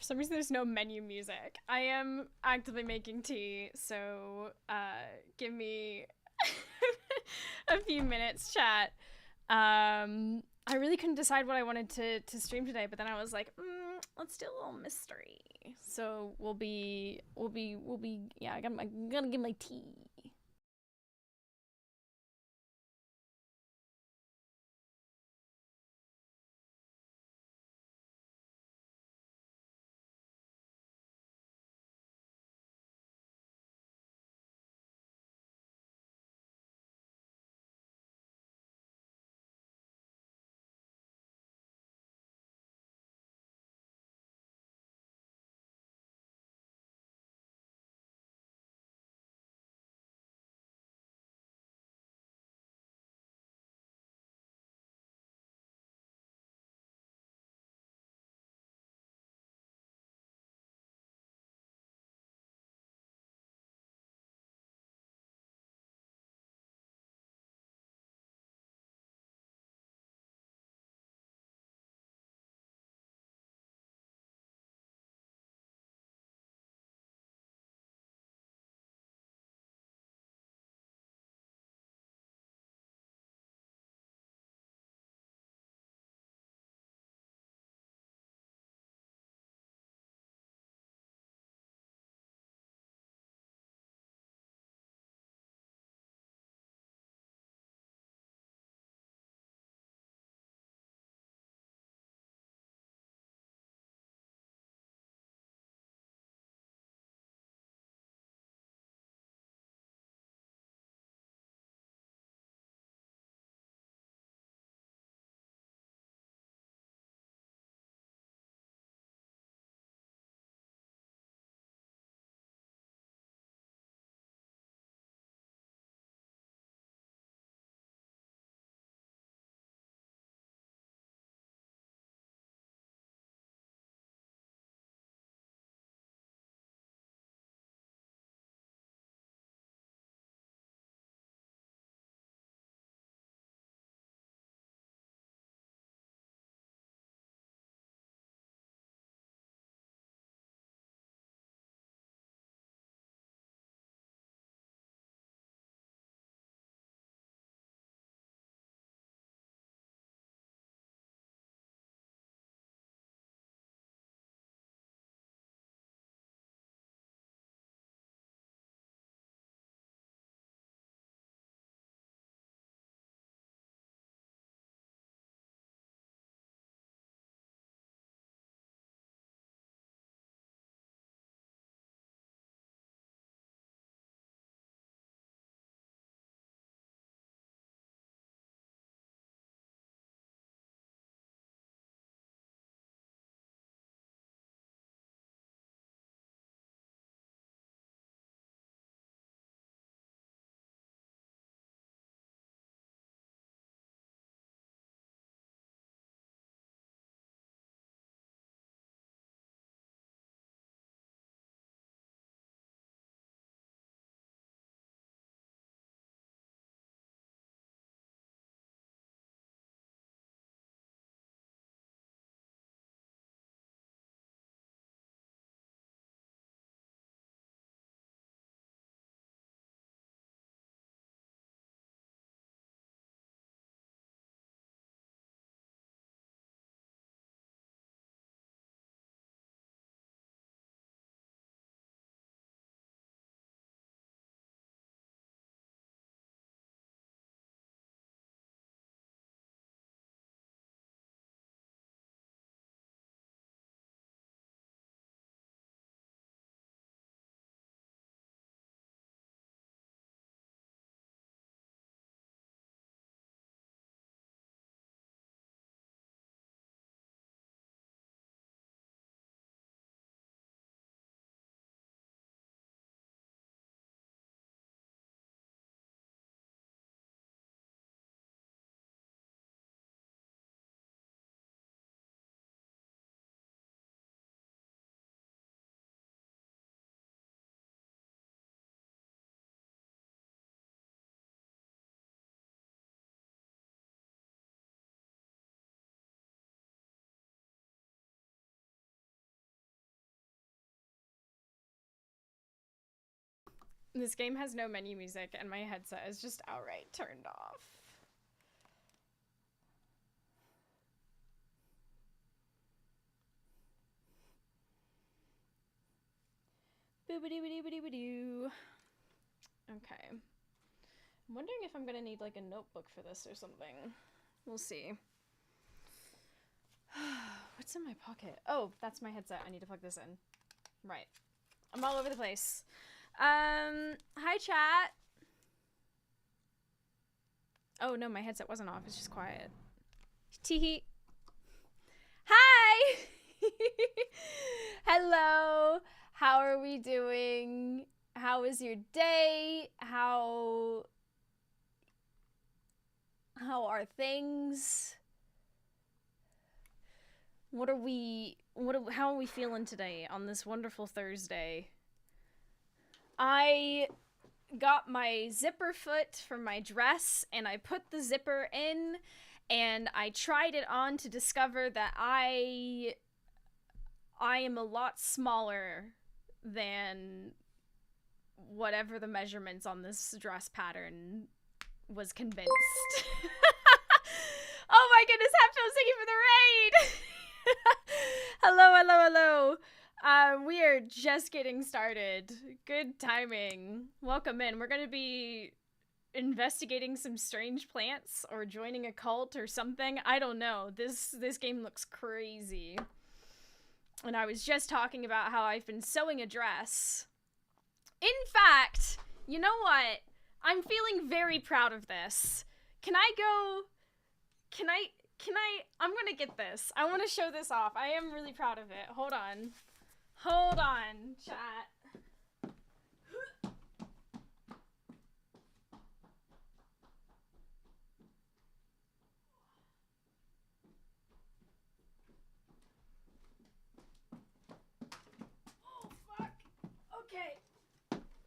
For some reason, there's no menu music. I am actively making tea, so give me a few minutes, chat. I really couldn't decide what I wanted to stream today, but then I was like, let's do a little mystery. So yeah. I'm gonna get my tea. This game has no menu music, and my headset is just outright turned off. Boobity-boody-boody-boody. Okay. I'm wondering if I'm gonna need like a notebook for this or something. We'll see. What's in my pocket? Oh, that's my headset. I need to plug this in. Right. I'm all over the place. Hi chat. Oh no, my headset wasn't off. It's just quiet. Teehee. Hi! Hello. How are we doing? How is your day? How are things? How are we feeling today on this wonderful Thursday? I got my zipper foot for my dress and I put the zipper in and I tried it on to discover that I am a lot smaller than whatever the measurements on this dress pattern was convinced. Oh my goodness, Hepto, thank you for the raid! Hello, hello, hello. We are just getting started. Good timing. Welcome in. We're going to be investigating some strange plants or joining a cult or something. I don't know. This game looks crazy. And I was just talking about how I've been sewing a dress. In fact, you know what? I'm feeling very proud of this. I'm gonna get this. I want to show this off. I am really proud of it. Hold on, chat. Oh, fuck. Okay.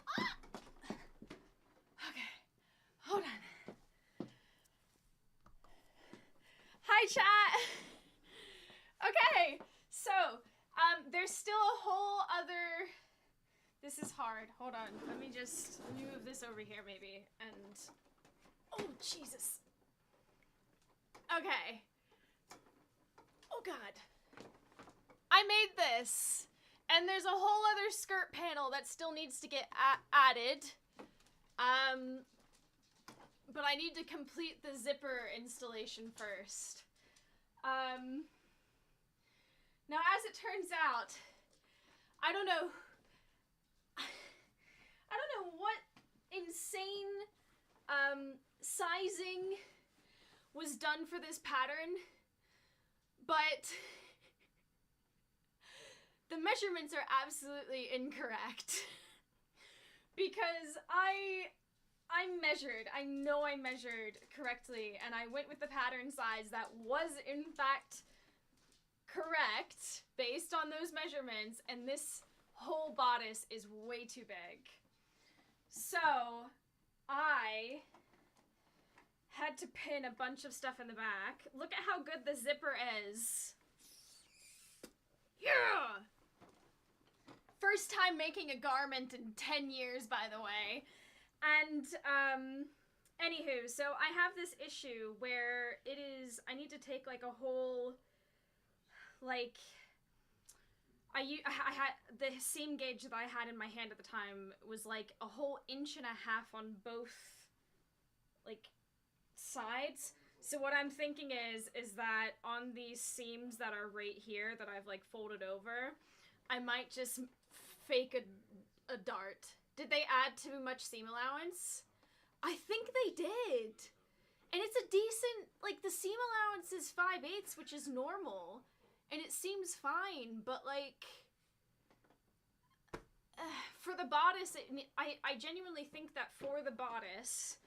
Ah! Okay. Hold on. Hi, chat. Okay, so, there's still a whole other... This is hard. Hold on. Let me move this over here, maybe, and... Oh, Jesus. Okay. Oh, God. I made this, and there's a whole other skirt panel that still needs to get added. But I need to complete the zipper installation first. Now, as it turns out, I don't know what insane, sizing was done for this pattern, but the measurements are absolutely incorrect. Because I measured, I know I measured correctly, and I went with the pattern size that was in fact correct based on those measurements, and this whole bodice is way too big. So I had to pin a bunch of stuff in the back. Look at how good the zipper is. Yeah! First time making a garment in 10 years, by the way. And, anywho, so I have this issue where I need to take, like, a whole, like, I had, the seam gauge that I had in my hand at the time was, like, a whole 1.5 inches on both, like, sides. So what I'm thinking is that on these seams that are right here that I've, like, folded over, I might just fake a dart. Did they add too much seam allowance? I think they did. And it's a decent, like, the seam allowance is 5/8, which is normal. And it seems fine, but, like, for the bodice, I genuinely think that for the bodice,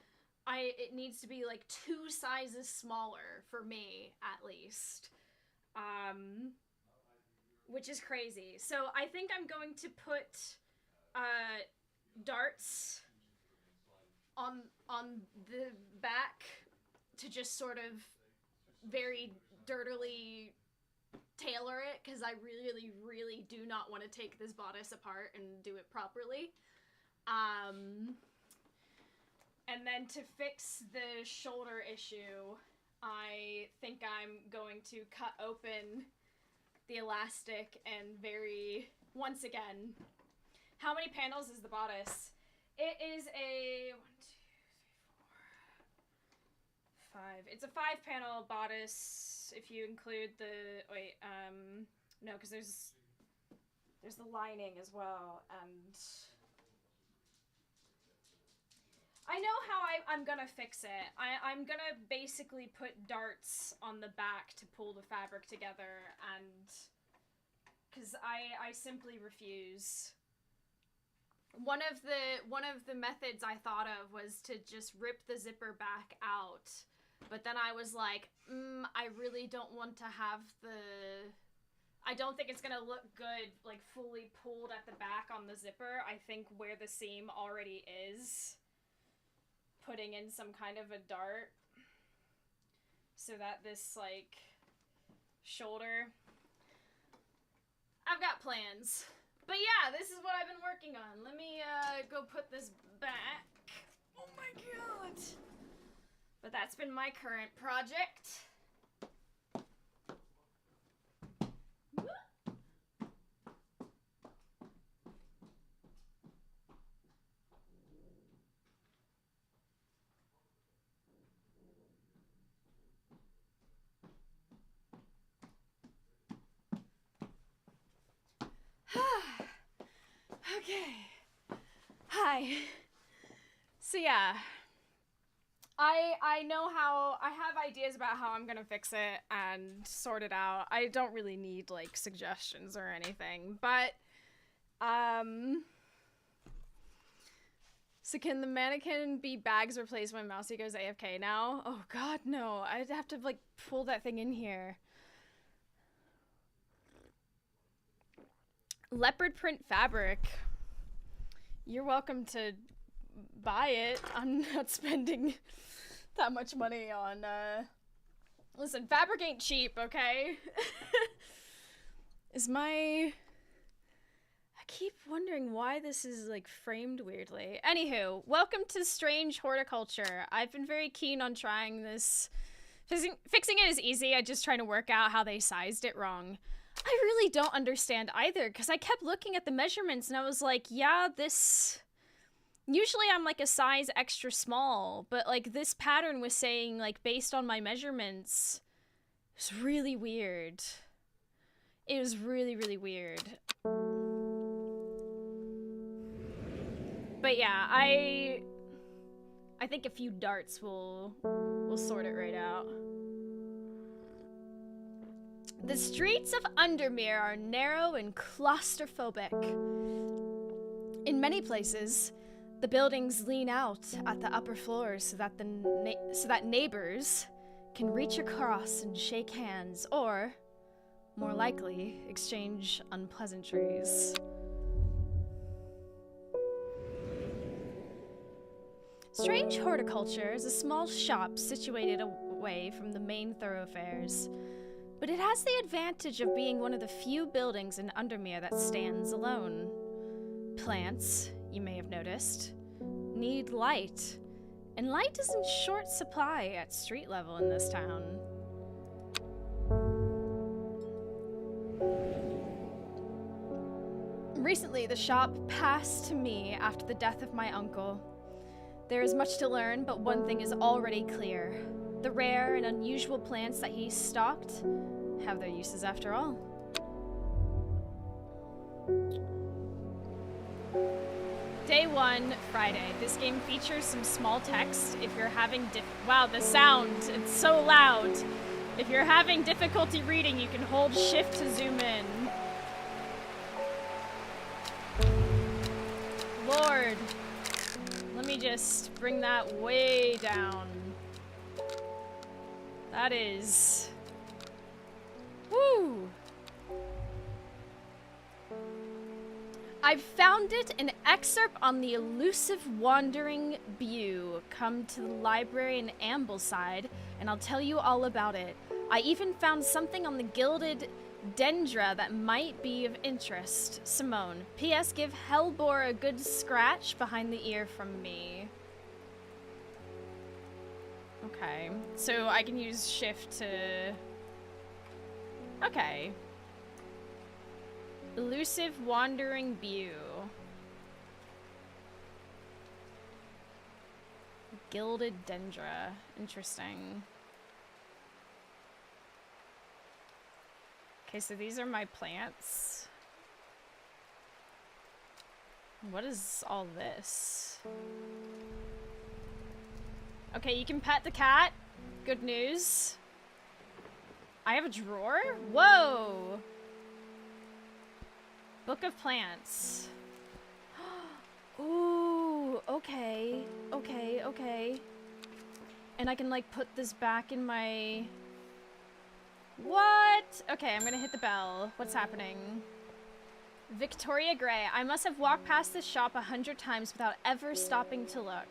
it needs to be, like, 2 sizes smaller, for me, at least. Which is crazy. So I think I'm going to put, darts on the back to just sort of very dirtily tailor it, because I really, really do not want to take this bodice apart and do it properly. And then to fix the shoulder issue, I think I'm going to cut open the elastic and once again, how many panels is the bodice? It is a 5. It's a 5-panel bodice if you include the, no, because there's the lining as well, and I know how I'm gonna fix it. I'm gonna basically put darts on the back to pull the fabric together, and because I simply refuse. One of the methods I thought of was to just rip the zipper back out, but then I was like, I really don't want to have I don't think it's gonna look good, like, fully pulled at the back on the zipper. I think where the seam already is, putting in some kind of a dart so that this, like, shoulder... I've got plans. But yeah, this is what I've been working on. Let me go put this back. Oh my god. But that's been my current project. Okay. Hi. So yeah, I know how, I have ideas about how I'm gonna fix it and sort it out. I don't really need, like, suggestions or anything, but, so can the mannequin be bags replaced when Mousy goes AFK now? Oh god, no. I'd have to, like, pull that thing in here. Leopard print fabric. You're welcome to buy it. I'm not spending that much money on, listen, fabric ain't cheap, okay? I keep wondering why this is, like, framed weirdly. Anywho, welcome to Strange Horticulture. I've been very keen on trying this. Fixing it is easy. I'm just trying to work out how they sized it wrong. I really don't understand either, because I kept looking at the measurements and I was like, yeah, this... Usually I'm, like, a size extra small, but, like, this pattern was saying, like, based on my measurements, it was really weird. It was really, really weird. But yeah, I think a few darts will sort it right out. The streets of Undermere are narrow and claustrophobic. In many places, the buildings lean out at the upper floors so that neighbors can reach across and shake hands, or, more likely, exchange unpleasantries. Strange Horticulture is a small shop situated away from the main thoroughfares, but it has the advantage of being one of the few buildings in Undermere that stands alone. Plants, you may have noticed, need light, and light is in short supply at street level in this town. Recently, the shop passed to me after the death of my uncle. There is much to learn, but one thing is already clear. The rare and unusual plants that he stocked have their uses after all. Day 1, Friday. This game features some small text. If you're having wow, the sound, it's so loud. If you're having difficulty reading, you can hold shift to zoom in. Lord. Let me just bring that way down. That is... Woo! I've found it, an excerpt on the elusive wandering Bew. Come to the library in Ambleside, and I'll tell you all about it. I even found something on the gilded dendra that might be of interest. Simone. P.S. Give Hellbore a good scratch behind the ear from me. Okay. So I can use shift to... Okay. Elusive wandering view. Gilded dendra. Interesting. Okay, so these are my plants. What is all this? Okay, you can pet the cat. Good news. I have a drawer? Whoa! Book of plants. Ooh, okay. Okay, okay. And I can, like, put this back in my... What? Okay, I'm gonna hit the bell. What's happening? Victoria Gray. I must have walked past this shop 100 times without ever stopping to look.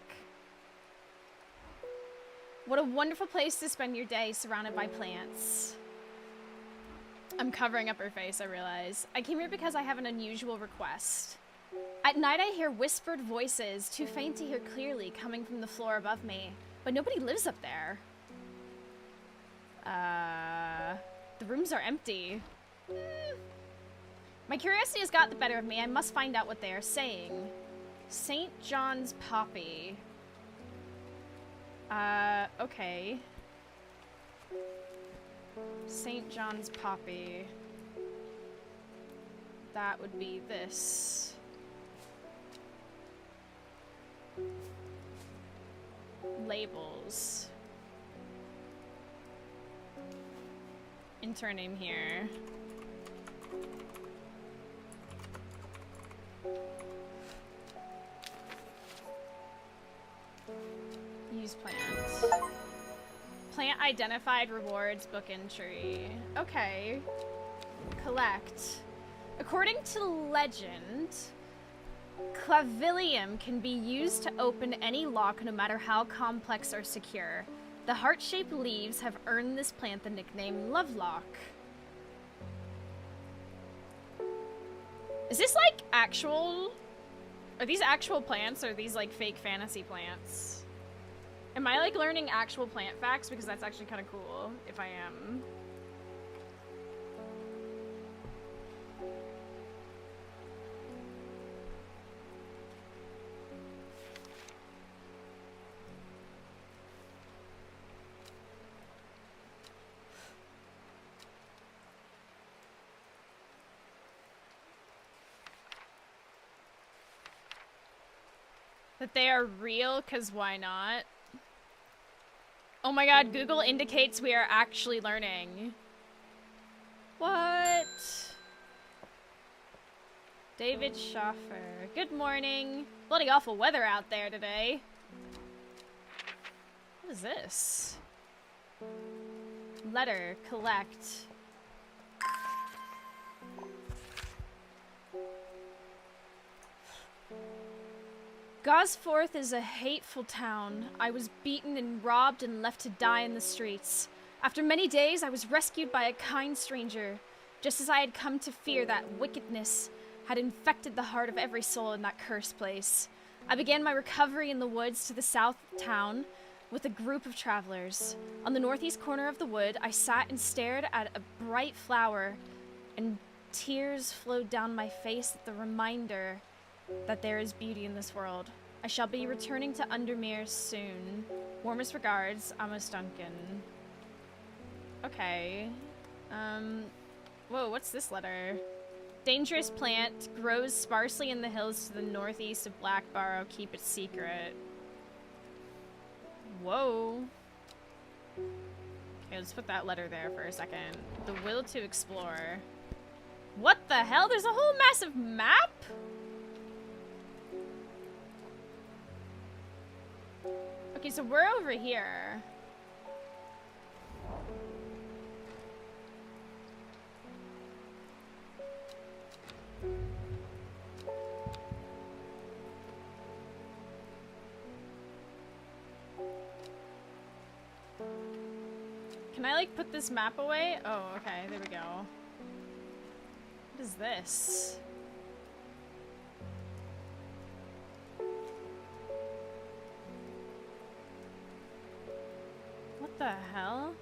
What a wonderful place to spend your day surrounded by plants. I'm covering up her face, I realize. I came here because I have an unusual request. At night I hear whispered voices, too faint to hear clearly, coming from the floor above me. But nobody lives up there. The rooms are empty. My curiosity has got the better of me. I must find out what they are saying. St. John's Poppy. Okay. St. John's Poppy. That would be this. Labels. Enter name here. Use plant. Plant identified rewards book entry. Okay. Collect. According to legend, clavilium can be used to open any lock no matter how complex or secure. The heart-shaped leaves have earned this plant the nickname Lovelock. Is this like actual... Are these actual plants or are these like fake fantasy plants? Am I like learning actual plant facts? Because that's actually kind of cool if I am. That they are real, because why not? Oh my god, Google indicates we are actually learning. What? David Schaffer. Good morning. Bloody awful weather out there today. What is this? Letter. Collect. Gosforth is a hateful town. I was beaten and robbed and left to die in the streets. After many days, I was rescued by a kind stranger, just as I had come to fear that wickedness had infected the heart of every soul in that cursed place. I began my recovery in the woods to the south of town with a group of travelers. On the northeast corner of the wood, I sat and stared at a bright flower, and tears flowed down my face at the reminder that there is beauty in this world. I shall be returning to Undermere soon. Warmest regards, Amos Duncan. Okay. Whoa, what's this letter? Dangerous plant, grows sparsely in the hills to the northeast of Blackbarrow. Keep it secret. Whoa. Okay, let's put that letter there for a second. The will to explore. What the hell? There's a whole massive map? Okay, so we're over here. Can I, like, put this map away? Oh, okay, there we go. is this? What the hell?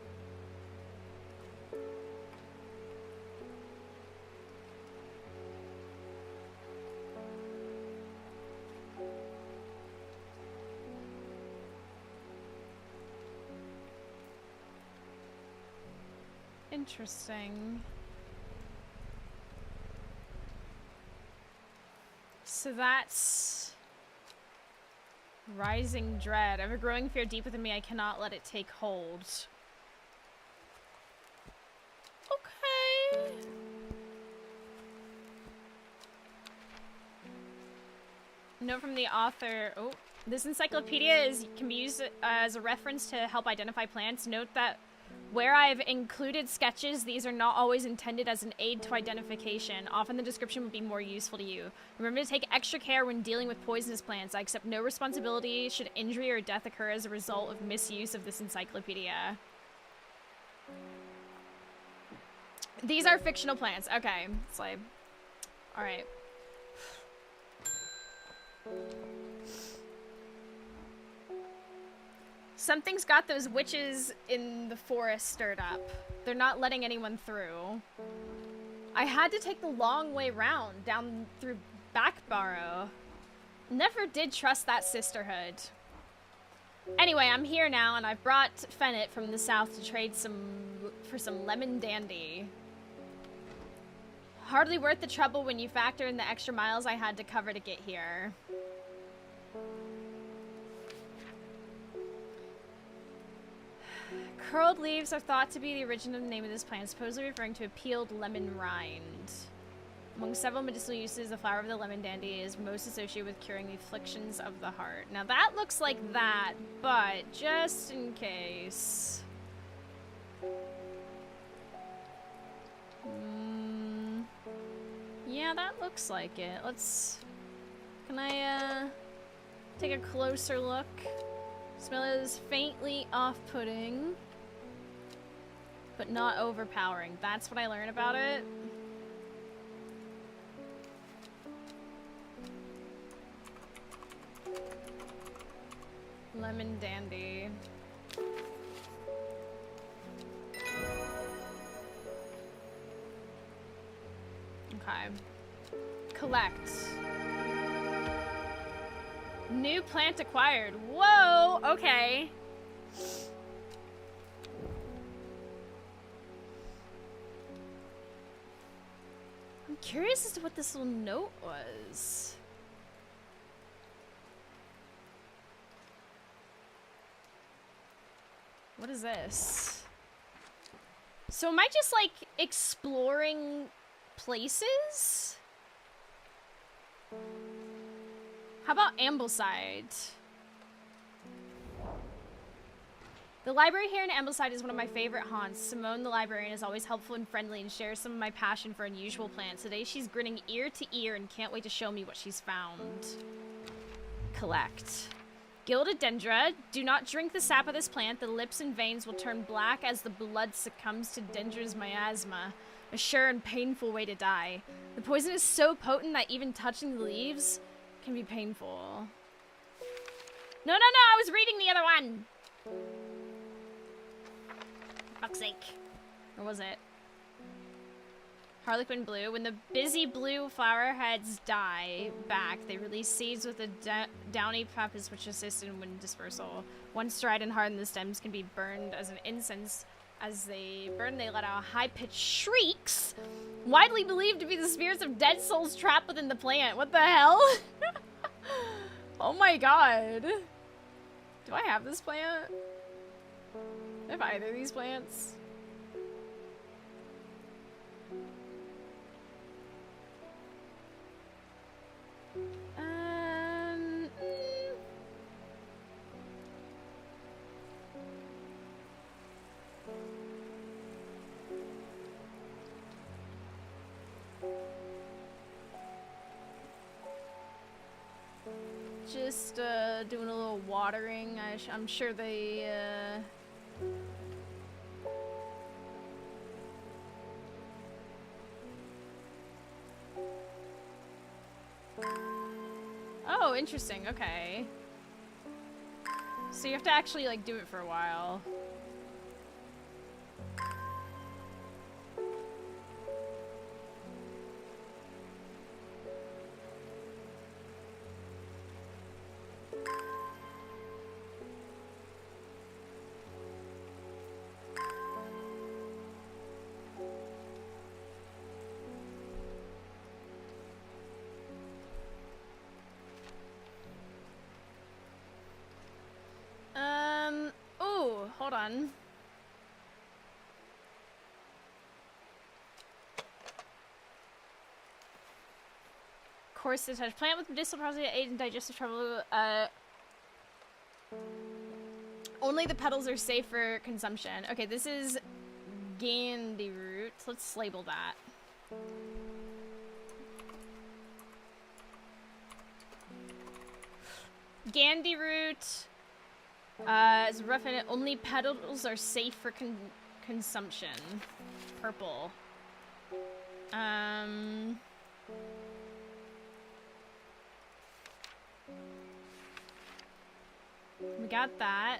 Interesting. So that's rising dread. I have a growing fear deep within me. I cannot let it take hold. Okay. Note from the author. Oh, this encyclopedia can be used as a reference to help identify plants. Note that where I've included sketches, these are not always intended as an aid to identification. Often the description would be more useful to you. Remember to take extra care when dealing with poisonous plants. I accept no responsibility should injury or death occur as a result of misuse of this encyclopedia. These are fictional plants. Okay, it's like, all right. Something's got those witches in the forest stirred up. They're not letting anyone through. I had to take the long way round, down through Backbarrow. Never did trust that sisterhood. Anyway, I'm here now, and I've brought Fennett from the south to trade for some lemon dandy. Hardly worth the trouble when you factor in the extra miles I had to cover to get here. Curled leaves are thought to be the original name of this plant, supposedly referring to a peeled lemon rind. Among several medicinal uses, the flower of the lemon dandy is most associated with curing the afflictions of the heart. Now that looks like that, but just in case. Yeah, that looks like it. Can I, take a closer look? Smell is faintly off-putting, but not overpowering. That's what I learned about it. Lemon dandy. Okay. Collect. New plant acquired. Whoa, okay. I'm curious as to what this little note was. What is this? So am I just like exploring places? How about Ambleside? The library here in Ambleside is one of my favorite haunts. Simone, the librarian, is always helpful and friendly and shares some of my passion for unusual plants. Today she's grinning ear to ear and can't wait to show me what she's found. Collect. Gilded dendra. Do not drink the sap of this plant. The lips and veins will turn black as the blood succumbs to dendra's miasma. A sure and painful way to die. The poison is so potent that even touching the leaves can be painful. No, I was reading the other one! For fuck's sake. Or was it? Harlequin blue. When the busy blue flower heads die back, they release seeds with a downy pappus which assist in wind dispersal. Once dried and hardened, the stems can be burned as an incense. As they burn, they let out high-pitched shrieks, widely believed to be the spirits of dead souls trapped within the plant. What the hell? Oh my god. Do I have this plant? I have either of these plants? Just doing a little watering. I'm sure they Oh, interesting. Okay. So you have to actually, like, do it for a while. Ooh, hold on. Course to touch. Plant with medicinal properties that aid in digestive trouble. Only the petals are safe for consumption. Okay, this is Gandhi root. Let's label that. Gandhi root. It's rough in it. Only petals are safe for consumption. Purple. We got that.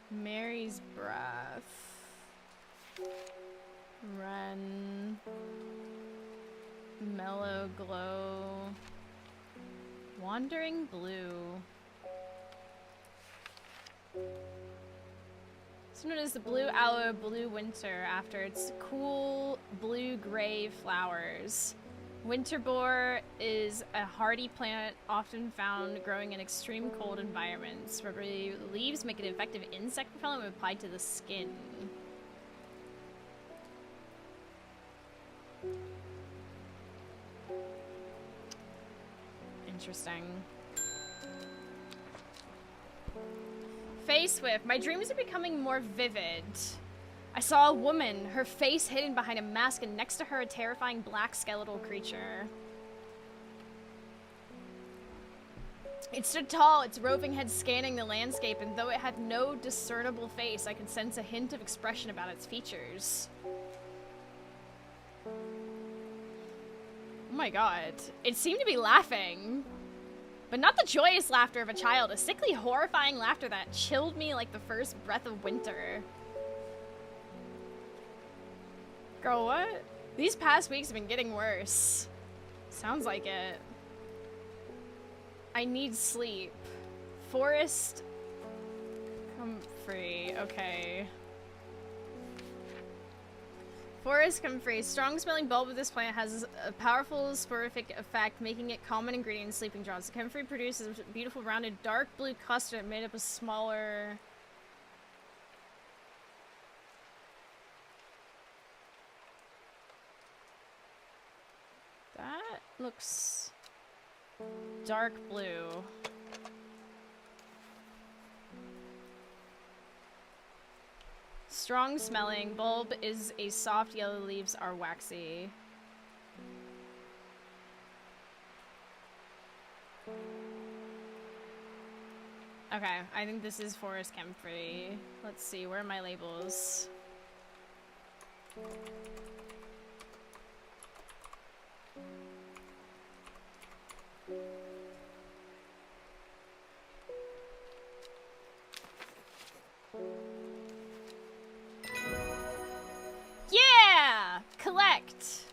Mary's breath. Run. Mellow glow. Wandering blue. It's known as the blue aloe, blue winter, after its cool blue-gray flowers. Winter boar is a hardy plant often found growing in extreme cold environments. Rubbery leaves make an effective insect repellent when applied to the skin. Interesting. Face whiff. My dreams are becoming more vivid. I saw a woman, her face hidden behind a mask, and next to her a terrifying black skeletal creature. It stood tall, its roving head scanning the landscape, and though it had no discernible face, I could sense a hint of expression about its features. Oh my god. It seemed to be laughing. But not the joyous laughter of a child, a sickly, horrifying laughter that chilled me like the first breath of winter. Girl, what? These past weeks have been getting worse. Sounds like it. I need sleep. Forest comfrey. Okay. Forest comfrey. Strong-smelling bulb of this plant has a powerful soporific effect, making it common ingredient in sleeping draughts. The comfrey produces a beautiful, rounded, dark blue cluster made up of smaller... That looks dark blue. Strong smelling. Bulb is a soft yellow, leaves are waxy. Okay, I think this is forest comfrey. Let's see, where are my labels? Yeah! Collect!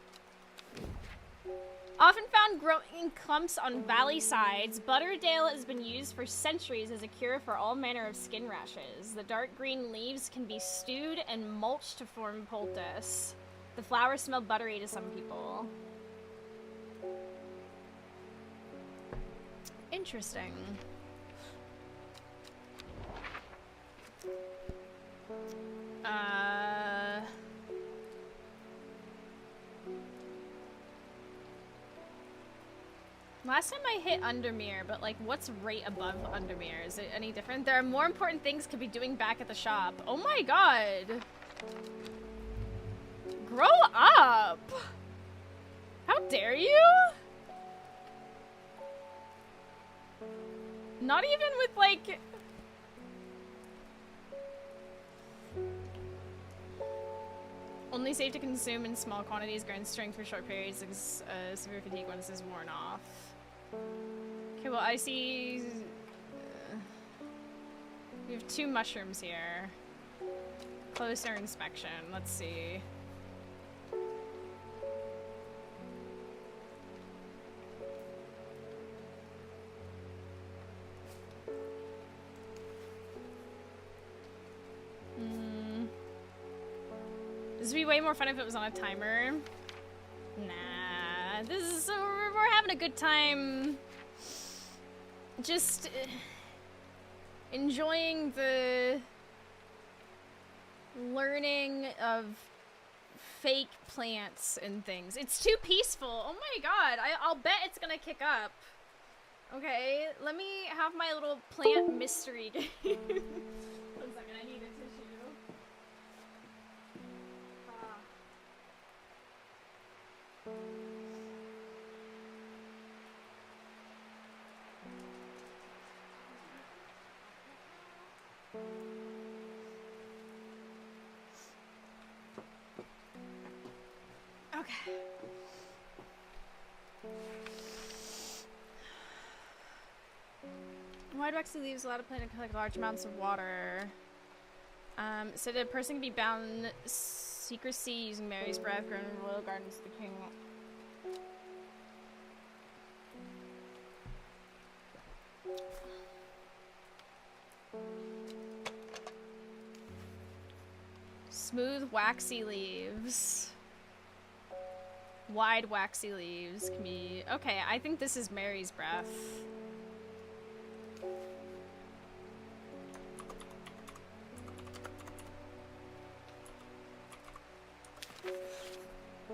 Often found growing in clumps on valley sides, Butterdale has been used for centuries as a cure for all manner of skin rashes. The dark green leaves can be stewed and mulched to form poultice. The flowers smell buttery to some people. Interesting. Last time I hit Undermere, but like, what's right above Undermere? Is it any different? There are more important things to be doing back at the shop. Oh my god. Grow up! How dare you? Not even with like... Only safe to consume in small quantities, grants strength for short periods, severe fatigue once it's worn off. Okay, well I see... we have 2 mushrooms here. Closer inspection, let's see. This would be way more fun if it was on a timer. Nah, this is we're having a good time. Just enjoying the learning of fake plants and things. It's too peaceful. Oh my god, I'll bet it's gonna kick up. Okay, let me have my little plant mystery game. 1 second, I need a tissue. Okay. Wide waxy leaves allow the plant to collect large amounts of water. So the person can be bound secrecy using Mary's breath grown in royal gardens of the king. Smooth waxy leaves. Wide waxy leaves can be... Okay, I think this is Mary's breath.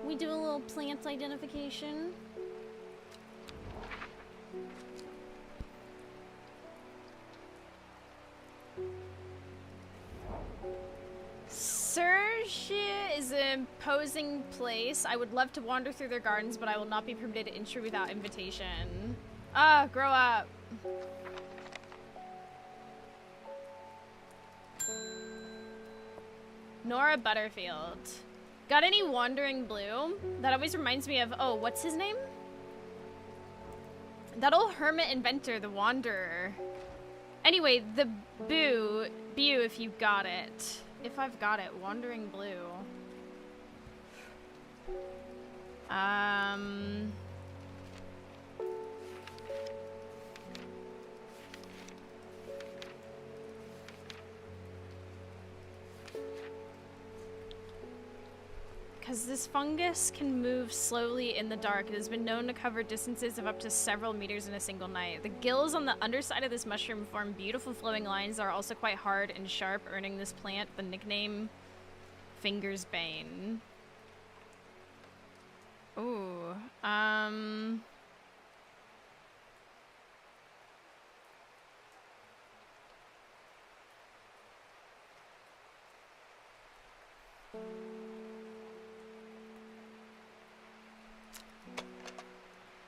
We do a little plant identification. Serge is an imposing place. I would love to wander through their gardens, but I will not be permitted to enter without invitation. Ah, grow up. Nora Butterfield. Got any Wandering Blue? That always reminds me of, oh, what's his name? That old hermit inventor, the Wanderer. Anyway, the Boo if you got it. If I've got it, Wandering Blue. Because this fungus can move slowly in the dark. It has been known to cover distances of up to several meters in a single night. The gills on the underside of this mushroom form beautiful flowing lines that are also quite hard and sharp, earning this plant the nickname Finger's Bane. Ooh,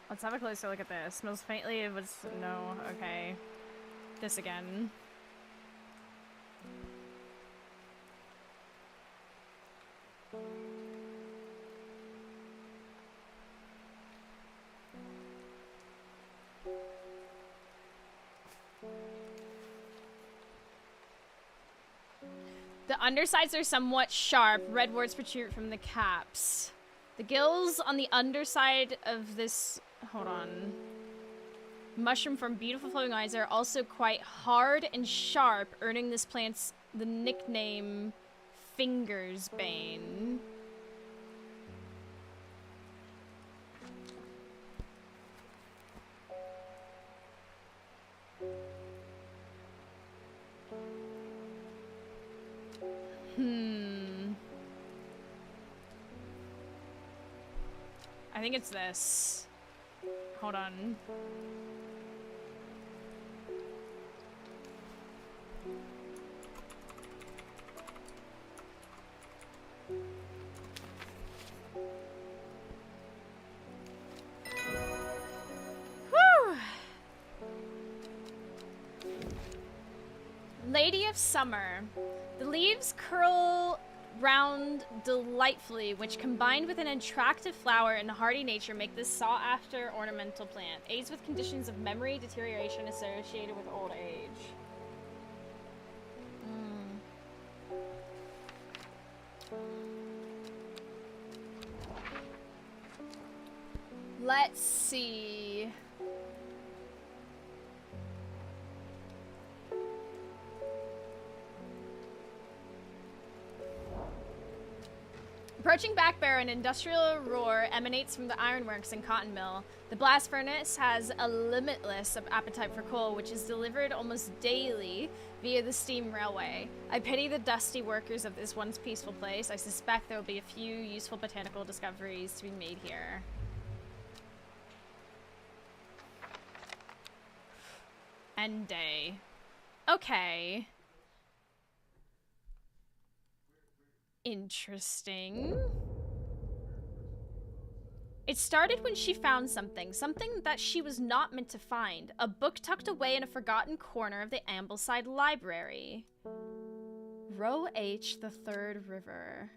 let's have a closer look at this. Smells faintly, it was... no, okay. This again. The undersides are somewhat sharp. Red warts protrude from the caps. The gills on the underside of this... hold on. Mushroom from beautiful flowing eyes are also quite hard and sharp, earning this plant's the nickname Finger's Bane. I think it's this. Hold on. Whew. Lady of Summer. The leaves curl round delightfully, which combined with an attractive flower and hardy nature make this sought-after ornamental plant. Aids with conditions of memory deterioration associated with old age. Let's see. Approaching Back Barrow, an industrial roar emanates from the ironworks and cotton mill. The blast furnace has a limitless appetite for coal, which is delivered almost daily via the steam railway. I pity the dusty workers of this once peaceful place. I suspect there will be a few useful botanical discoveries to be made here. End day. Okay. Interesting. It started when she found something that she was not meant to find. A book tucked away in a forgotten corner of the Ambleside Library. Row H, the Third River.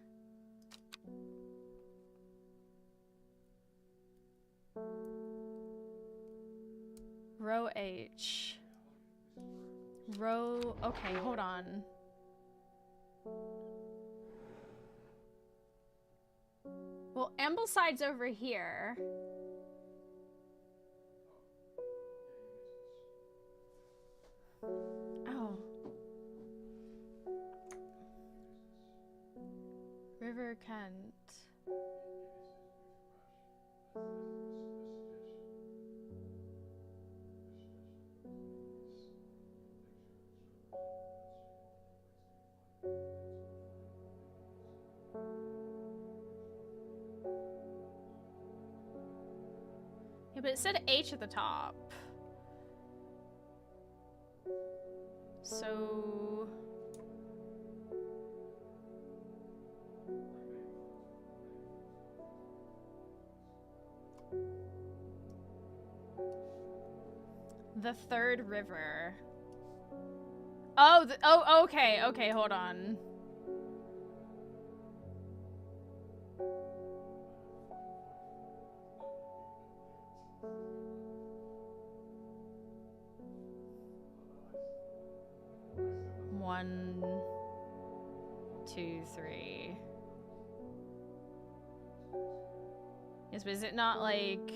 Row H. Row... Okay, hold on. Well, Ambleside's over here. Oh. River Kent. Yeah, but it said H at the top. So... The Third River. Oh, oh, okay, okay, hold on. One, two, three. Yes, but is it not like...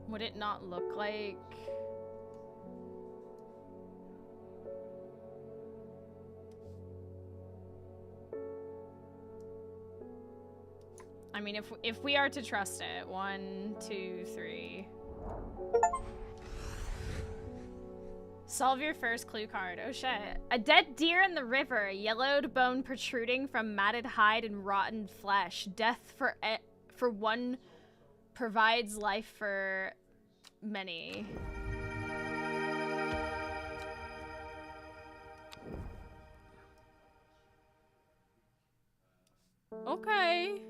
Would it not look like... I mean, if we are to trust it. 1, 2, 3. Solve your first clue card. Oh shit. A dead deer in the river. Yellowed bone protruding from matted hide and rotten flesh. Death for one provides life for many. Okay.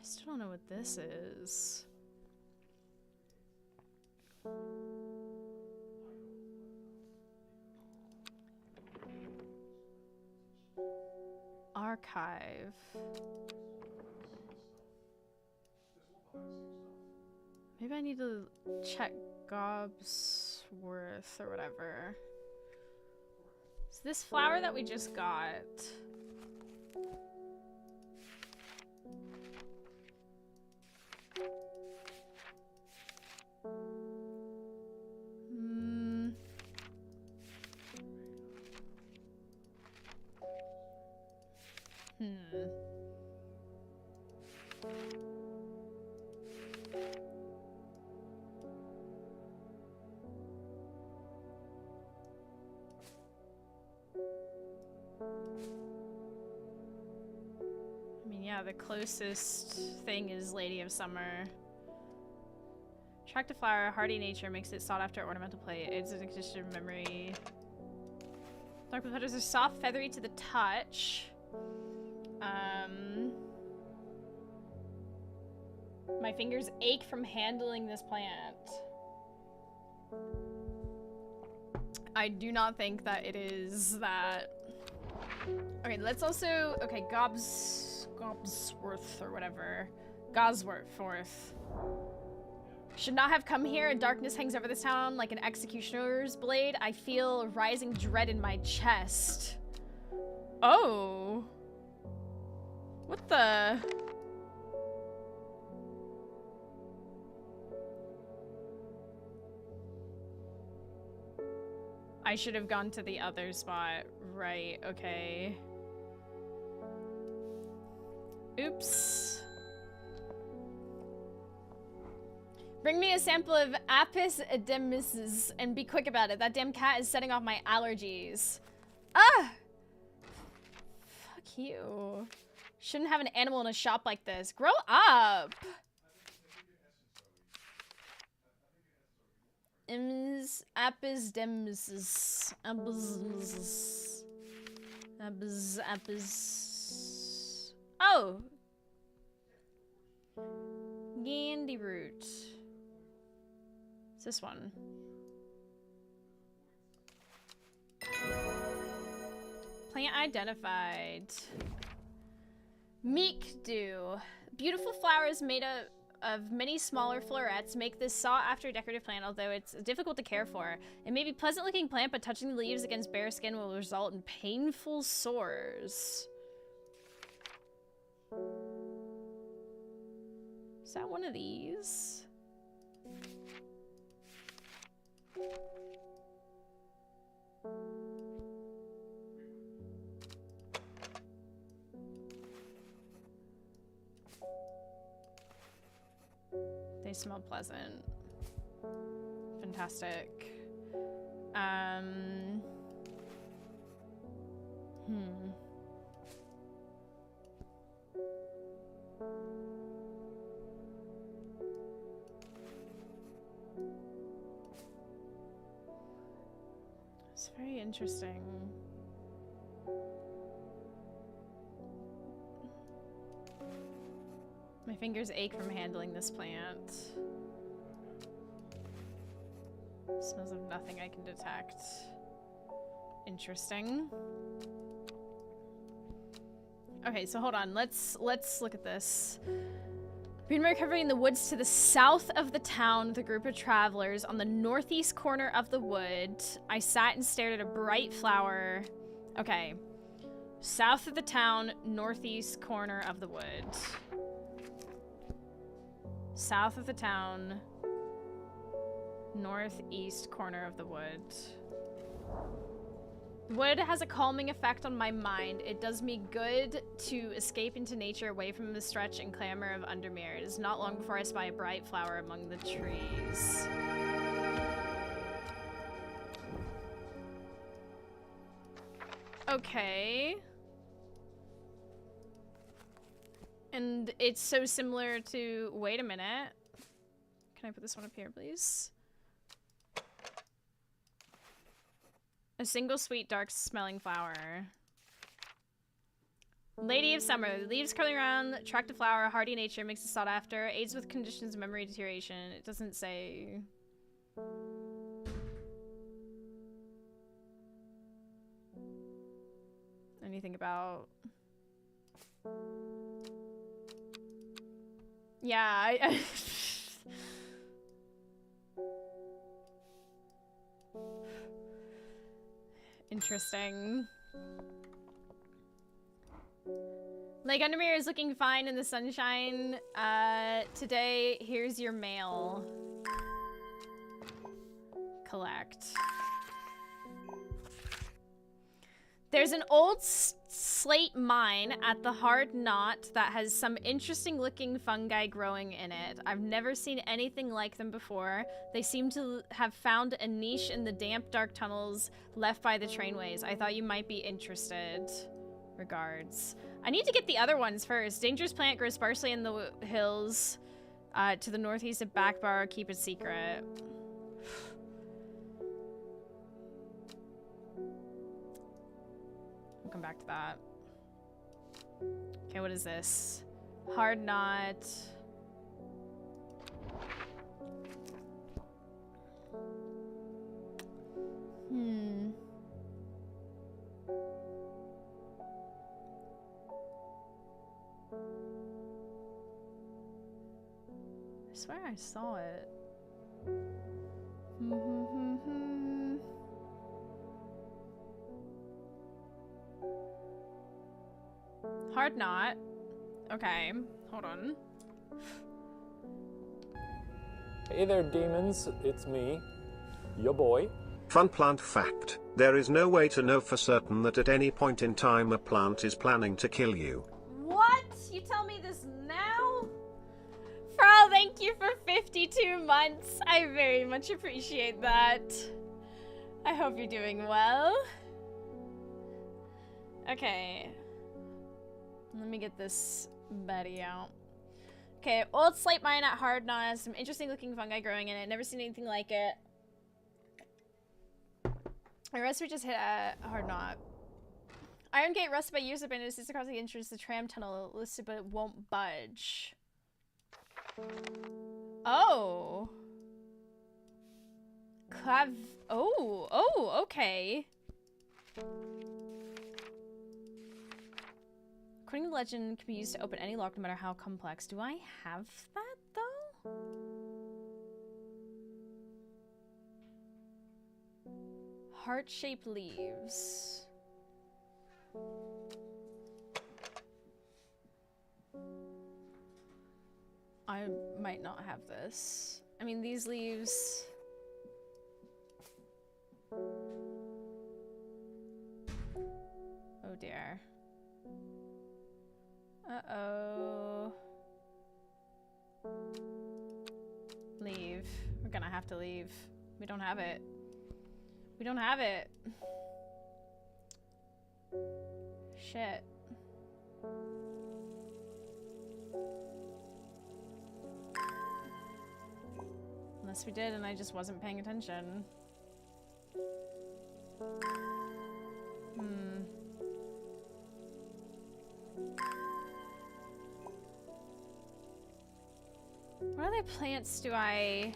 I still don't know what this is. Archive. Maybe I need to check Gobsworth or whatever. So this flower that we just got. Yeah, the closest thing is Lady of Summer. Attractive flower, hardy nature makes it sought after ornamental plant. It's an extension of memory. Dark blue petals are soft, feathery to the touch. My fingers ache from handling this plant. I do not think that it is that. Okay, let's also, okay, Gobsworth or whatever. Gosworth. Should not have come here. Darkness hangs over this town like an executioner's blade. I feel rising dread in my chest. Oh. What the? I should have gone to the other spot. Right, okay. Oops. Bring me a sample of Apis edemesis and be quick about it. That damn cat is setting off my allergies. Ah! Fuck you. Shouldn't have an animal in a shop like this. Grow up! Apis demesis. Apis. Oh! Gandy root. It's this one. Plant identified. Meek dew. Beautiful flowers made of many smaller florets make this sought-after decorative plant, although it's difficult to care for. It may be a pleasant-looking plant, but touching the leaves against bare skin will result in painful sores. Is that one of these? They smell pleasant. Fantastic. It's very interesting. My fingers ache from handling this plant. Smells of nothing I can detect. Interesting. Okay, so hold on. Let's look at this. Been recovering in the woods to the south of the town with a group of travelers. On the northeast corner of the wood, I sat and stared at a bright flower. Okay. South of the town, northeast corner of the wood. South of the town, northeast corner of the wood. Wood has a calming effect on my mind. It does me good to escape into nature away from the stretch and clamor of Undermere. It is not long before I spy a bright flower among the trees. Okay. And it's so similar to... Wait a minute. Can I put this one up here, please? A single sweet, dark-smelling flower. Lady of Summer. Leaves curling around, attractive flower, hardy nature, makes it sought after, aids with conditions of memory deterioration. It doesn't say... anything about... Yeah, Interesting. Lake Undermere is looking fine in the sunshine. Today, here's your mail. Collect. There's an old slate mine at the Hard Knot that has some interesting looking fungi growing in it. I've never seen anything like them before. They seem to have found a niche in the damp, dark tunnels left by the trainways. I thought you might be interested. Regards. I need to get the other ones first. Dangerous plant grows sparsely in the hills to the northeast of Backbar. Keep it secret. We'll come back to that. Okay, what is this? Hard knot. I swear I saw it. Hard knot. Okay, hold on. Hey there, demons. It's me, your boy. Fun plant fact: there is no way to know for certain that at any point in time a plant is planning to kill you. What? You tell me this now? Frau, thank you for 52 months. I very much appreciate that. I hope you're doing well. Okay. Let me get this Betty out. Okay, old slate mine at Hard Knot has some interesting looking fungi growing in it. Never seen anything like it. My recipe just hit a Hard Knot. Iron Gate rusted by years of bandits sits across the entrance to the tram tunnel listed, but it won't budge. Oh. Oh, okay. According to the legend, can be used to open any lock no matter how complex. Do I have that, though? Heart-shaped leaves. I might not have this. I mean, these leaves... Oh dear. Uh-oh. Leave. We're gonna have to leave. We don't have it. We don't have it. Shit. Unless we did and I just wasn't paying attention. What other plants do I...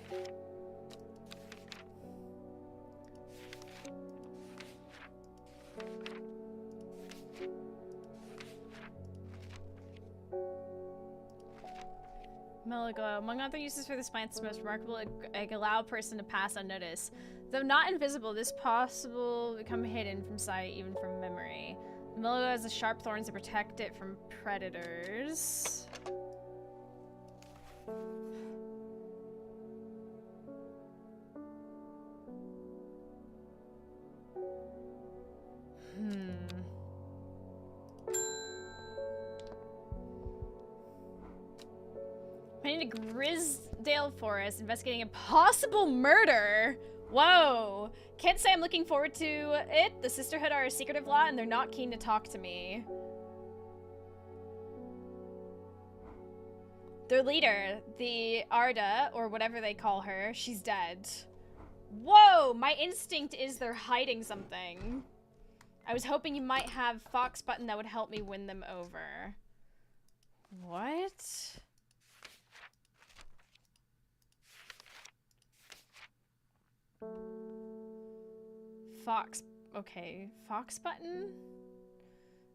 Melaglow. Among other uses for this plant, it's most remarkable, it allow a person to pass unnoticed. Though not invisible, this possible become hidden from sight, even from memory. The Melaglow has the sharp thorns to protect it from predators. Heading to Grisdale Forest, investigating a possible murder. Whoa. Can't say I'm looking forward to it. The Sisterhood are a secretive lot and they're not keen to talk to me. Their leader, the Arda, or whatever they call her, she's dead. Whoa, my instinct is they're hiding something. I was hoping you might have Fox Button that would help me win them over. What? Fox, okay, Fox Button?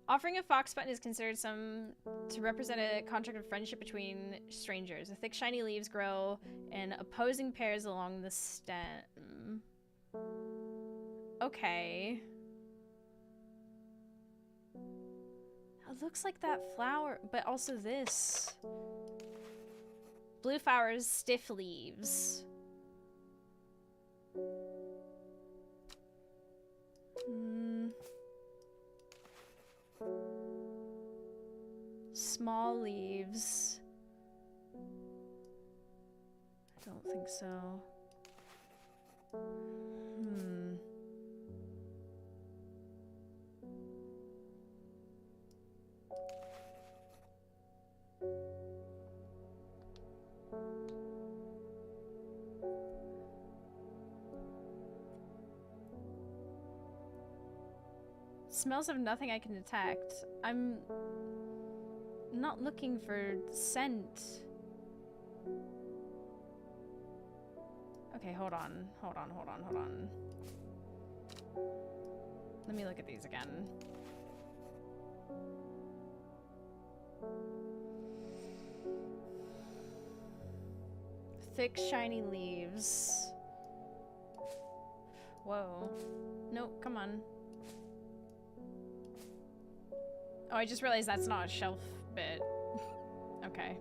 Offering a Fox Button is considered to represent a contract of friendship between strangers. The thick, shiny leaves grow in opposing pairs along the stem. Okay. It looks like that flower, but also this. Blue flowers, stiff leaves. Small leaves. I don't think so. Smells of nothing I can detect. I'm not looking for scent. Okay, hold on. Let me look at these again. Thick, shiny leaves. Whoa. Nope, come on. Oh, I just realized that's not a shelf bit. Okay.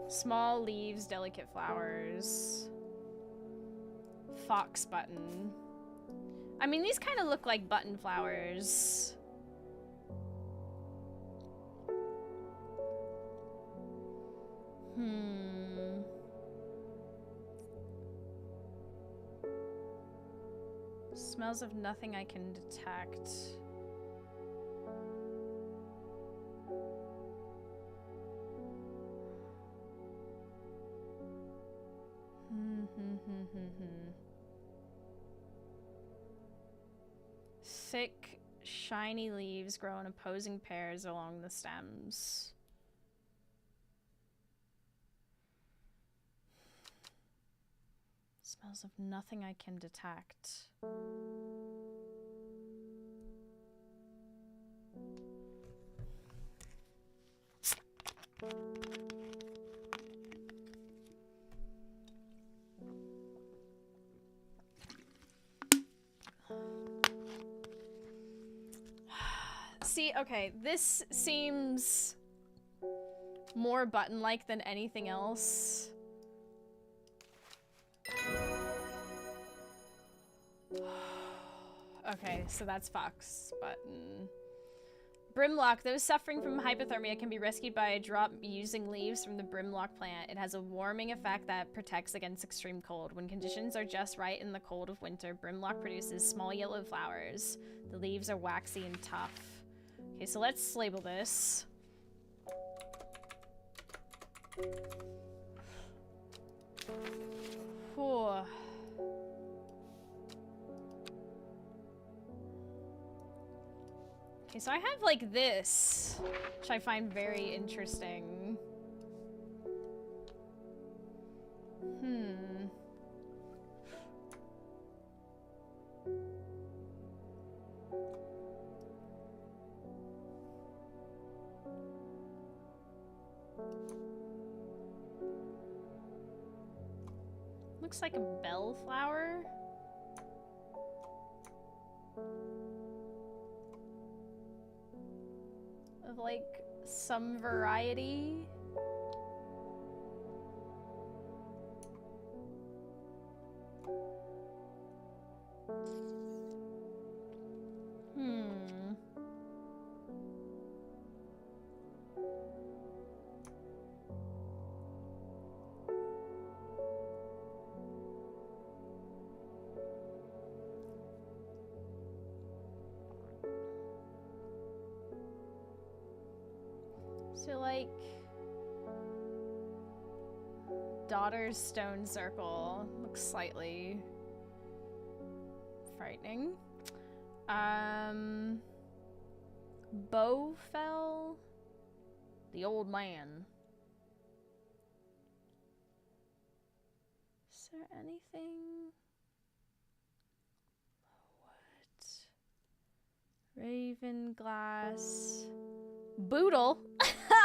Small leaves, delicate flowers. Fox button. I mean, these kind of look like button flowers. Smells of nothing I can detect. Thick, shiny leaves grow in opposing pairs along the stems. Smells of nothing I can detect. See, okay, this seems more button-like than anything else. Okay, so that's Fox button. Brimlock. Those suffering from hypothermia can be rescued by a drop using leaves from the Brimlock plant. It has a warming effect that protects against extreme cold. When conditions are just right in the cold of winter, Brimlock produces small yellow flowers. The leaves are waxy and tough. Okay, so let's label this. Whew. Okay, so I have like this, which I find very interesting. Looks like a bellflower. Of like some variety. So like Daughter's Stone Circle looks slightly frightening. Bowfell, the old man. Is there anything? What? Ravenglass. Boodle?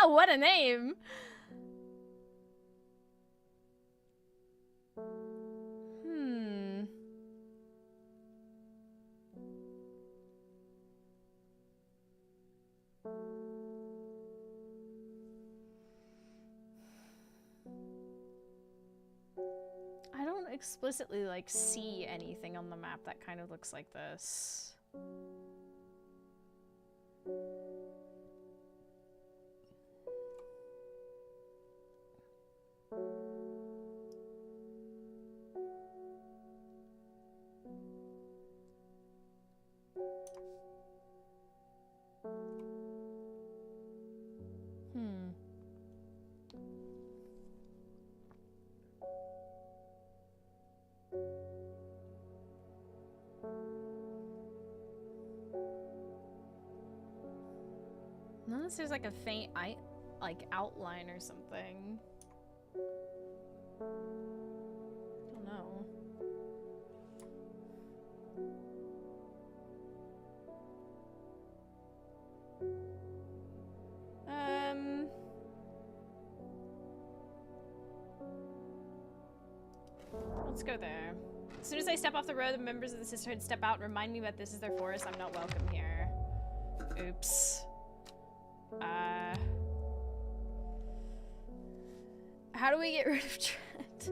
What a name! I don't explicitly like see anything on the map that kind of looks like this. Unless there's like a faint like outline or something. I don't know. Let's go there. As soon as I step off the road, the members of the sisterhood step out and remind me that this is their forest. I'm not welcome here. Oops. How do we get rid of Trent?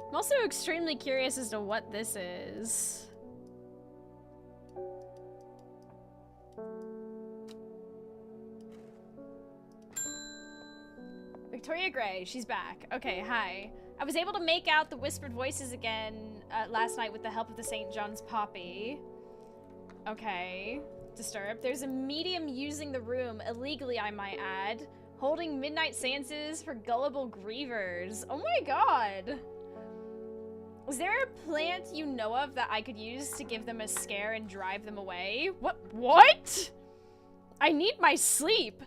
I'm also extremely curious as to what this is. Victoria Gray, she's back. Okay, hi. I was able to make out the whispered voices again last night with the help of the St. John's Poppy. Okay. Disturbed. There's a medium using the room, illegally I might add, holding midnight seances for gullible grievers. Oh my god. Is there a plant you know of that I could use to give them a scare and drive them away? What? I need my sleep.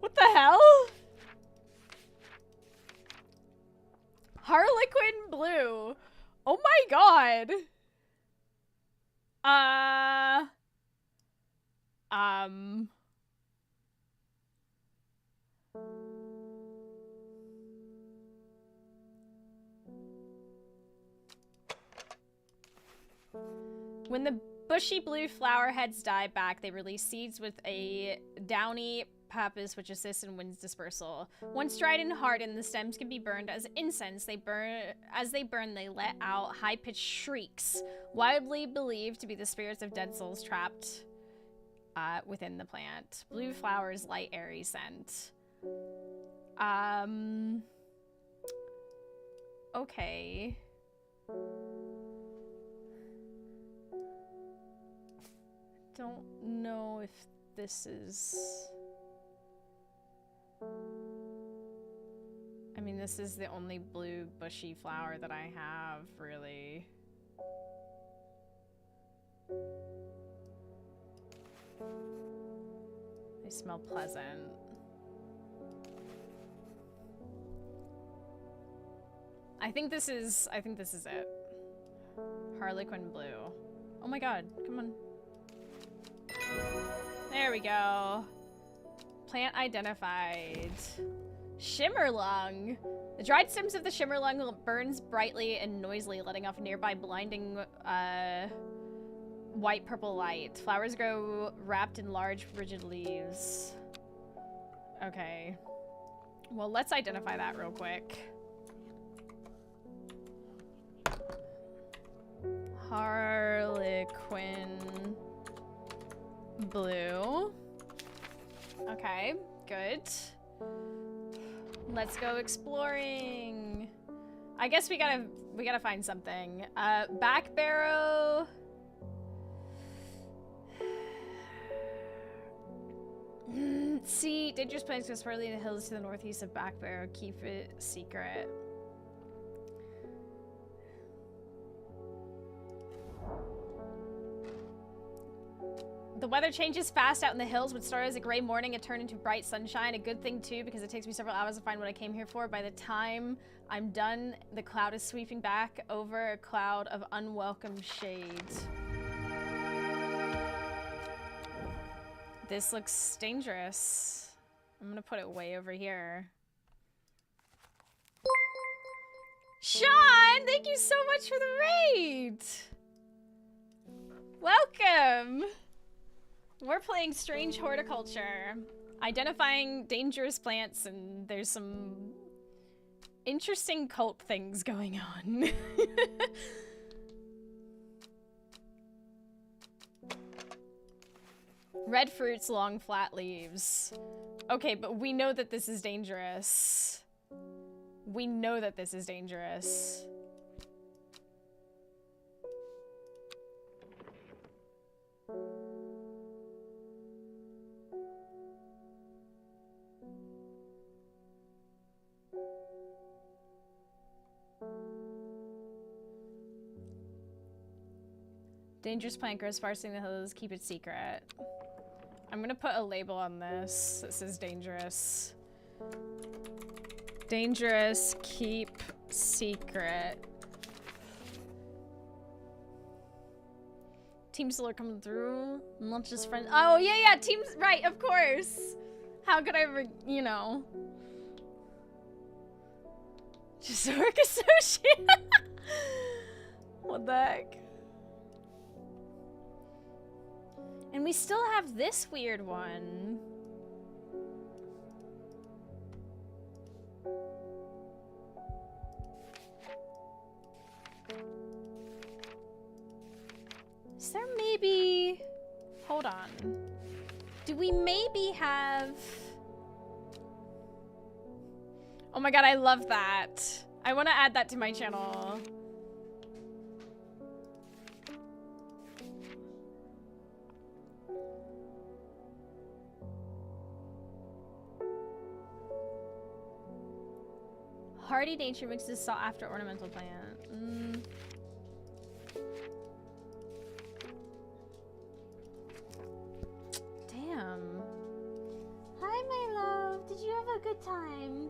What the hell? Harlequin blue. Oh my god. When the bushy blue flower heads die back, they release seeds with a downy pappus which assists in wind's dispersal. Once dried and hardened, the stems can be burned as incense. As they burn, they let out high-pitched shrieks, widely believed to be the spirits of dead souls trapped within the plant. Blue flowers, light, airy scent. Okay. Don't know if this is... I mean, this is the only blue bushy flower that I have, really. They smell pleasant. I think this is it. Harlequin blue. Oh my god, come on. There we go. Plant identified. Shimmerlung. The dried stems of the shimmerlung burns brightly and noisily, letting off nearby blinding white-purple light. Flowers grow wrapped in large, rigid leaves. Okay. Well, let's identify that real quick. Harlequin blue. Okay, good. Let's go exploring. I guess we gotta find something. Back barrow. See, dangerous plants go swirling in the hills to the northeast of Back Barrow. Keep it secret. The weather changes fast out in the hills. What started as a gray morning, it turned into bright sunshine. A good thing, too, because it takes me several hours to find what I came here for. By the time I'm done, the cloud is sweeping back over a cloud of unwelcome shades. This looks dangerous. I'm gonna put it way over here. Sean, thank you so much for the raid. Welcome. We're playing Strange Horticulture, identifying dangerous plants, and there's some interesting cult things going on. Red fruits, long flat leaves. Okay, but we know that this is dangerous. We know that this is dangerous. Dangerous plant grows sparsely in the hills. Keep it secret. I'm gonna put a label on this that says dangerous. Dangerous, keep secret. Team Solar coming through. Not just friends. Oh, yeah, teams. Right, of course. How could I ever, you know? Just work associate. What the heck? And we still have this weird one. Is there maybe... Hold on. Do we maybe have... Oh my god, I love that. I want to add that to my channel. Hardy nature mixes sought after ornamental plant. Damn. Hi, my love. Did you have a good time?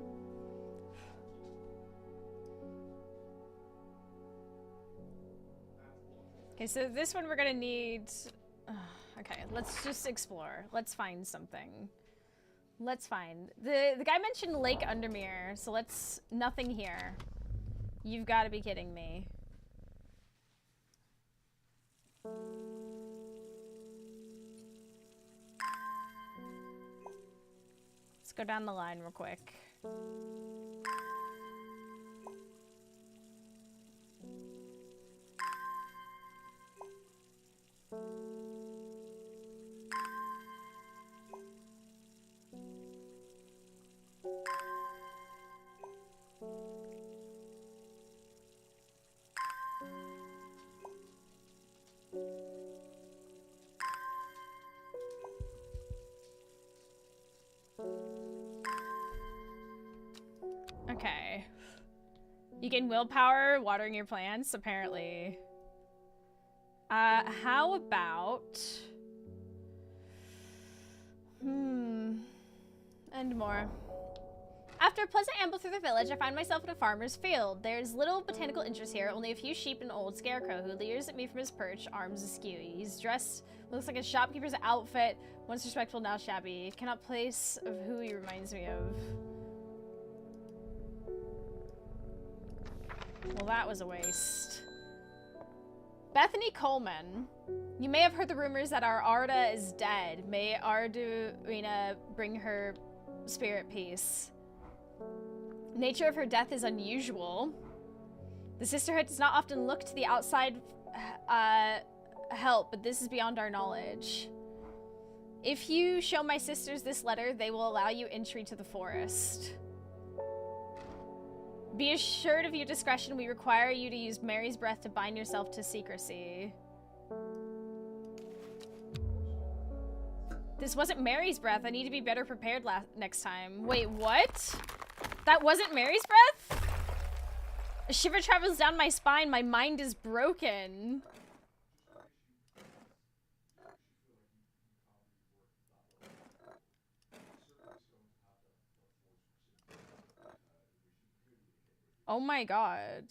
Okay, so this one we're gonna need... okay, let's just explore. Let's find something. Let's find... The guy mentioned Lake Undermere, so let's... Nothing here. You've got to be kidding me. Let's go down the line real quick. Okay. You gain willpower watering your plants, apparently. How about... And more. After a pleasant amble through the village, I find myself in a farmer's field. There's little botanical interest here, only a few sheep and an old scarecrow who leers at me from his perch, arms askew. He's dressed, looks like a shopkeeper's outfit, once respectful, now shabby. Cannot place of who he reminds me of. Well, that was a waste. Bethany Coleman. You may have heard the rumors that our Arda is dead. May Arduina bring her spirit peace. Nature of her death is unusual. The Sisterhood does not often look to the outside help, but this is beyond our knowledge. If you show my sisters this letter, they will allow you entry to the forest. Be assured of your discretion. We require you to use Mary's breath to bind yourself to secrecy. This wasn't Mary's breath. I need to be better prepared next time. Wait, what? That wasn't Mary's breath? A shiver travels down my spine. My mind is broken. Oh my god.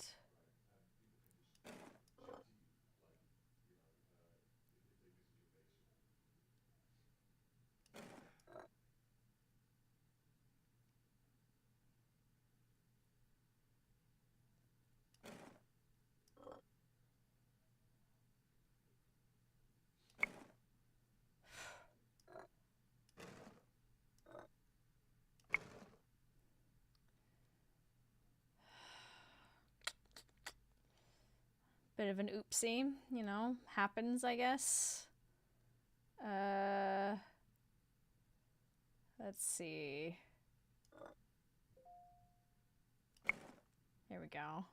Bit of an oopsie, you know, happens, I guess. Let's see. Here we go.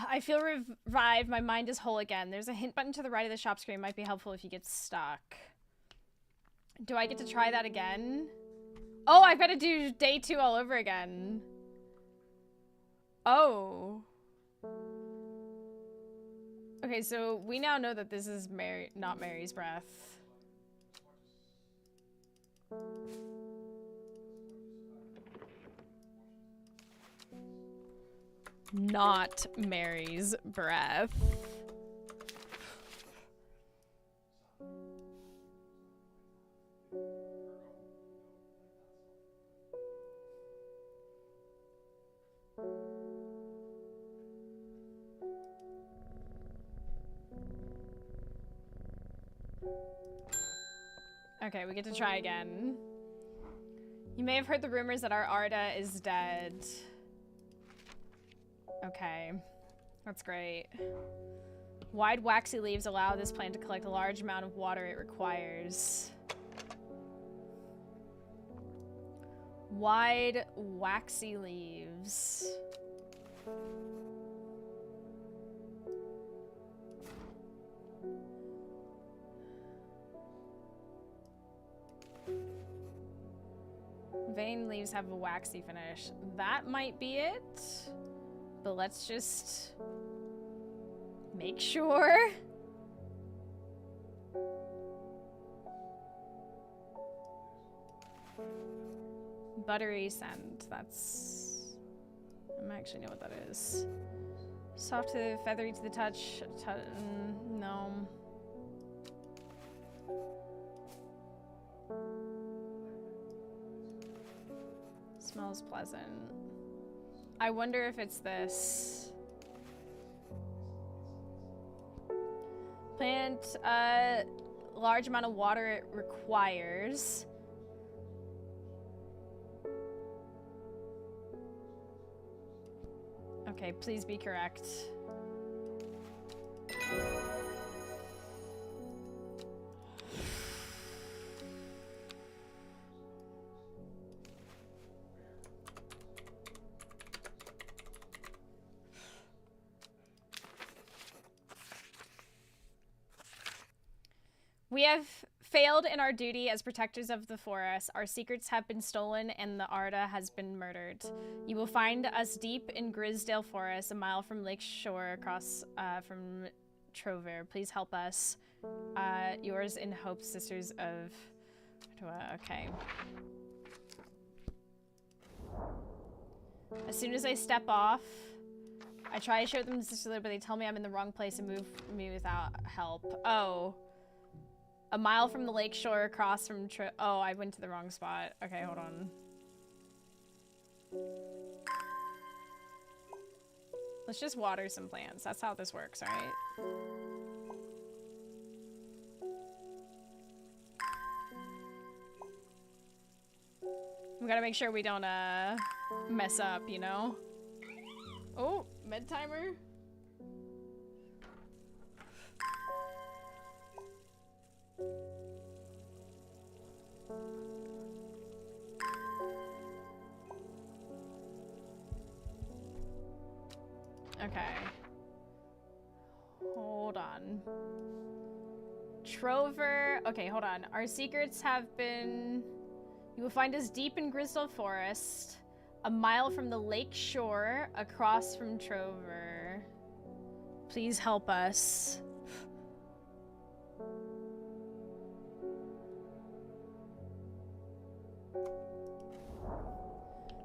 I feel revived. My mind is whole again. There's a hint button to the right of the shop screen. Might be helpful if you get stuck. Do I get to try that again? Oh, I've got to do day 2 all over again. Oh. Okay, so we now know that this is not Mary's breath. Not Mary's breath. Okay, we get to try again. You may have heard the rumors that our Arda is dead. Okay, that's great. Wide waxy leaves allow this plant to collect a large amount of water it requires. Wide waxy leaves. Vein leaves have a waxy finish. That might be it. But let's just make sure. Buttery scent. That's... I might actually know what that is. Soft to feathery to the touch. No. Smells pleasant. I wonder if it's this. Plant a large amount of water it requires. Okay, please be correct. We have failed in our duty as protectors of the forest. Our secrets have been stolen and the Arda has been murdered. You will find us deep in Grisdale Forest, a mile from Lake Shore across from Trover. Please help us. Yours in hope, Sisters of... Okay. As soon as I step off, I try to show them the sister, but they tell me I'm in the wrong place and move me without help. Oh. A mile from the lake shore across from oh, I went to the wrong spot. Okay, hold on. Let's just water some plants. That's how this works, alright? We gotta make sure we don't mess up, you know? Oh, med timer. Okay. Hold on. Trover. Okay, hold on. Our secrets have been... You will find us deep in Grisdale Forest, a mile from the lake shore, across from Trover. Please help us.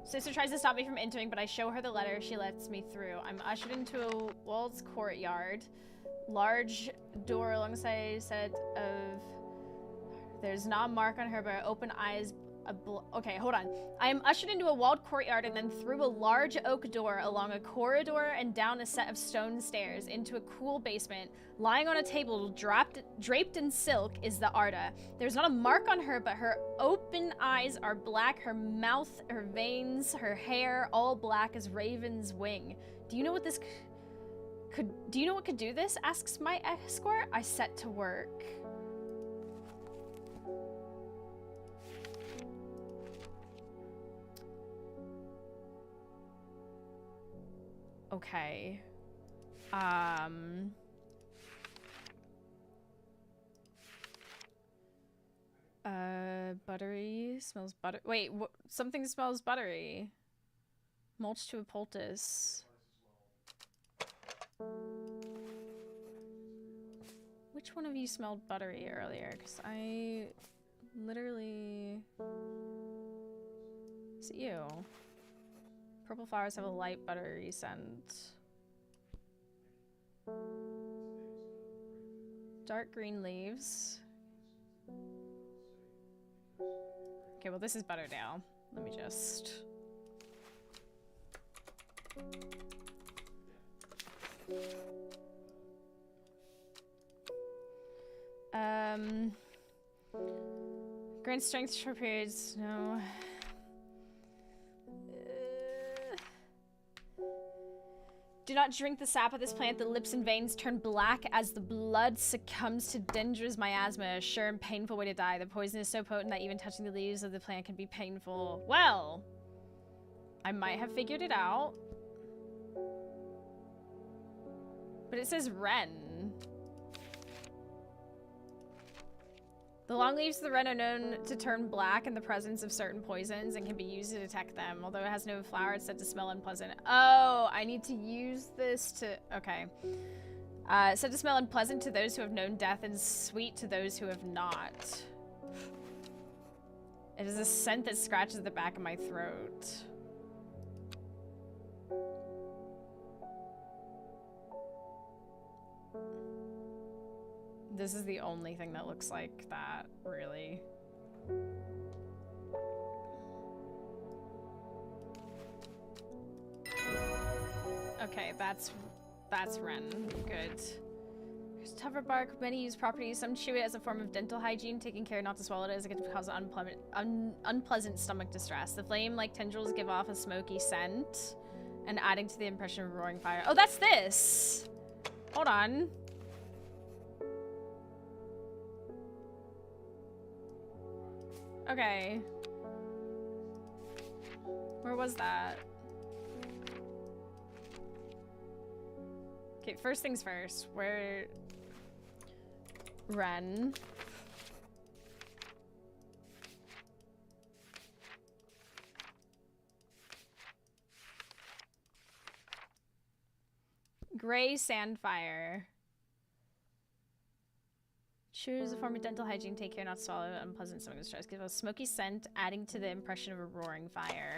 Sister tries to stop me from entering, but I show her the letter. She lets me through. I'm ushered into a walled courtyard. Large door alongside a set of... There's not a mark on her, but her open eyes... Okay, hold on. I am ushered into a walled courtyard and then through a large oak door, along a corridor and down a set of stone stairs into a cool basement. Lying on a table draped in silk is the Arda. There's not a mark on her, but her open eyes are black, her mouth, her veins, her hair, all black as raven's wing. Do you know what this do you know what could do this? Asks my escort. I set to work. Okay. Buttery smells butter. Wait, something smells buttery. Mulch to a poultice. Which one of you smelled buttery earlier? Because I literally... Is it you? Purple flowers have a light buttery scent. Dark green leaves. Okay, well this is Butterdale. Let me just... Grant strength for periods, no. Do not drink the sap of this plant. The lips and veins turn black as the blood succumbs to dangerous miasma, a sure and painful way to die. The poison is so potent that even touching the leaves of the plant can be painful. Well, I might have figured it out. But it says Wren. The long leaves of the wren are known to turn black in the presence of certain poisons and can be used to detect them. Although it has no flower, it's said to smell unpleasant. Oh, I need to use this to... Okay. It's said to smell unpleasant to those who have known death and sweet to those who have not. It is a scent that scratches the back of my throat. This is the only thing that looks like that, really. Okay, that's Wren. Good. There's tougher bark, many use properties. Some chew it as a form of dental hygiene, taking care not to swallow it as it can cause unpleasant stomach distress. The flame-like tendrils give off a smoky scent, and adding to the impression of roaring fire. Oh, that's this! Hold on. Okay. Where was that? Okay, first things first. Where... Wren. Gray Sandfire. Choose a form of dental hygiene. Take care not to swallow unpleasant stomach distress. Give a smoky scent, adding to the impression of a roaring fire.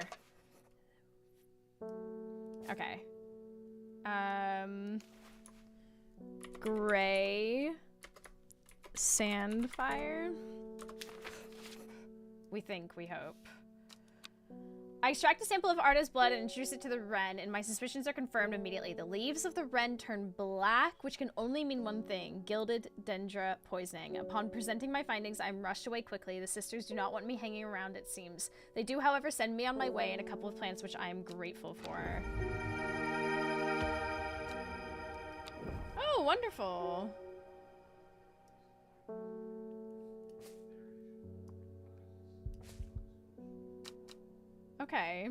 Okay. Gray Sandfire. We think, we hope. I extract a sample of Arda's blood and introduce it to the wren, and my suspicions are confirmed immediately. The leaves of the wren turn black, which can only mean one thing: gilded dendra poisoning. Upon presenting my findings, I'm rushed away quickly. The sisters do not want me hanging around, it seems. They do, however, send me on my way and a couple of plants, which I am grateful for. Oh, wonderful. Okay.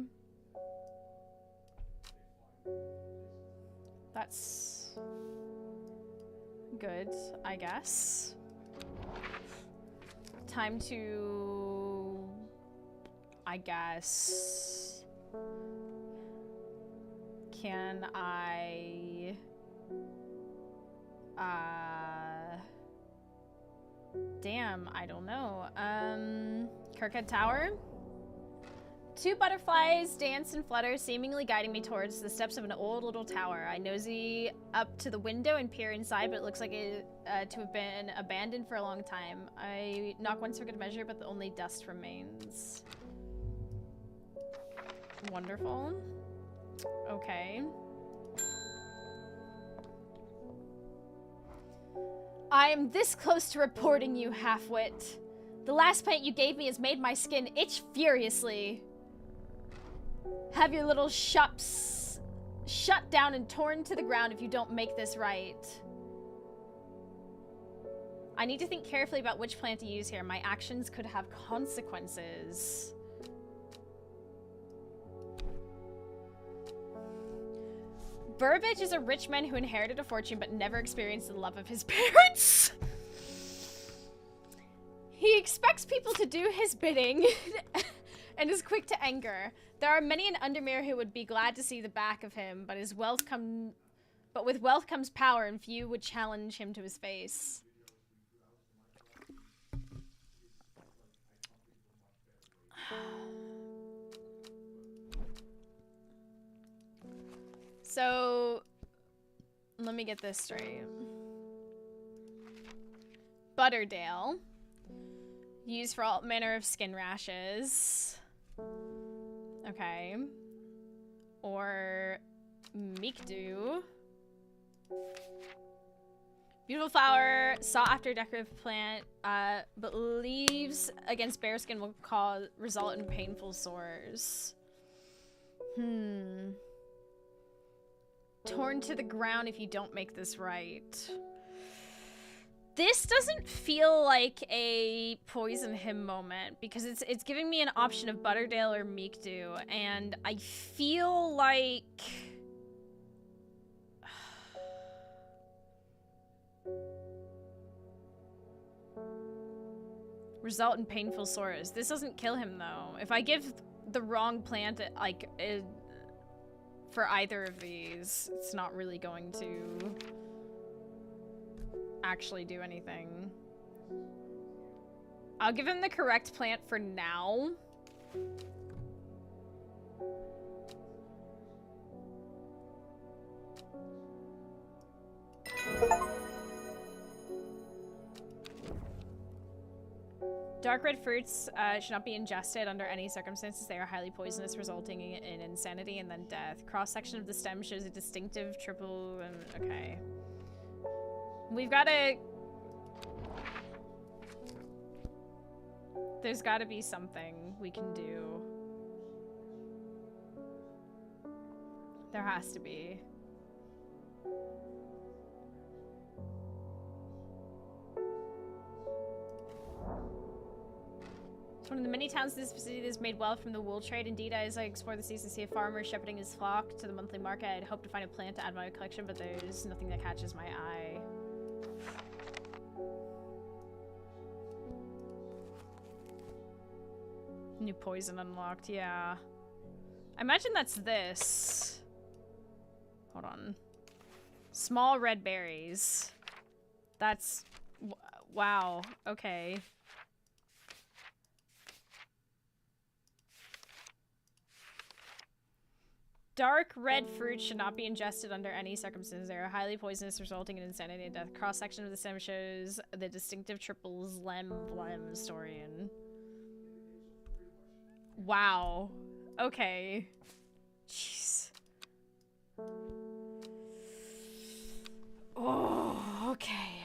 That's good, I guess. Time to... I guess... Can I... Damn, I don't know. Kirkhead Tower? Two butterflies dance and flutter, seemingly guiding me towards the steps of an old little tower. I nosy up to the window and peer inside, but it looks like it to have been abandoned for a long time. I knock once for good measure, but only dust remains. Wonderful. Okay. I am this close to reporting you, half-wit. The last plant you gave me has made my skin itch furiously. Have your little shops shut down and torn to the ground if you don't make this right. I need to think carefully about which plant to use here. My actions could have consequences. Burbage is a rich man who inherited a fortune but never experienced the love of his parents. He expects people to do his bidding and is quick to anger. There are many in Undermere who would be glad to see the back of him, but with wealth comes power, and few would challenge him to his face. So, let me get this straight. Butterdale. Used for all manner of skin rashes. Okay. Or Meekdew. Beautiful flower, sought after decorative plant, but leaves against bare skin will result in painful sores. Torn to the ground if you don't make this right. This doesn't feel like a poison him moment because it's giving me an option of Butterdale or Meekdew, and I feel like result in painful sores. This doesn't kill him though. If I give the wrong plant for either of these, it's not really going to actually do anything. I'll give him the correct plant for now. Dark red fruits should not be ingested under any circumstances. They are highly poisonous, resulting in insanity and then death. Cross-section of the stem shows a distinctive triple... okay. We've got to... There's got to be something we can do. There has to be. It's one of the many towns in this city that has made wealth from the wool trade. Indeed, as I explore the seas, I see a farmer shepherding his flock to the monthly market. I'd hope to find a plant to add to my collection, but there's nothing that catches my eye. New poison unlocked, yeah. I imagine that's this. Hold on. Small red berries. That's... wow, okay. Dark red fruit should not be ingested under any circumstances. They are highly poisonous, resulting in insanity and death. Cross-section of the stem shows the distinctive triple blem Storian. Wow. Okay. Jeez. Oh, okay.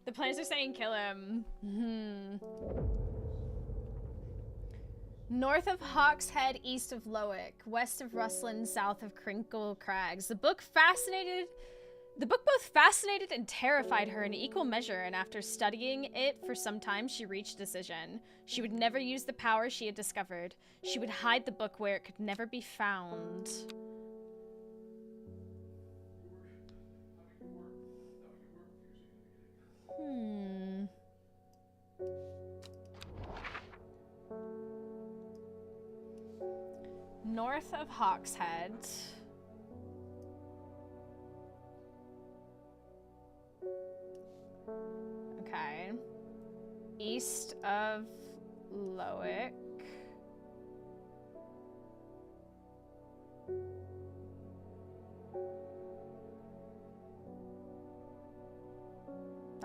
The plants are saying kill him. North of Hawkshead, east of Lowick, west of Rusland, south of Crinkle Crags. The book both fascinated and terrified her in equal measure, and after studying it for some time, she reached a decision. She would never use the power she had discovered. She would hide the book where it could never be found. North of Hawkshead. Okay. East of Lowick.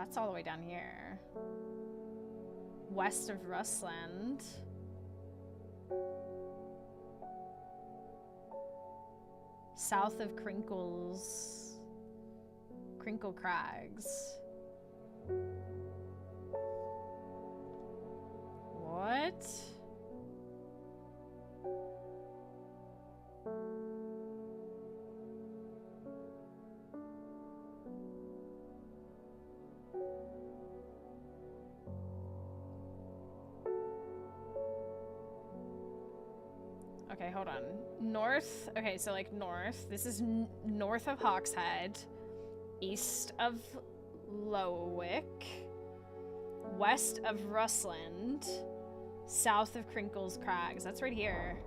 That's all the way down here. West of Rustland. South of Crinkle Crags. What? Okay, hold on. North. Okay, so like north. This is north of Hawkshead, east of Lowick, west of Rustland, south of Crinkle's Crags. That's right here.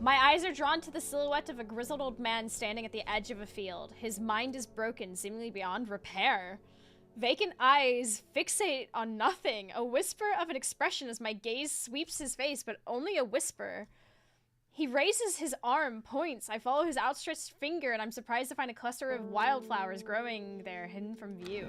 My eyes are drawn to the silhouette of a grizzled old man standing at the edge of a field. His mind is broken, seemingly beyond repair. Vacant eyes fixate on nothing. A whisper of an expression as my gaze sweeps his face, but only a whisper. He raises his arm, points. I follow his outstretched finger, and I'm surprised to find a cluster of wildflowers growing there, hidden from view.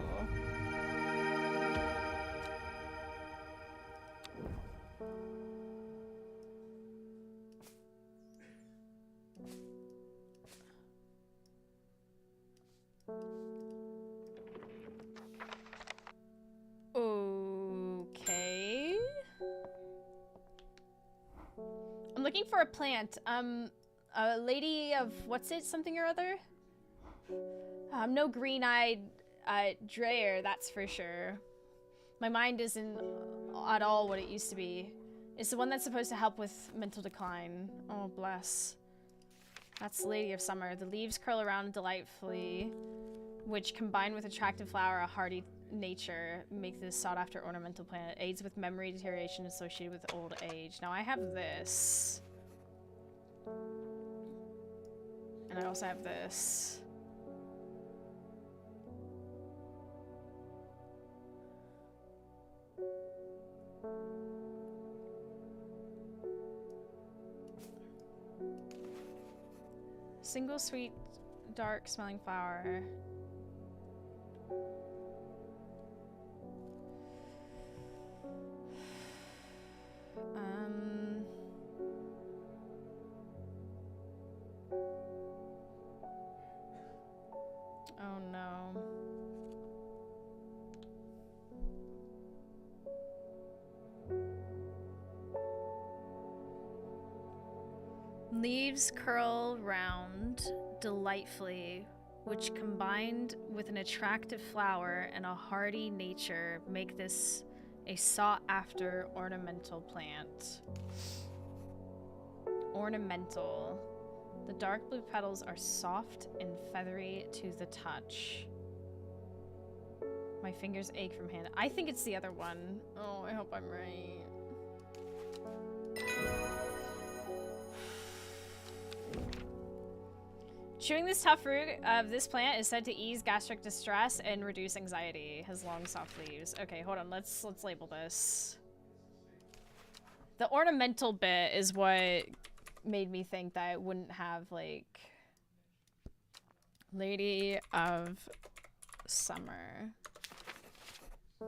Okay. I'm looking for a plant. A lady of what's it? Something or other? No green-eyed Dreyer, that's for sure. My mind isn't at all what it used to be. It's the one that's supposed to help with mental decline. Oh, bless. That's the Lady of Summer. The leaves curl around delightfully, which combined with attractive flower, a hardy nature, make this sought-after ornamental plant. It aids with memory deterioration associated with old age. Now I have this. And I also have this. Single sweet, dark smelling flower. Oh no. Leaves curl round delightfully, which combined with an attractive flower and a hardy nature make this a sought-after ornamental plant. Ornamental. The dark blue petals are soft and feathery to the touch. My fingers ache from hand. I think it's the other one. Oh, I hope I'm right. Chewing this tough fruit of this plant is said to ease gastric distress and reduce anxiety. Has long, soft leaves. Okay, hold on. Let's label this. The ornamental bit is what made me think that it wouldn't have, like, Lady of Summer. I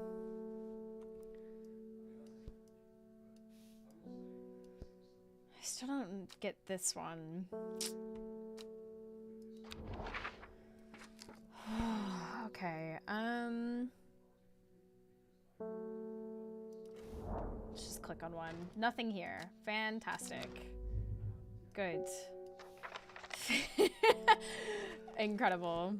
still don't get this one. Okay, let's just click on one. Nothing here. Fantastic. Good. Incredible.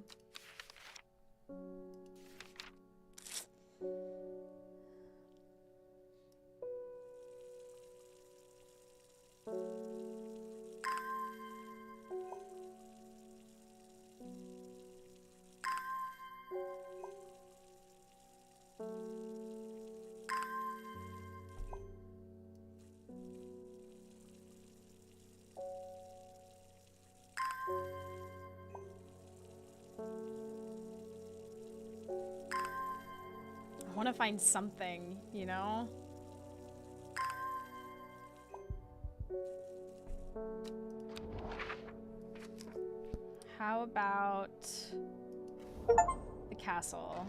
I want to find something, you know? How about the castle.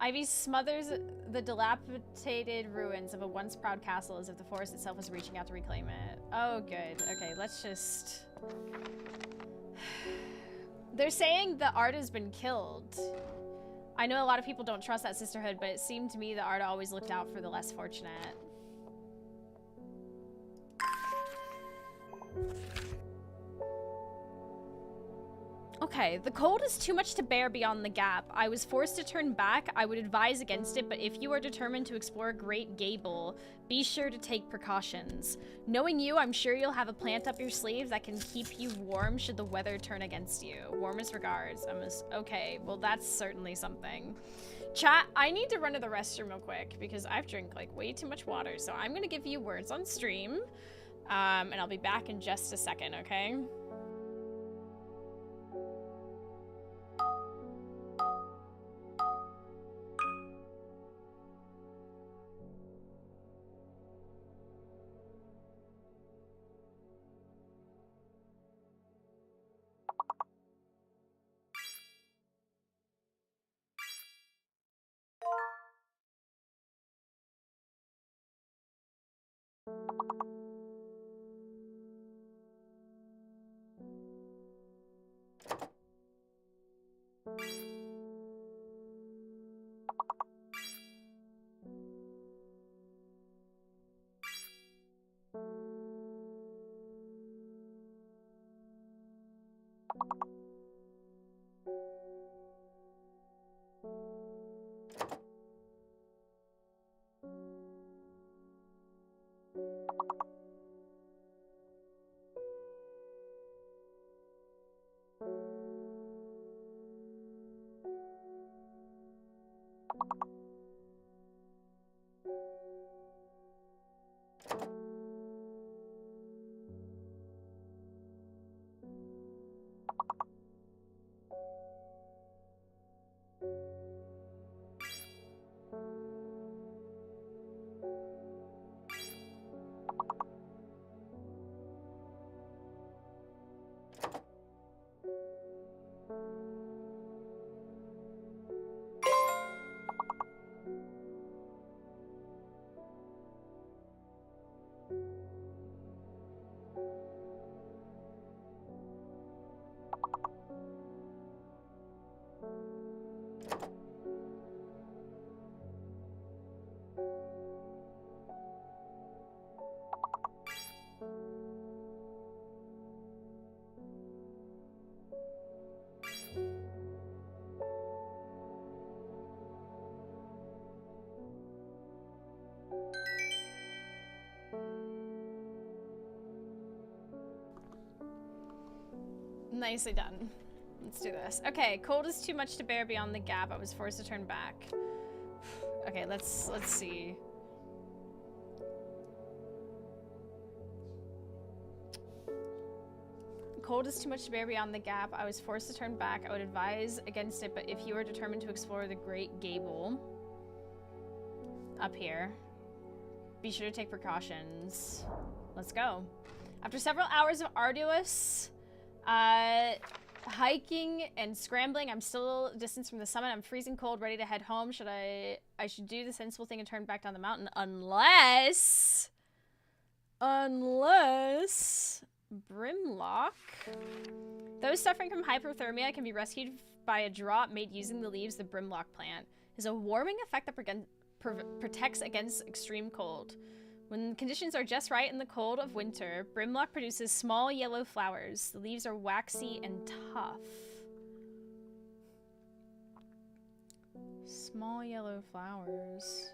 Ivy smothers the dilapidated ruins of a once proud castle as if the forest itself was reaching out to reclaim it. Oh, good. Okay, let's just... They're saying the Arda has been killed. I know a lot of people don't trust that sisterhood, but it seemed to me the Arda always looked out for the less fortunate. Okay, the cold is too much to bear beyond the gap. I was forced to turn back. I would advise against it, but if you are determined to explore Great Gable, be sure to take precautions. Knowing you, I'm sure you'll have a plant up your sleeve that can keep you warm should the weather turn against you. Warmest regards. Okay, well that's certainly something. Chat, I need to run to the restroom real quick because I've drank like way too much water, so I'm gonna give you words on stream, and I'll be back in just a second, okay? Nicely done. Let's do this. Okay, cold is too much to bear beyond the gap. I was forced to turn back. Okay, let's see. Cold is too much to bear beyond the gap. I was forced to turn back. I would advise against it, but if you are determined to explore the Great Gable up here, be sure to take precautions. Let's go. After several hours of arduous hiking and scrambling, I'm still a distance from the summit. I'm freezing cold, ready to head home. I should do the sensible thing and turn back down the mountain unless Brimlock. Those suffering from hypothermia can be rescued by a drop made using the leaves of the Brimlock plant. It is a warming effect that protects against extreme cold. When conditions are just right in the cold of winter, Brimlock produces small yellow flowers. The leaves are waxy and tough. Small yellow flowers.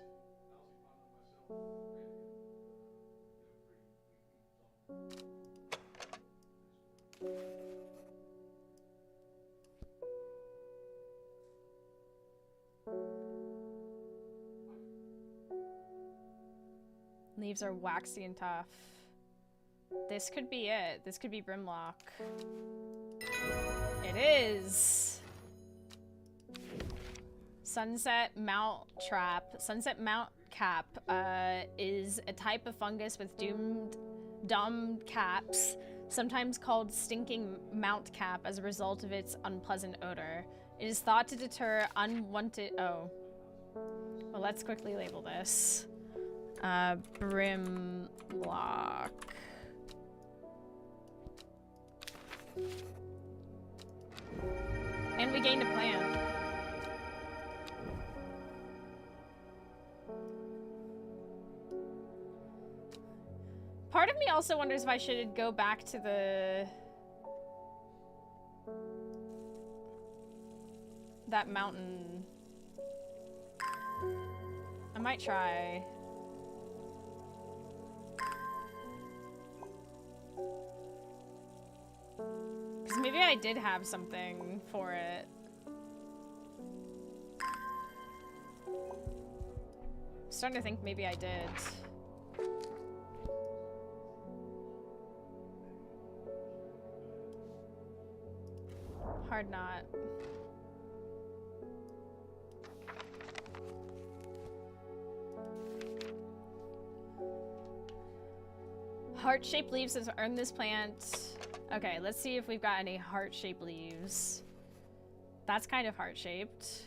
Leaves are waxy and tough. This could be it. This could be Brimlock. It is! Sunset Mount Trap. Sunset Mount Cap is a type of fungus with domed caps, sometimes called stinking mount cap as a result of its unpleasant odor. It is thought to deter unwanted... Oh. Well, let's quickly label this. Brimlock. And we gained a plant. Part of me also wonders if I should go back to that mountain. I might try. Because maybe I did have something for it. I'm starting to think maybe I did. Hard not. Heart-shaped leaves has earned this plant. Okay, let's see if we've got any heart-shaped leaves. That's kind of heart-shaped.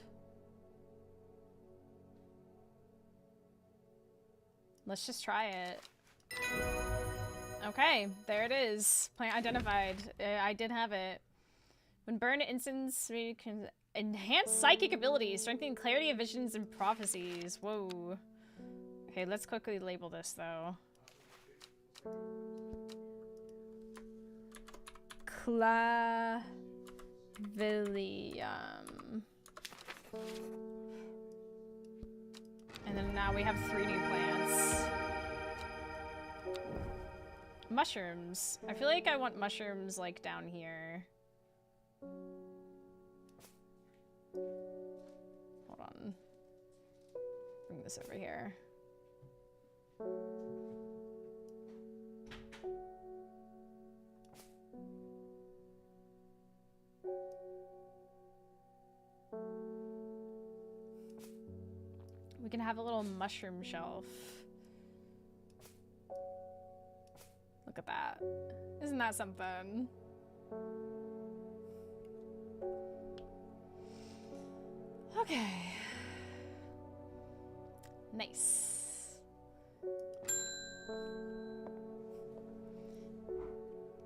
Let's just try it. Okay, there it is. Plant identified. I did have it. When burned, incense can enhance psychic abilities, strengthen clarity of visions and prophecies. Whoa. Okay, let's quickly label this though. Clavilium. And then now we have 3 new plants. Mushrooms. I feel like I want mushrooms like down here. Hold on. Bring this over here. We can have a little mushroom shelf. Look at that. Isn't that something? Okay. Nice.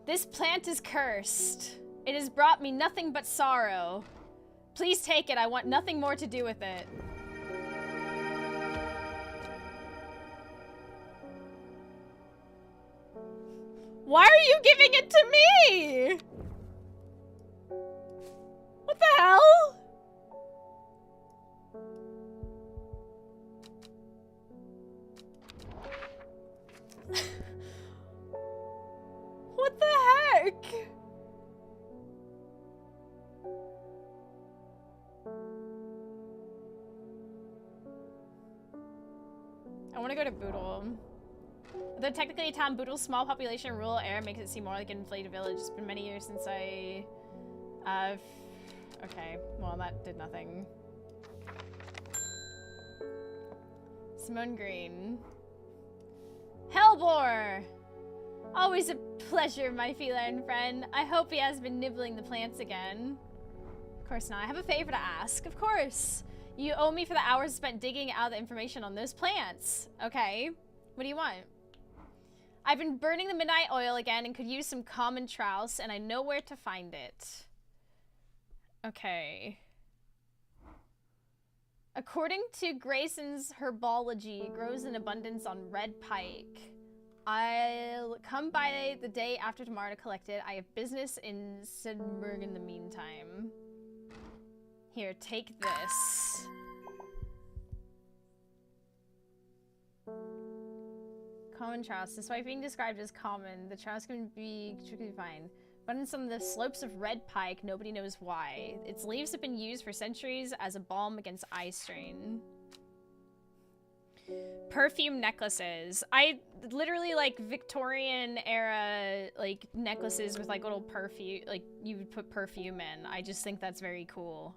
This plant is cursed. It has brought me nothing but sorrow. Please take it. I want nothing more to do with it. Why are you giving it to me? What the hell? What the heck? I want to go to Boodle. Though technically a town, Boodle's small population and rural area makes it seem more like an inflated village. It's been many years since I... okay, well that did nothing. Simone Green. Hellbore! Always a pleasure, my feline friend. I hope he has been nibbling the plants again. Of course not. I have a favor to ask. Of course. You owe me for the hours spent digging out the information on those plants. Okay. What do you want? I've been burning the midnight oil again and could use some common trowse, and I know where to find it. Okay. According to Grayson's herbology, it grows in abundance on red pike. I'll come by the day after tomorrow to collect it. I have business in Sidmurg in the meantime. Here, take this. Common trowse. Despite being described as common, the trowse can be strictly fine. But on some of the slopes of red pike, nobody knows why. Its leaves have been used for centuries as a balm against eye strain. Perfume necklaces. I literally like Victorian era like necklaces with like little perfume, like you would put perfume in. I just think that's very cool.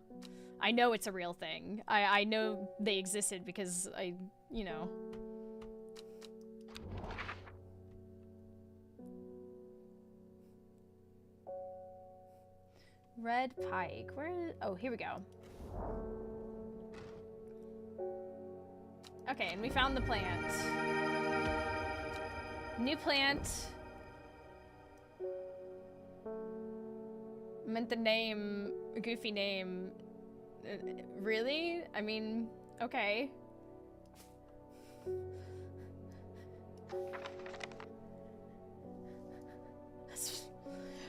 I know it's a real thing. I know they existed because you know. Red pike. Where is... Oh, here we go. Okay, and we found the plant. New plant. Meant the name, a goofy name. Really? I mean, okay.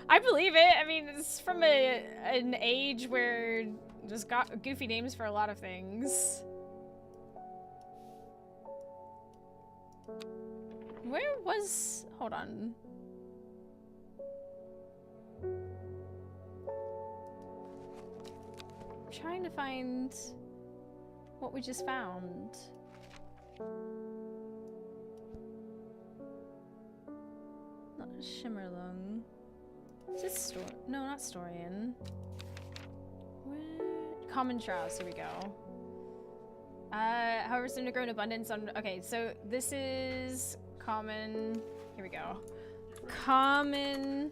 I believe it. I mean, it's from an age where there's got goofy names for a lot of things. Where was... Hold on. I'm trying to find what we just found. Not a Shimmerlung. Is it No, not Storian. Where? Common Trouse, here we go. However, soon to grow in abundance on... Okay, so this is common... Here we go. Common...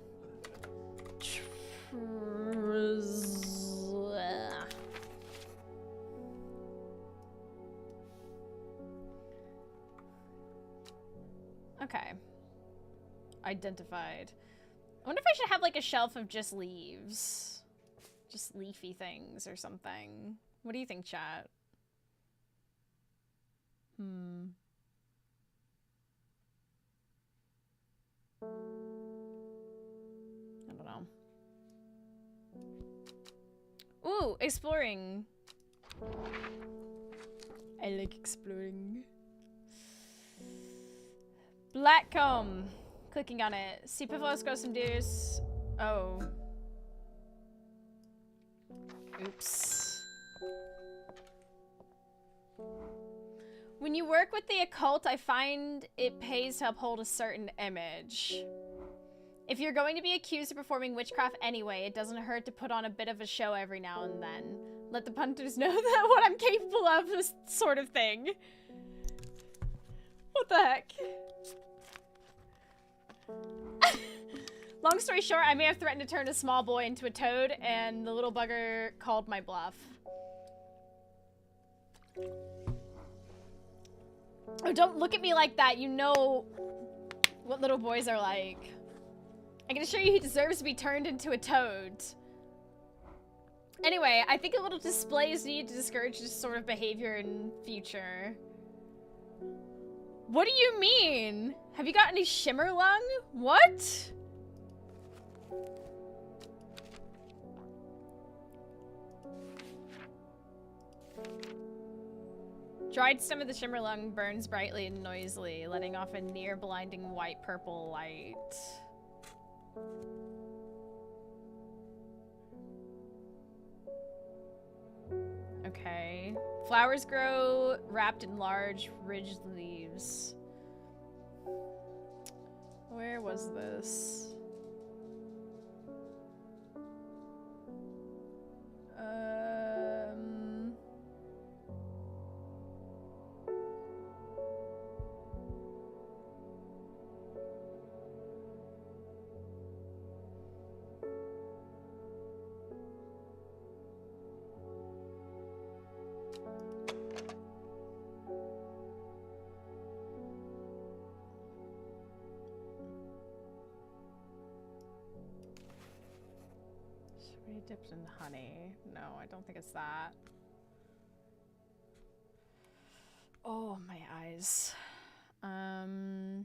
Okay. Identified. I wonder if I should have like a shelf of just leaves. Just leafy things or something. What do you think, chat? I don't know. Ooh, exploring. I like exploring. Blackcomb. Clicking on it. Superflow, grow some deers. Oh. Oops. When you work with the occult, I find it pays to uphold a certain image. If you're going to be accused of performing witchcraft anyway, it doesn't hurt to put on a bit of a show every now and then. Let the punters know that what I'm capable of, this sort of thing. What the heck? Long story short, I may have threatened to turn a small boy into a toad, and the little bugger called my bluff. Oh, don't look at me like that. You know what little boys are like. I can assure you he deserves to be turned into a toad. Anyway, I think a little display is needed to discourage this sort of behavior in future. What do you mean? Have you got any Shimmerlung? What? Dried stem of the Shimmerlung burns brightly and noisily, letting off a near blinding white-purple light. Okay. Flowers grow wrapped in large, ridged leaves. Where was this? Dipped in honey. No, I don't think it's that. Oh, my eyes. I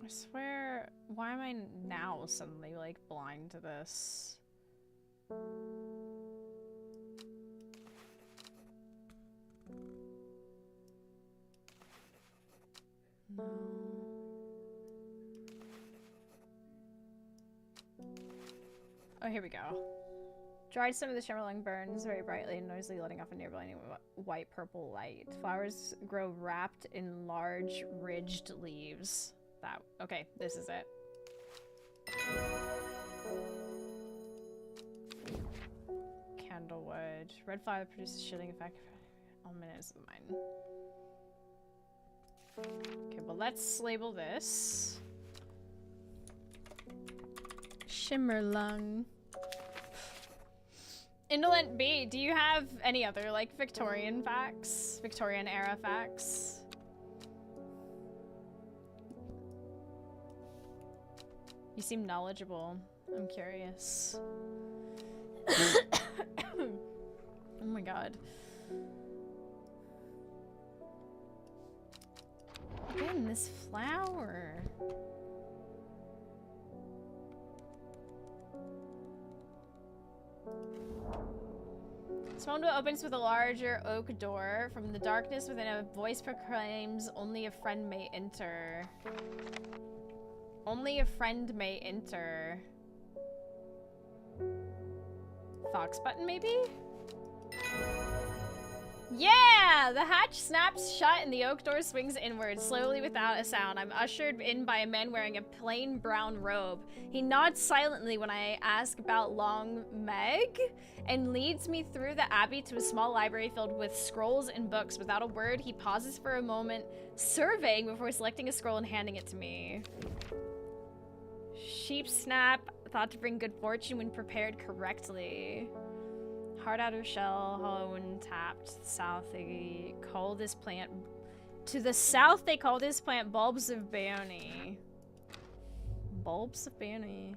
swear, why am I now suddenly like blind to this? No. Oh, here we go. Dried stem of the Shimmerlung burns very brightly and noisily, letting off a near blinding white-purple light. Flowers grow wrapped in large, ridged leaves. Okay, this is it. Candlewood. Red flower produces shielding effect. Oh, minutes of mine. Okay, well, let's label this Shimmerlung. Indolent B, do you have any other, like, Victorian facts? Victorian era facts? You seem knowledgeable. I'm curious. Oh my god. Again, this flower. Small window opens with a larger oak door. From the darkness within, a voice proclaims, "Only a friend may enter." Only a friend may enter. Fox button, maybe? Yeah! The hatch snaps shut and the oak door swings inward, slowly without a sound. I'm ushered in by a man wearing a plain brown robe. He nods silently when I ask about Long Meg and leads me through the abbey to a small library filled with scrolls and books. Without a word, he pauses for a moment, surveying before selecting a scroll and handing it to me. Sheep snap, thought to bring good fortune when prepared correctly. Hard outer shell, hollow when tapped. South, they call this plant... To the south, they call this plant bulbs of Baoni. Bulbs of Baoni.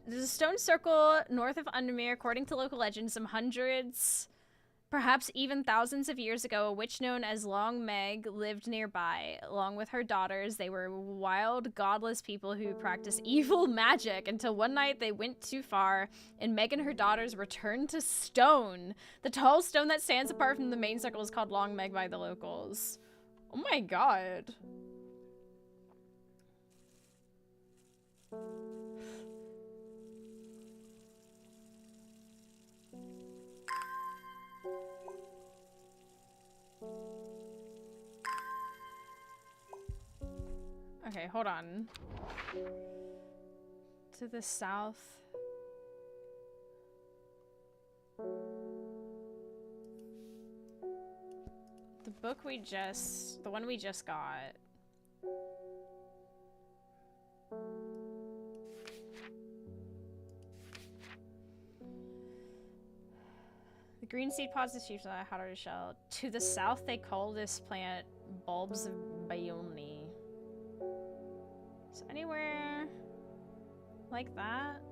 There's a stone circle north of Undermere. According to local legend, some hundreds, perhaps even thousands of years ago, a witch known as Long Meg lived nearby. Along with her daughters, they were wild, godless people who practiced evil magic until one night they went too far and Meg and her daughters returned to stone. The tall stone that stands apart from the main circle is called Long Meg by the locals. Oh my god. Okay, hold on. To the south. The book the one we just got. The green seed pods is shaped like a hotter shell. To the south, they call this plant bulbs of Baoni. So anywhere like that?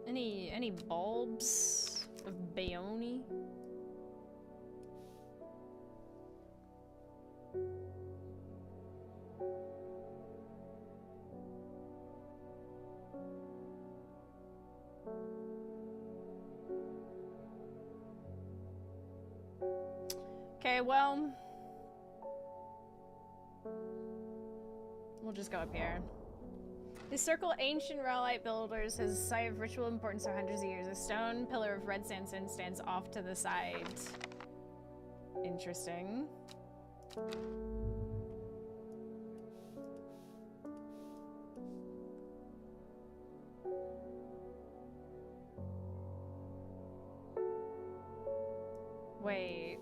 Any bulbs of Baoni? Okay, well, we'll just go up here. This circle, ancient rhyolite builders, has a site of ritual importance for hundreds of years. A stone pillar of red sandstone stands off to the side. Interesting. Wait.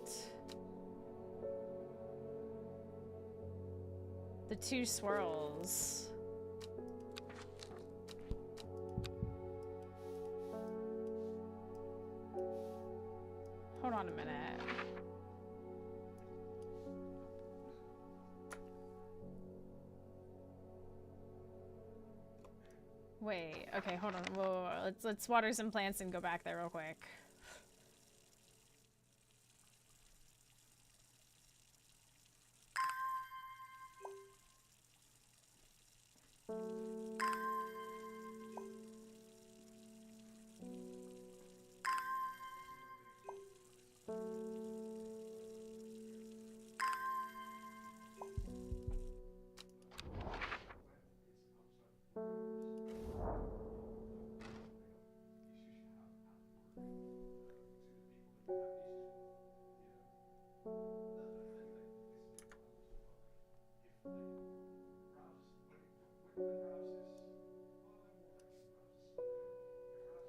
The two swirls. Hold on a minute. Wait, okay, hold on. Whoa, whoa, whoa. Let's water some plants and go back there real quick.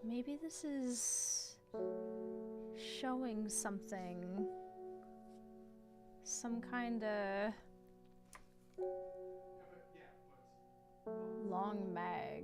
Maybe this is showing something. Some kind of long mag.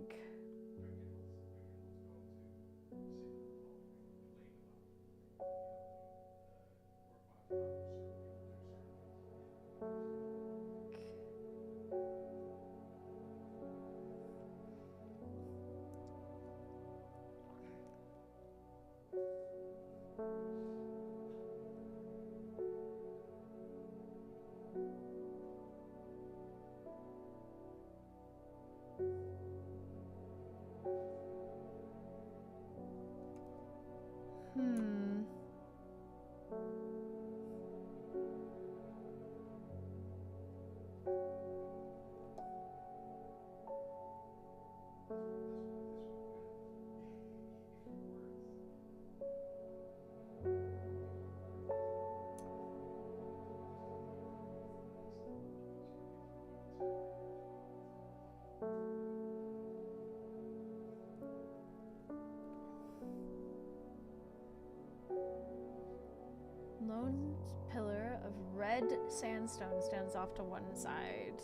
Lone pillar of red sandstone stands off to one side.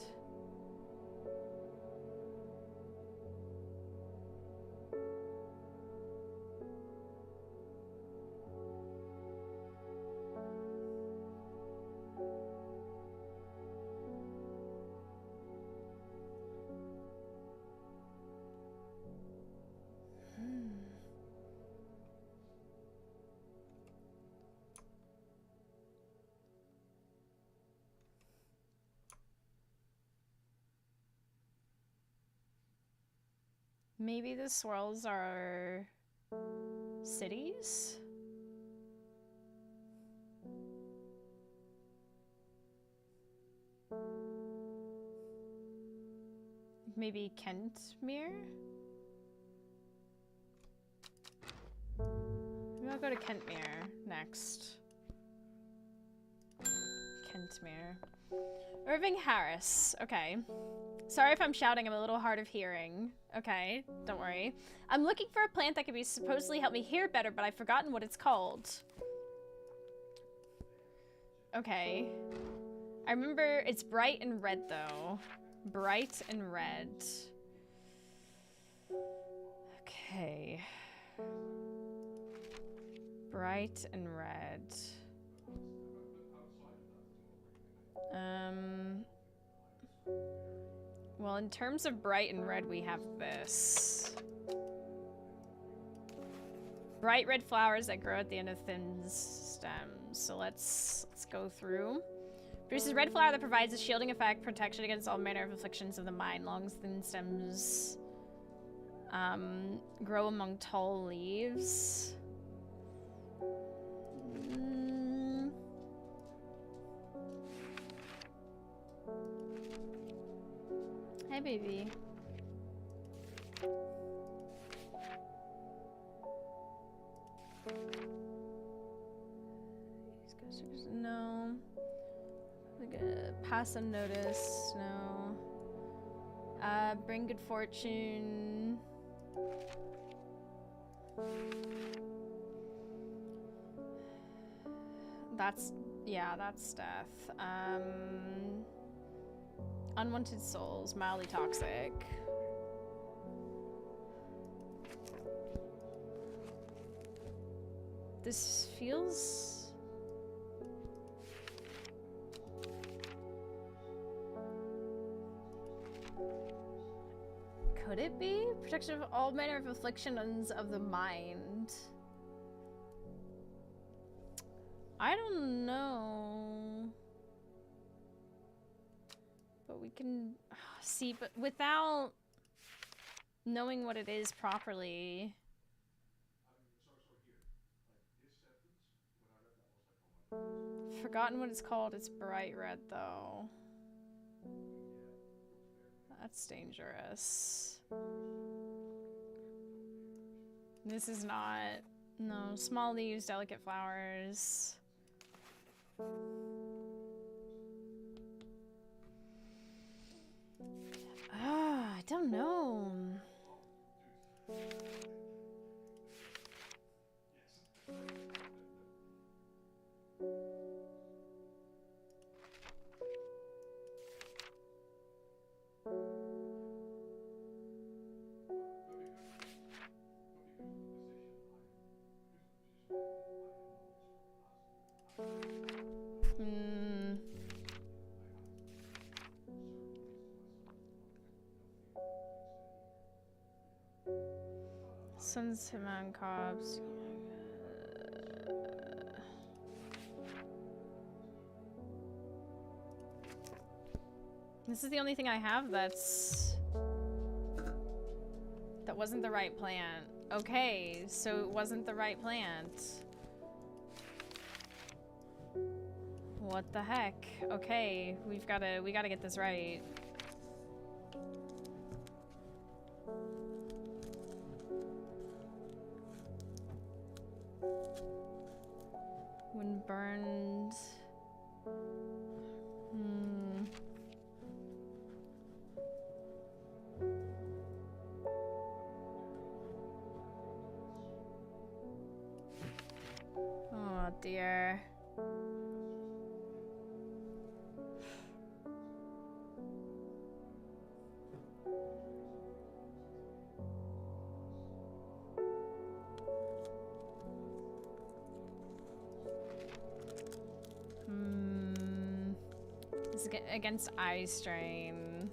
Maybe the swirls are cities? Maybe Kentmere? Maybe I'll go to Kentmere next. Kentmere. Irving Harris. Okay. Sorry if I'm shouting, I'm a little hard of hearing. Okay, don't worry. I'm looking for a plant that could be supposedly help me hear better, but I've forgotten what it's called. Okay. I remember it's bright and red though. Bright and red. Okay. Bright and red. Well, in terms of bright and red, we have this. Bright red flowers that grow at the end of thin stems. So let's go through. Produces red flower that provides a shielding effect, protection against all manner of afflictions of the mind. Long thin stems grow among tall leaves. Hey, baby. No. Pass unnoticed. No. Bring good fortune. Yeah, that's death. Unwanted souls, mildly toxic. This feels... Could it be? Protection of all manner of afflictions of the mind. I don't know. But we can see, but without knowing what it is properly. Forgotten what it's called. It's bright red though. That's dangerous. This is not. No, small leaves, delicate flowers. I don't know. Sons to man cobs. This is the only thing I have that wasn't the right plant. Okay, so it wasn't the right plant. What the heck? Okay, we gotta get this right. When burned. Oh dear. This is against eye strain.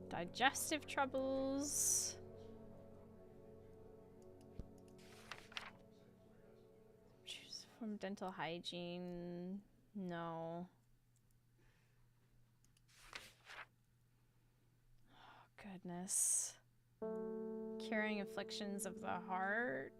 Digestive troubles. Choose from dental hygiene. No. Oh, goodness. Curing afflictions of the heart.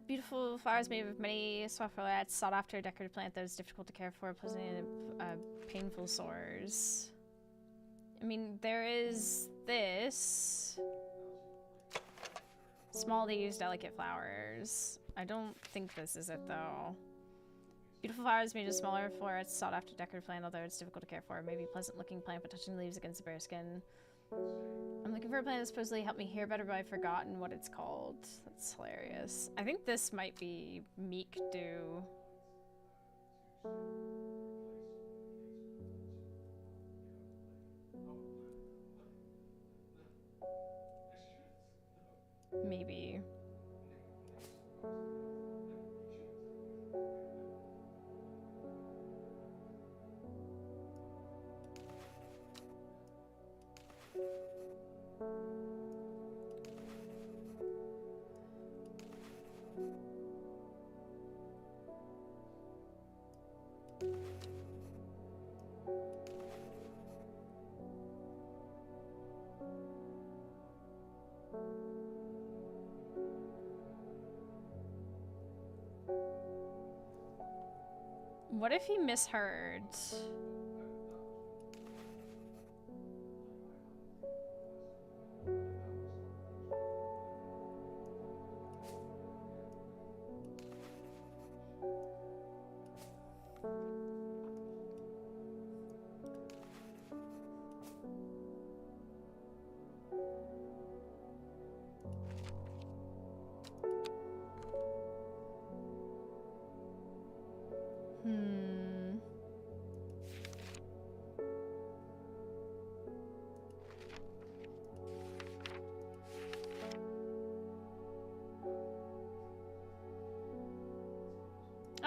Beautiful flowers made of many soft florets, sought after decorative plant that is difficult to care for, pleasant painful sores. I mean, there is this. Small to use delicate flowers. I don't think this is it though. Beautiful flowers made of smaller florets, sought after decorative plant, although it's difficult to care for. Maybe a pleasant looking plant, but touching leaves against the bare skin. I'm looking for a plant that supposedly helped me hear better, but I've forgotten what it's called. That's hilarious. I think this might be Meek Dew. Maybe. What if he misheard?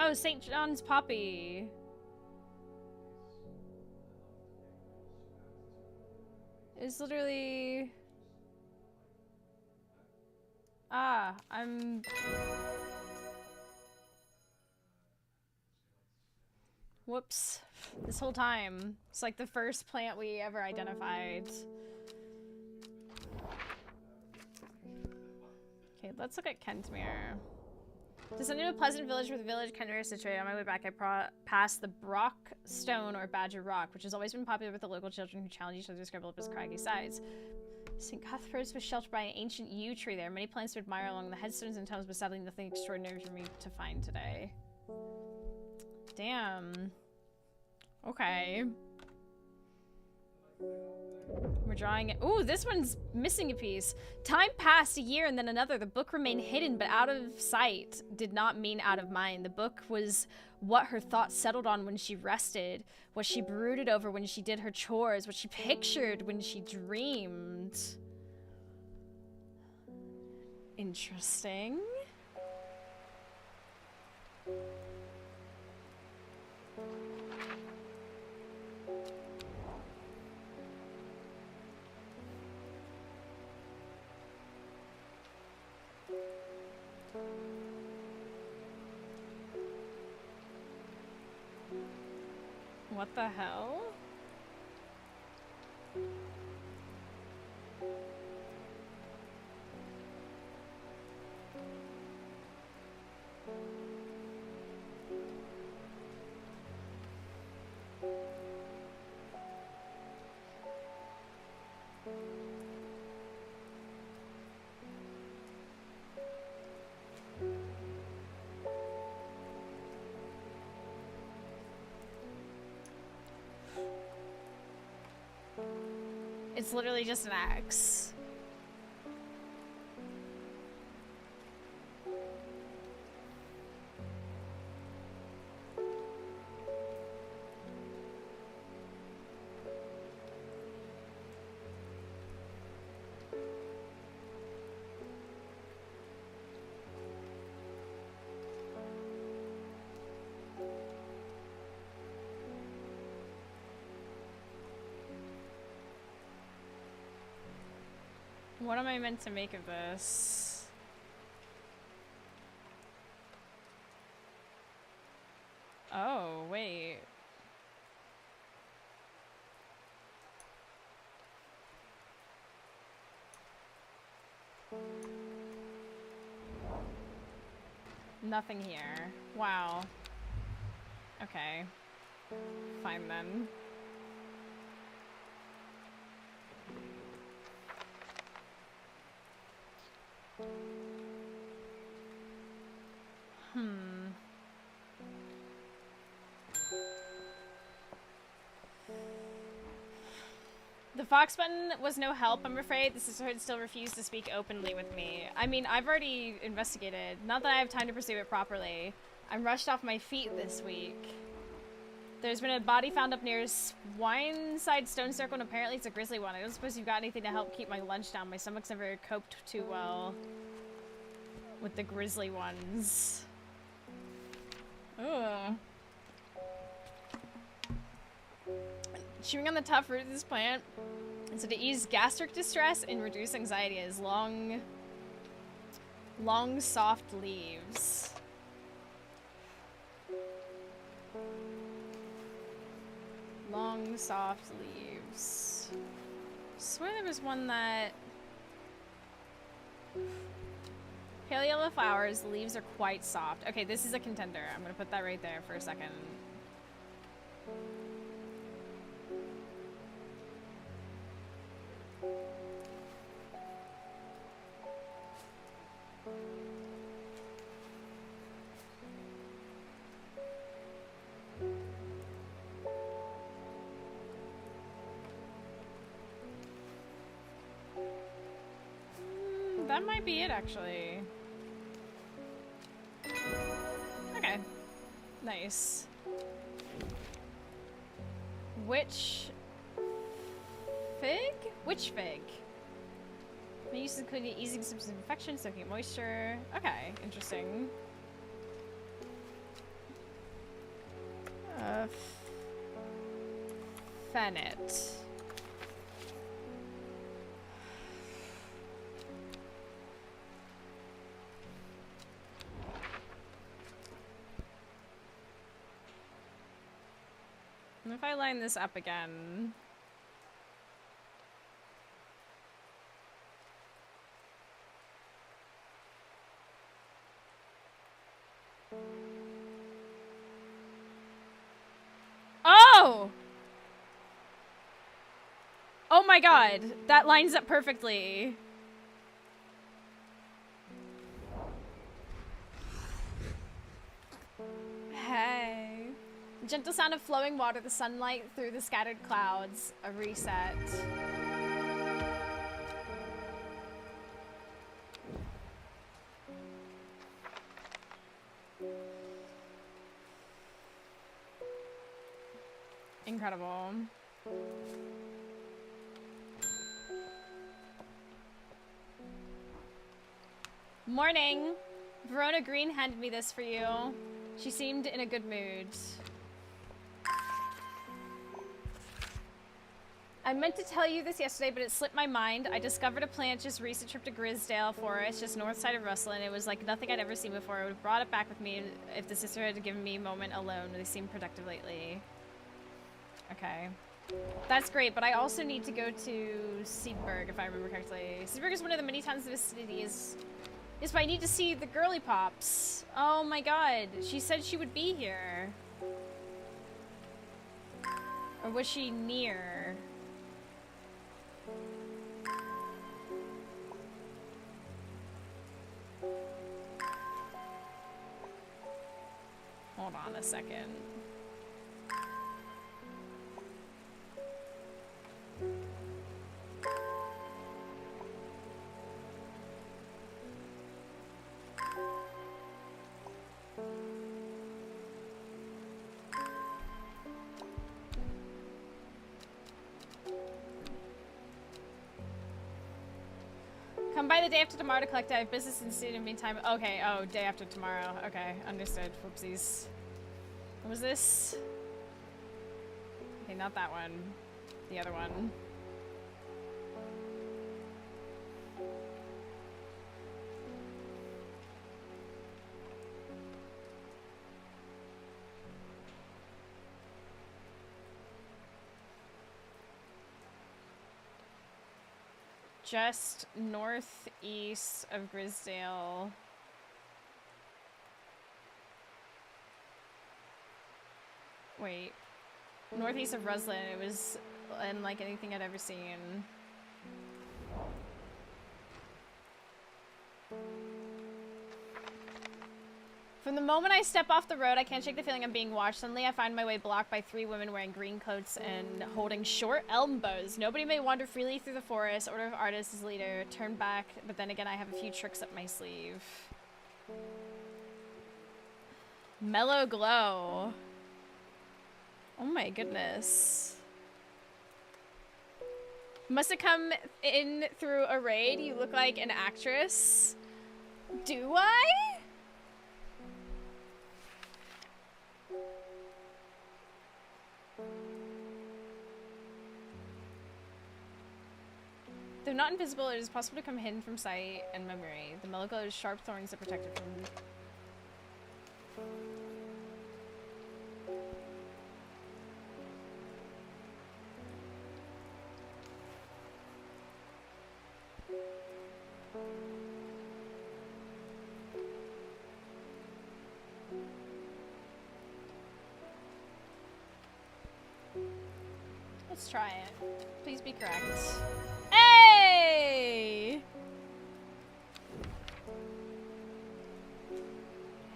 Oh, St. John's Poppy. It's literally... Ah, I'm... Whoops. This whole time. It's like the first plant we ever identified. Okay, let's look at Kentmere. Descending to a pleasant village with a village Kentmere situated. On my way back, I passed the Brock Stone or Badger Rock, which has always been popular with the local children who challenge each other to scramble up its craggy sides. St. Cuthbert's was sheltered by an ancient yew tree there. Many plants to admire along the headstones and tombs, but sadly nothing extraordinary for me to find today. Damn. Okay. We're drawing it. Ooh, this one's missing a piece. Time passed, a year and then another. The book remained hidden but out of sight. Did not mean out of mind. The book was what her thoughts settled on when she rested, what she brooded over when she did her chores, what she pictured when she dreamed. Interesting. What the hell? It's literally just an axe. What am I meant to make of this? Oh, wait. Nothing here. Wow. Okay. Fine then. The Fox button was no help, I'm afraid. The sisterhood still refused to speak openly with me. I mean, I've already investigated. Not that I have time to pursue it properly. I'm rushed off my feet this week. There's been a body found up near Swineside Stone Circle, and apparently it's a grisly one. I don't suppose you've got anything to help keep my lunch down. My stomach's never coped too well with the grisly ones. Ugh. Chewing on the tough root of this plant, and so to ease gastric distress and reduce anxiety is long, soft leaves. Long, soft leaves. I swear there was one that... Pale yellow flowers, the leaves are quite soft. Okay, this is a contender. I'm gonna put that right there for a second. That might be it, actually. Okay. Nice. Which fig? Which fig? May use include easing symptoms of infection, soaking moisture. Okay, interesting. Fennet. And if I line this up again... Oh! Oh my god, that lines up perfectly. Hey. Gentle sound of flowing water, the sunlight through the scattered clouds. A reset. Incredible. Morning! Verona Green handed me this for you. She seemed in a good mood. I meant to tell you this yesterday, but it slipped my mind. I discovered a plant just recent trip to Grisdale Forest, just north side of Russell, and it was like nothing I'd ever seen before. I would have brought it back with me if the sister had given me a moment alone. They seem productive lately. Okay. That's great, but I also need to go to Seedburg, if I remember correctly. Seedburg is one of the many towns in the vicinity. Yes, but I need to see the girly pops. Oh my god. She said she would be here. Or was she near? Hold on a second. Come by the day after tomorrow to collect it. I have business in the city in the meantime. Okay, oh, day after tomorrow. Okay, understood. Whoopsies. What was this? Okay, not that one. The other one. Just northeast of Grisdale. Wait. Northeast of Roslyn. It was unlike anything I'd ever seen. From the moment I step off the road, I can't shake the feeling I'm being watched. Suddenly, I find my way blocked by 3 women wearing green coats and holding short elm bows. Nobody may wander freely through the forest. Order of Artists is leader. Turn back, but then again, I have a few tricks up my sleeve. Mellow glow. Oh my goodness. Must have come in through a raid. You look like an actress. Do I? Though not invisible, it is possible to come hidden from sight and memory. The mellow glow is sharp thorns that protect it from... Let's try it. Please be correct. Hey!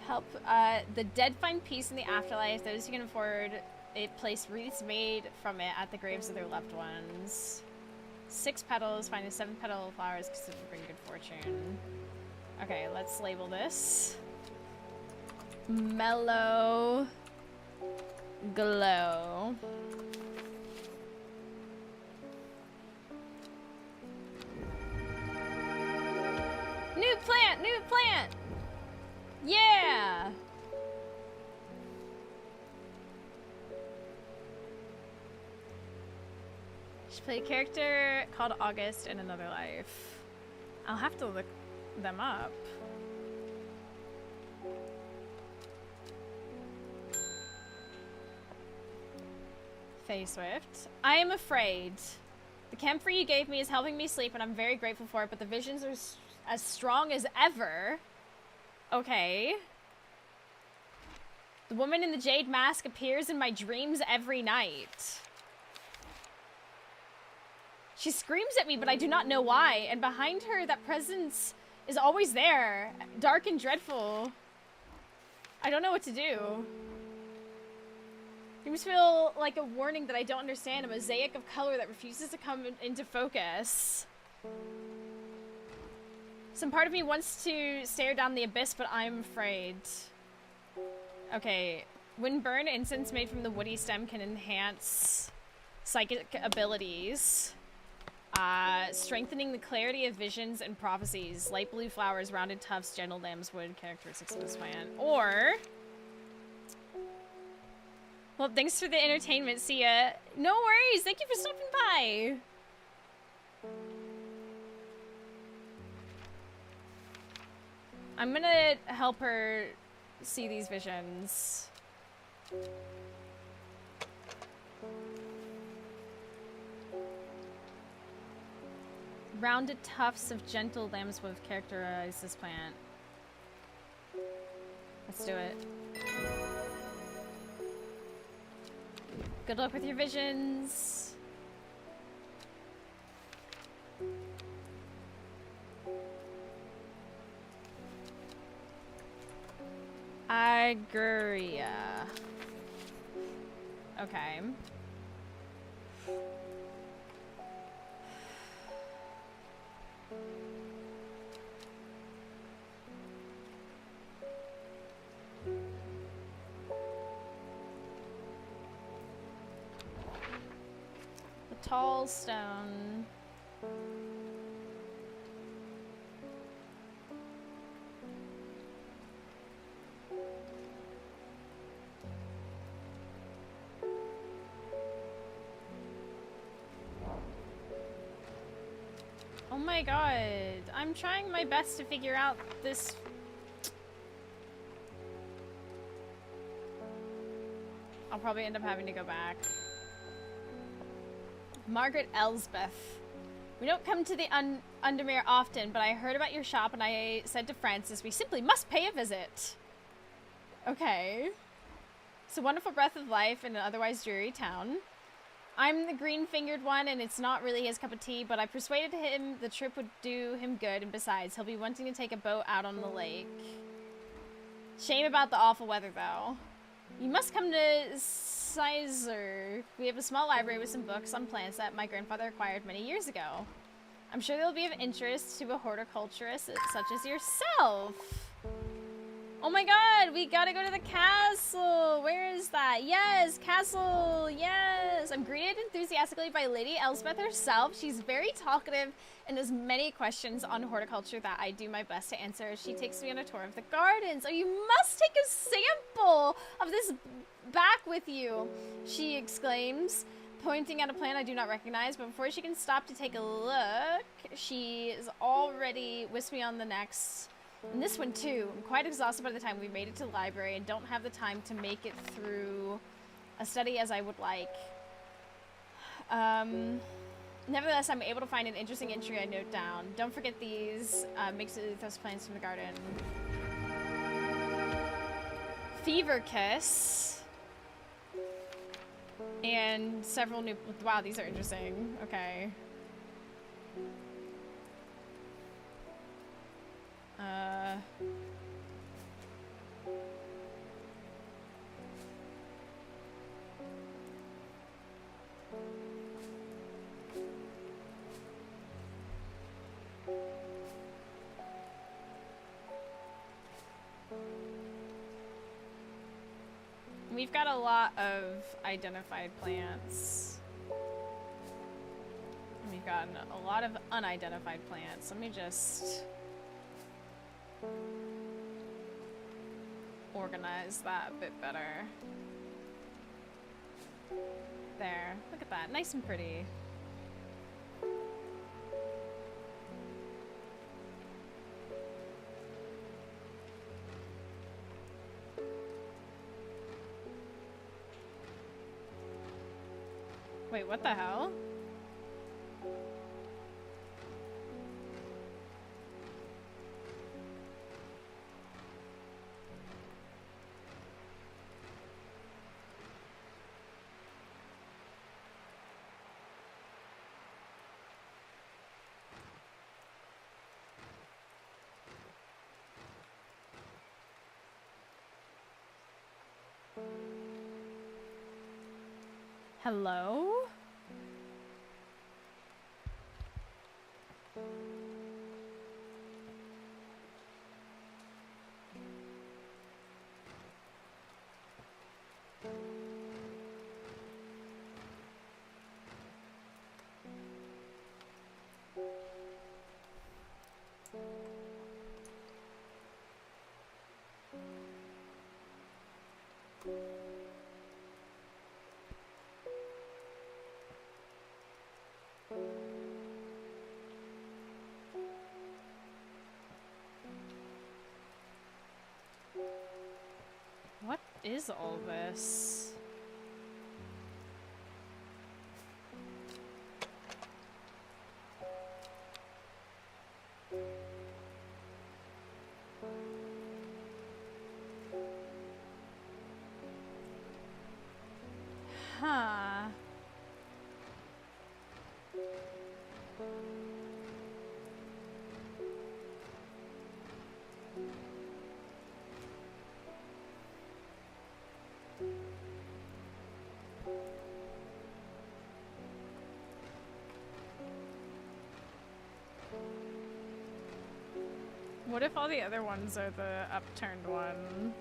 Help the dead find peace in the afterlife. Those who can afford it place wreaths made from it at the graves of their loved ones. 6 petals, finding 7 petal flowers because it would bring good fortune. Okay, let's label this. Mellow glow. New plant! New plant! Yeah! She played a character called August in another life. I'll have to look them up. Faye Swift. I am afraid. The camphor you gave me is helping me sleep and I'm very grateful for it, but the visions are as strong as ever. Okay. The woman in the jade mask appears in my dreams every night. She screams at me, but I do not know why. And behind her, that presence is always there. Dark and dreadful. I don't know what to do. Dreams feel like a warning that I don't understand. A mosaic of color that refuses to come into focus. Some part of me wants to stare down the abyss, but I'm afraid. Okay. When burned, incense made from the woody stem can enhance psychic abilities, strengthening the clarity of visions and prophecies. Light blue flowers, rounded tufts, gentle lambswood, characteristics of this plant. Or, well, thanks for the entertainment. See ya. No worries. Thank you for stopping by. I'm gonna help her see these visions. Rounded tufts of gentle lambswood characterize this plant. Let's do it. Good luck with your visions. Aguria. Okay. The tall stone. Oh my god, I'm trying my best to figure out this. I'll probably end up having to go back. Margaret Elsbeth. We don't come to the Undermere often, but I heard about your shop and I said to Francis, we simply must pay a visit. Okay. It's a wonderful breath of life in an otherwise dreary town. I'm the green-fingered one, and it's not really his cup of tea, but I persuaded him the trip would do him good, and besides, he'll be wanting to take a boat out on the lake. Shame about the awful weather, though. You must come to Sizer. We have a small library with some books on plants that my grandfather acquired many years ago. I'm sure they'll be of interest to a horticulturist such as yourself. Oh my god, we gotta go to the castle. Where is that? Yes, castle, yes. I'm greeted enthusiastically by Lady Elspeth herself. She's very talkative and has many questions on horticulture that I do my best to answer. She takes me on a tour of the gardens. Oh, you must take a sample of this back with you, she exclaims, pointing at a plant I do not recognize. But before she can stop to take a look, she is already whisked me on the next. And this one too. I'm quite exhausted by the time we made it to the library and don't have the time to make it through a study as I would like. Nevertheless, I'm able to find an interesting entry I note down. Don't forget these mixed plants from the garden. Fever Kiss. And several new... Wow, these are interesting. Okay. We've got a lot of identified plants. And we've got a lot of unidentified plants. Let me just organize that a bit better. There. Look at that. Nice and pretty. Wait, what the hell? Hello? is all this? Huh. What if all the other ones are the upturned one?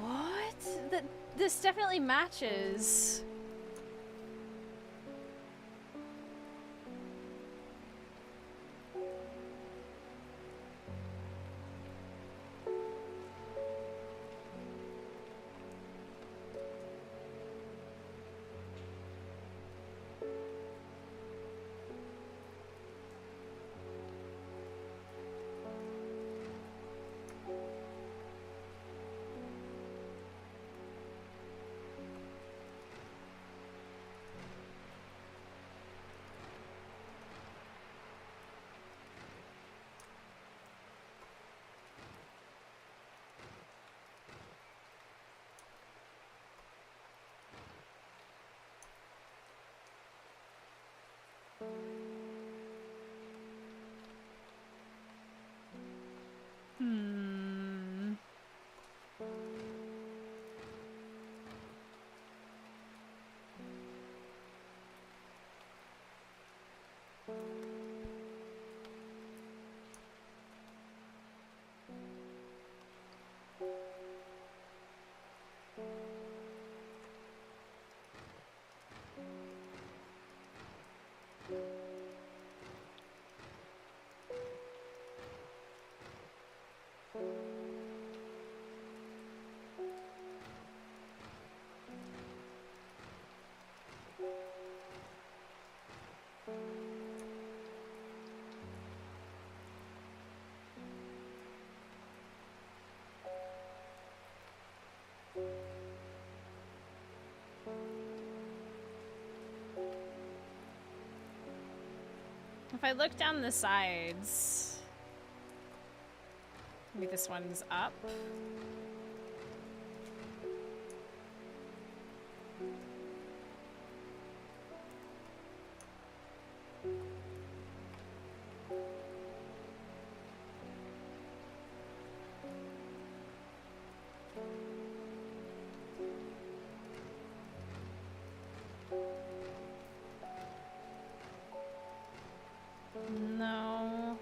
What? This definitely matches. Hmm. If I look down the sides, maybe this one's up. No.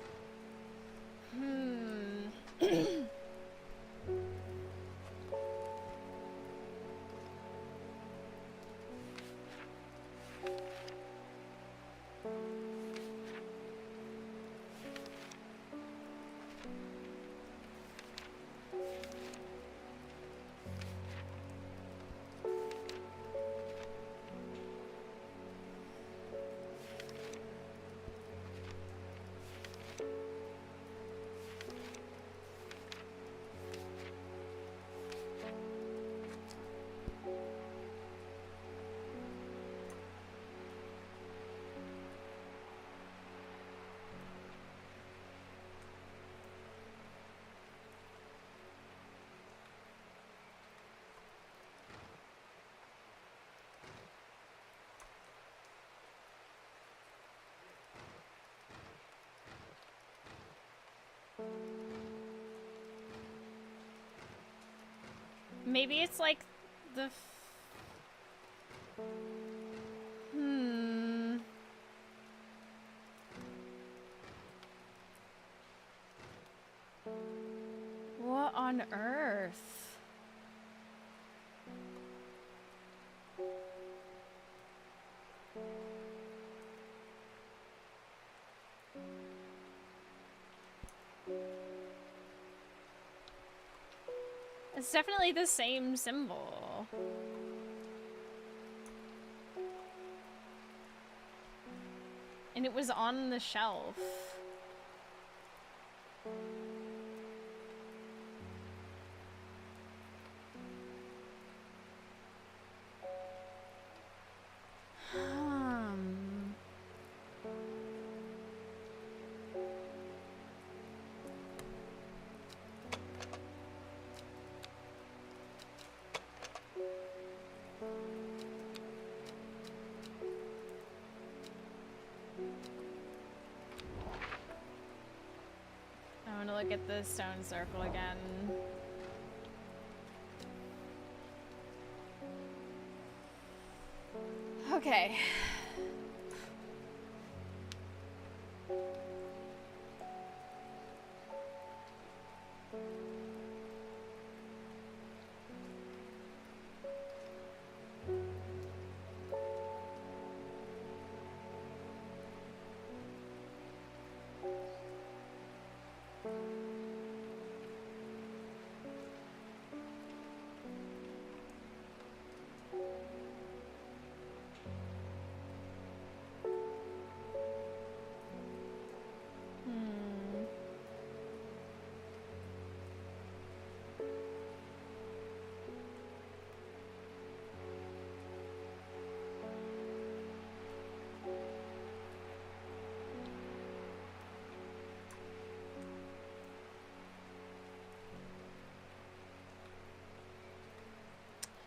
Maybe it's like the What on earth? It's definitely the same symbol. And it was on the shelf. I want to look at the stone circle again. Okay.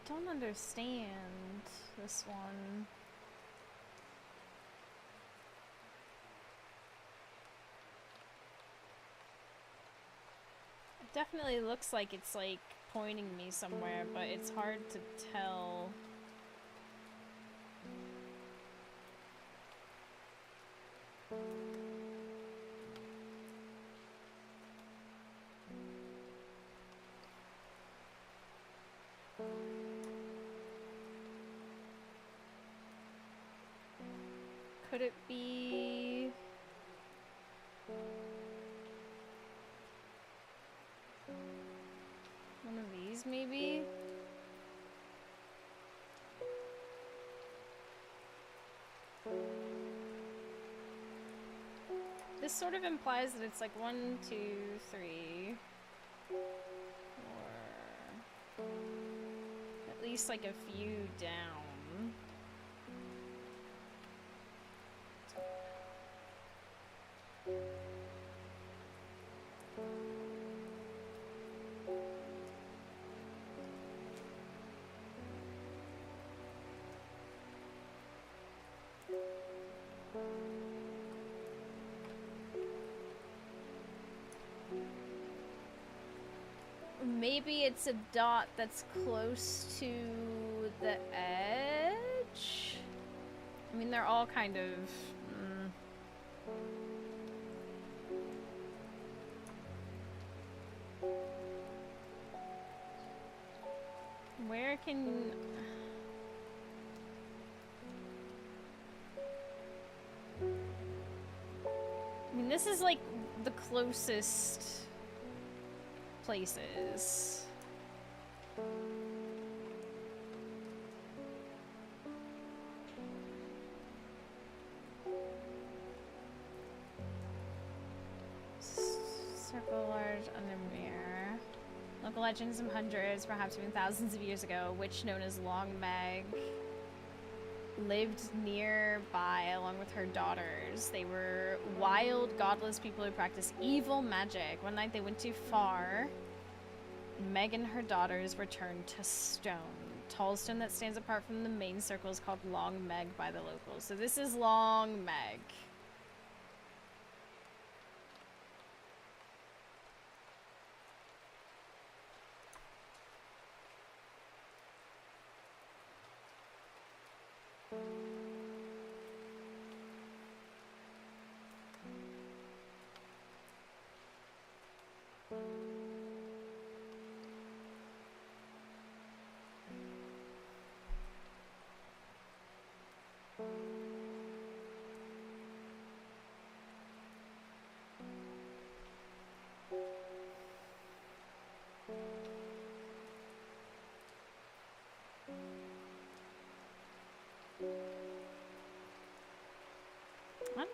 Don't understand this one. It definitely looks like it's like pointing me somewhere, but it's hard to tell. Could it be one of these, maybe? This sort of implies that it's like 1, 2, 3, 4, at least like a few down. Maybe it's a dot that's close to the edge? I mean, they're all kind of... Where can... I mean, this is like the closest places. Circle large under mirror. Local legends from hundreds, perhaps even thousands of years ago, witch known as Long Meg lived nearby along with her daughters. They were wild, godless people who practiced evil magic. One night they went too far. Meg and her daughters were turned to stone. Tall stone that stands apart from the main circle is called Long Meg by the locals. So this is Long Meg.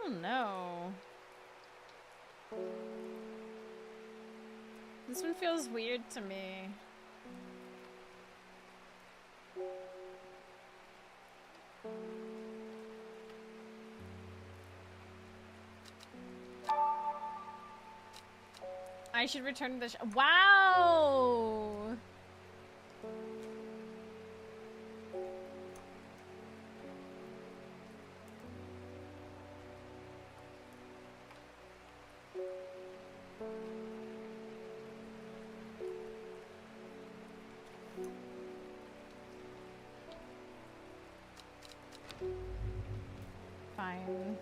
don't know. This one feels weird to me. I should return to the wow! Fine.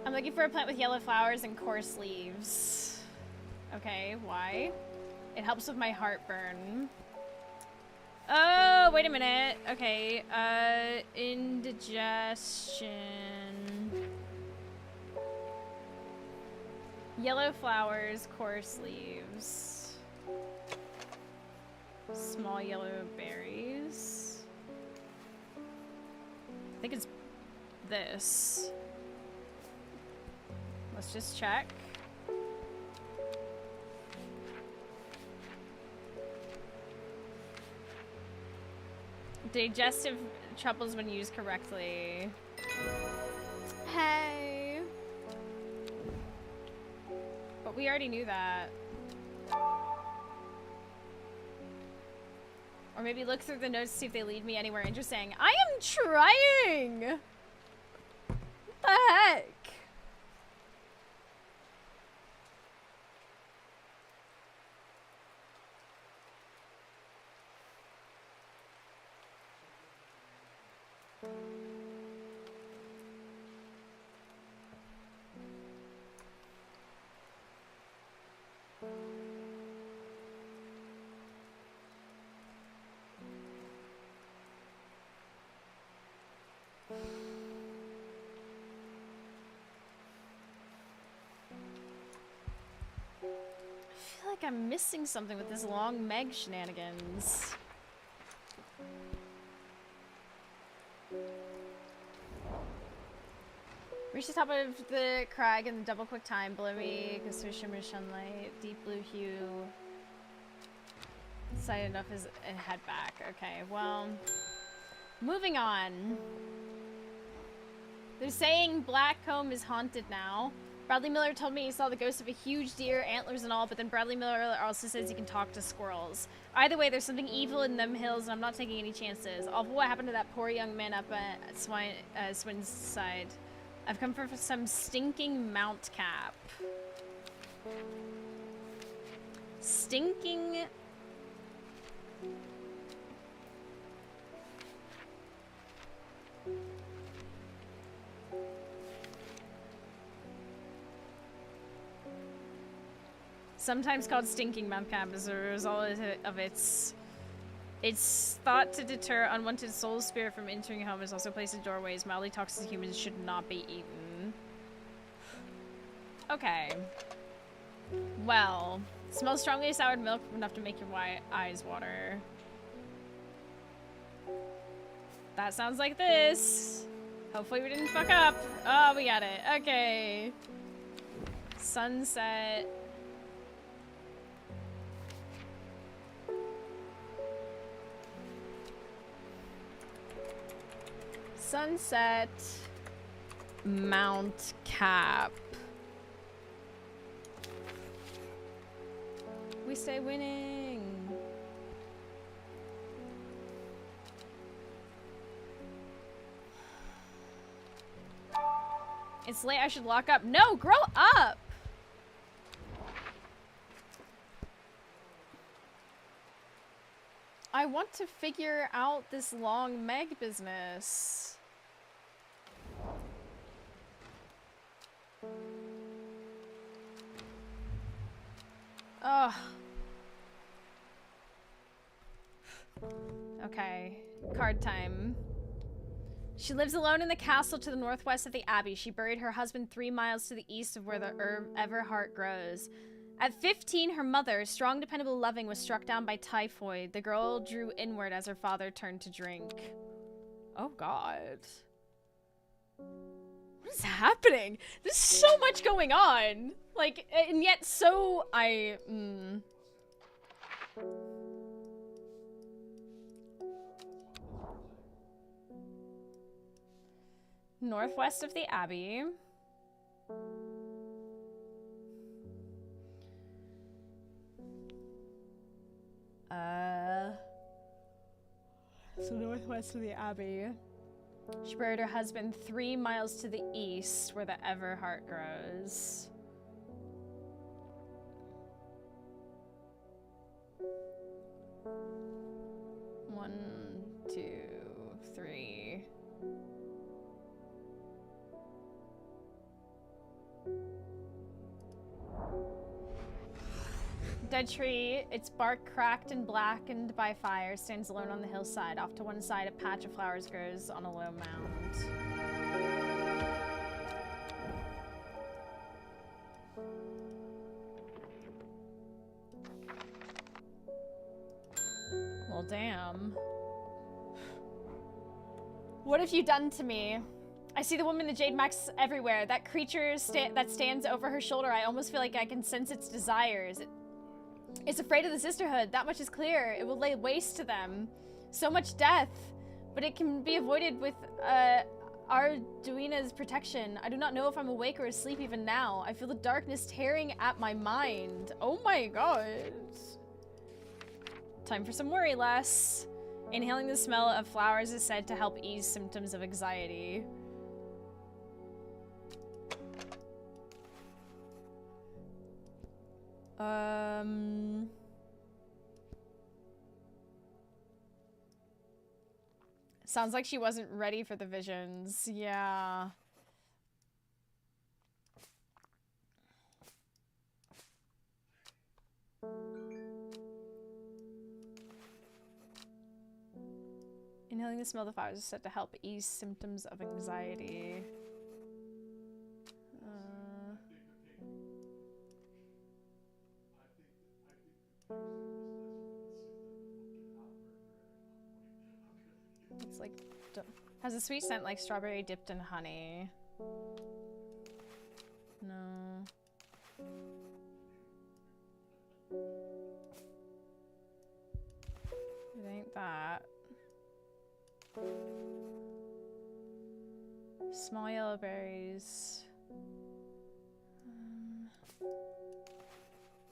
I'm looking for a plant with yellow flowers and coarse leaves. Okay, why? It helps with my heartburn. Oh, wait a minute. Okay, indigestion. Yellow flowers, coarse leaves. Small yellow berries. I think it's this. Let's just check. Digestive troubles when used correctly. Hey. But we already knew that. Or maybe look through the notes to see if they lead me anywhere interesting. I am trying! What the heck? I feel like I'm missing something with this long Meg shenanigans. Reach the top of the crag in the double quick time. Below me, goes through shimmer sunlight, deep blue hue. Sight enough is and head back. Okay, well, moving on. They're saying Blackcomb is haunted now. Bradley Miller told me he saw the ghost of a huge deer, antlers and all, but then Bradley Miller also says he can talk to squirrels. Either way, there's something evil in them hills, and I'm not taking any chances. All for what happened to that poor young man up at Swin's side. I've come for some stinking mount cap. Stinking... Sometimes called stinking mount cap as a result of its thought to deter unwanted soul spirit from entering home. Is also placed in doorways. Mildly toxic humans should not be eaten. Okay. Well, smells strongly of soured milk enough to make your eyes water. That sounds like this. Hopefully we didn't fuck up. Oh, we got it. Okay. Sunset. Sunset mount cap. We stay winning. It's late, I should lock up. No, grow up! I want to figure out this long Meg business. Oh. Okay. Card time. She lives alone in the castle to the northwest of the abbey. She buried her husband 3 miles to the east of where the herb Everheart grows. At 15, her mother, strong, dependable, loving, was struck down by typhoid. The girl drew inward as her father turned to drink. Oh god. What is happening? There's so much going on. Like, and yet so Northwest of the Abbey. So northwest of the Abbey. She buried her husband 3 miles to the east, where the Everheart grows. One, two, three. Dead tree, its bark cracked and blackened by fire, stands alone on the hillside. Off to one side, a patch of flowers grows on a low mound. Well, damn. What have you done to me? I see the woman in the jade max everywhere. That creature that stands over her shoulder, I almost feel like I can sense its desires. It's afraid of the sisterhood, that much is clear. It will lay waste to them. So much death, but it can be avoided with Arduina's protection. I do not know if I'm awake or asleep even now. I feel the darkness tearing at my mind. Oh my god. Time for some worry less. Inhaling the smell of flowers is said to help ease symptoms of anxiety. Sounds like she wasn't ready for the visions. Yeah. Inhaling the smell of the flowers is said to help ease symptoms of anxiety. It's like, has a sweet scent like strawberry dipped in honey. No. It ain't that. Small yellow berries.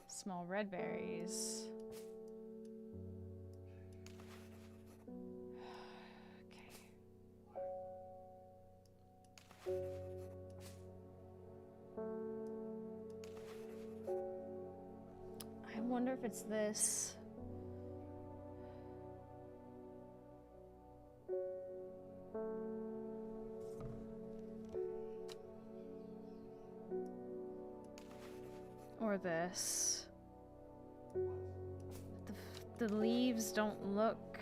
Small red berries. I wonder if it's this. Or this. The leaves don't look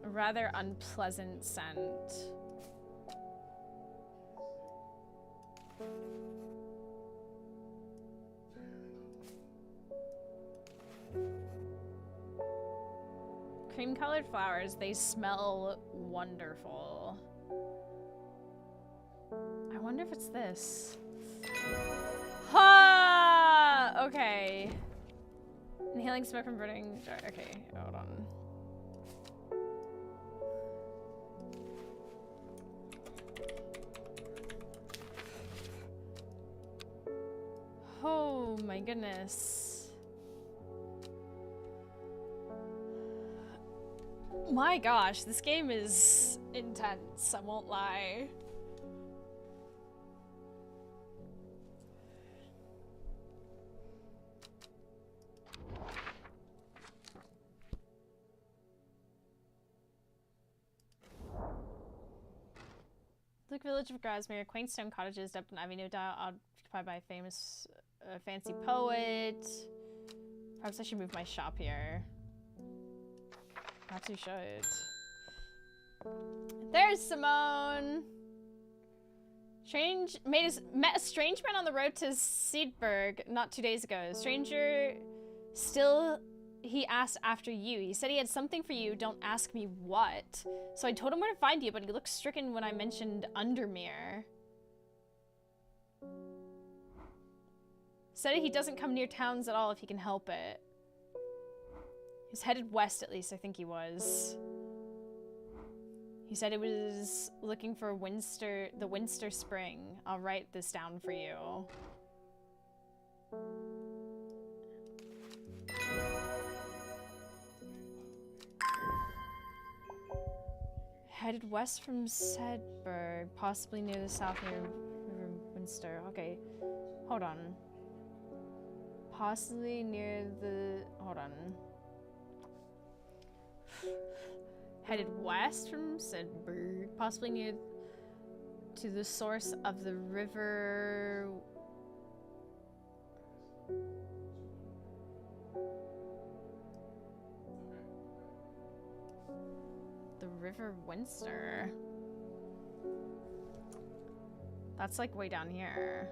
a rather unpleasant scent. Cream-colored flowers, they smell wonderful. I wonder if it's this. Ha! Okay. Inhaling smoke from burning jar. Okay, hold on. Oh my goodness. My gosh, this game is intense, I won't lie. The village of Grasmere, quaint stone cottages up an avenue occupied by a famous fancy poet. Perhaps I should move my shop here. Perhaps we should. There's Simone! Met a strange man on the road to Seedberg not 2 days ago. Stranger Still, he asked after you. He said he had something for you. Don't ask me what. So I told him where to find you, but he looked stricken when I mentioned Undermere. Said he doesn't come near towns at all if he can help it. He's headed west, at least I think he was. He said it was looking for the Winster Spring. I'll write this down for you. Headed west from Sedberg, possibly near the south near River Winster. Okay, hold on. Possibly near the... hold on. Headed west from Sedberg, possibly near to the source of the river... the River Winster. That's like way down here.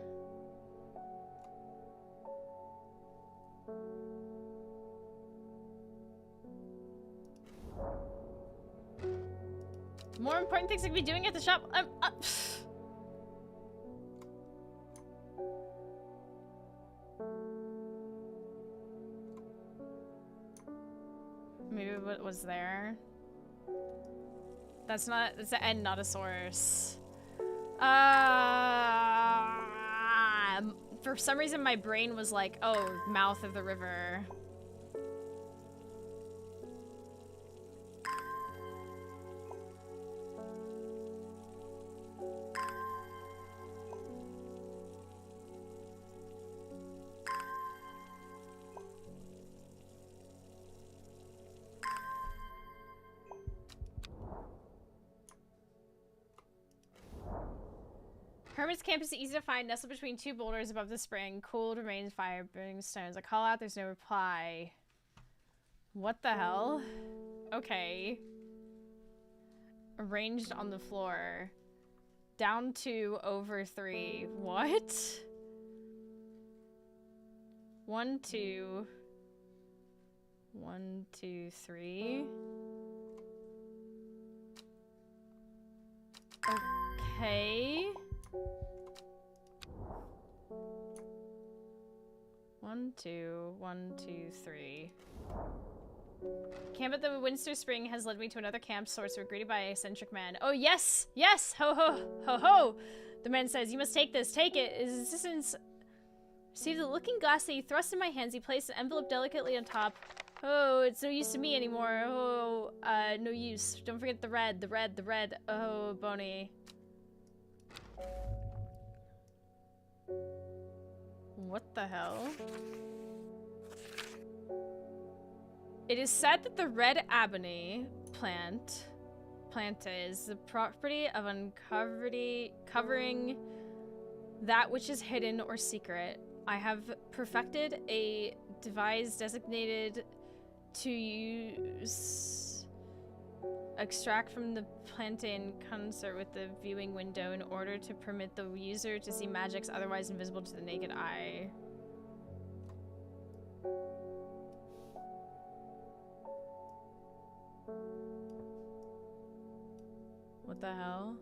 More important things I could be doing at the shop. Maybe what was there? That's not, it's an end, not a source. For some reason my brain was like, oh, mouth of the river. Hermit's camp is easy to find, nestled between two boulders above the spring. Cooled remains, fire, burning stones. I call out, there's no reply. What the hell? Okay. Arranged on the floor. Down 2, over 3. What? 1, 2. 1, 2, 3. Okay. 1, 2, 1, 2, 3. Camp at the Winster Spring has led me to another camp source. We're greeted by an eccentric man. Oh, yes! Yes! Ho, ho, ho, ho! The man says, you must take this. Take it. His assistants received the looking glass that he thrust in my hands. He placed an envelope delicately on top. Oh, it's no use to me anymore. Oh, no use. Don't forget the red, the red, the red. Oh, Boney. What the hell? It is said that the red ebony plant is the property of covering that which is hidden or secret. I have perfected a device designated to use extract from the plant in concert with the viewing window in order to permit the user to see magics otherwise invisible to the naked eye. What the hell?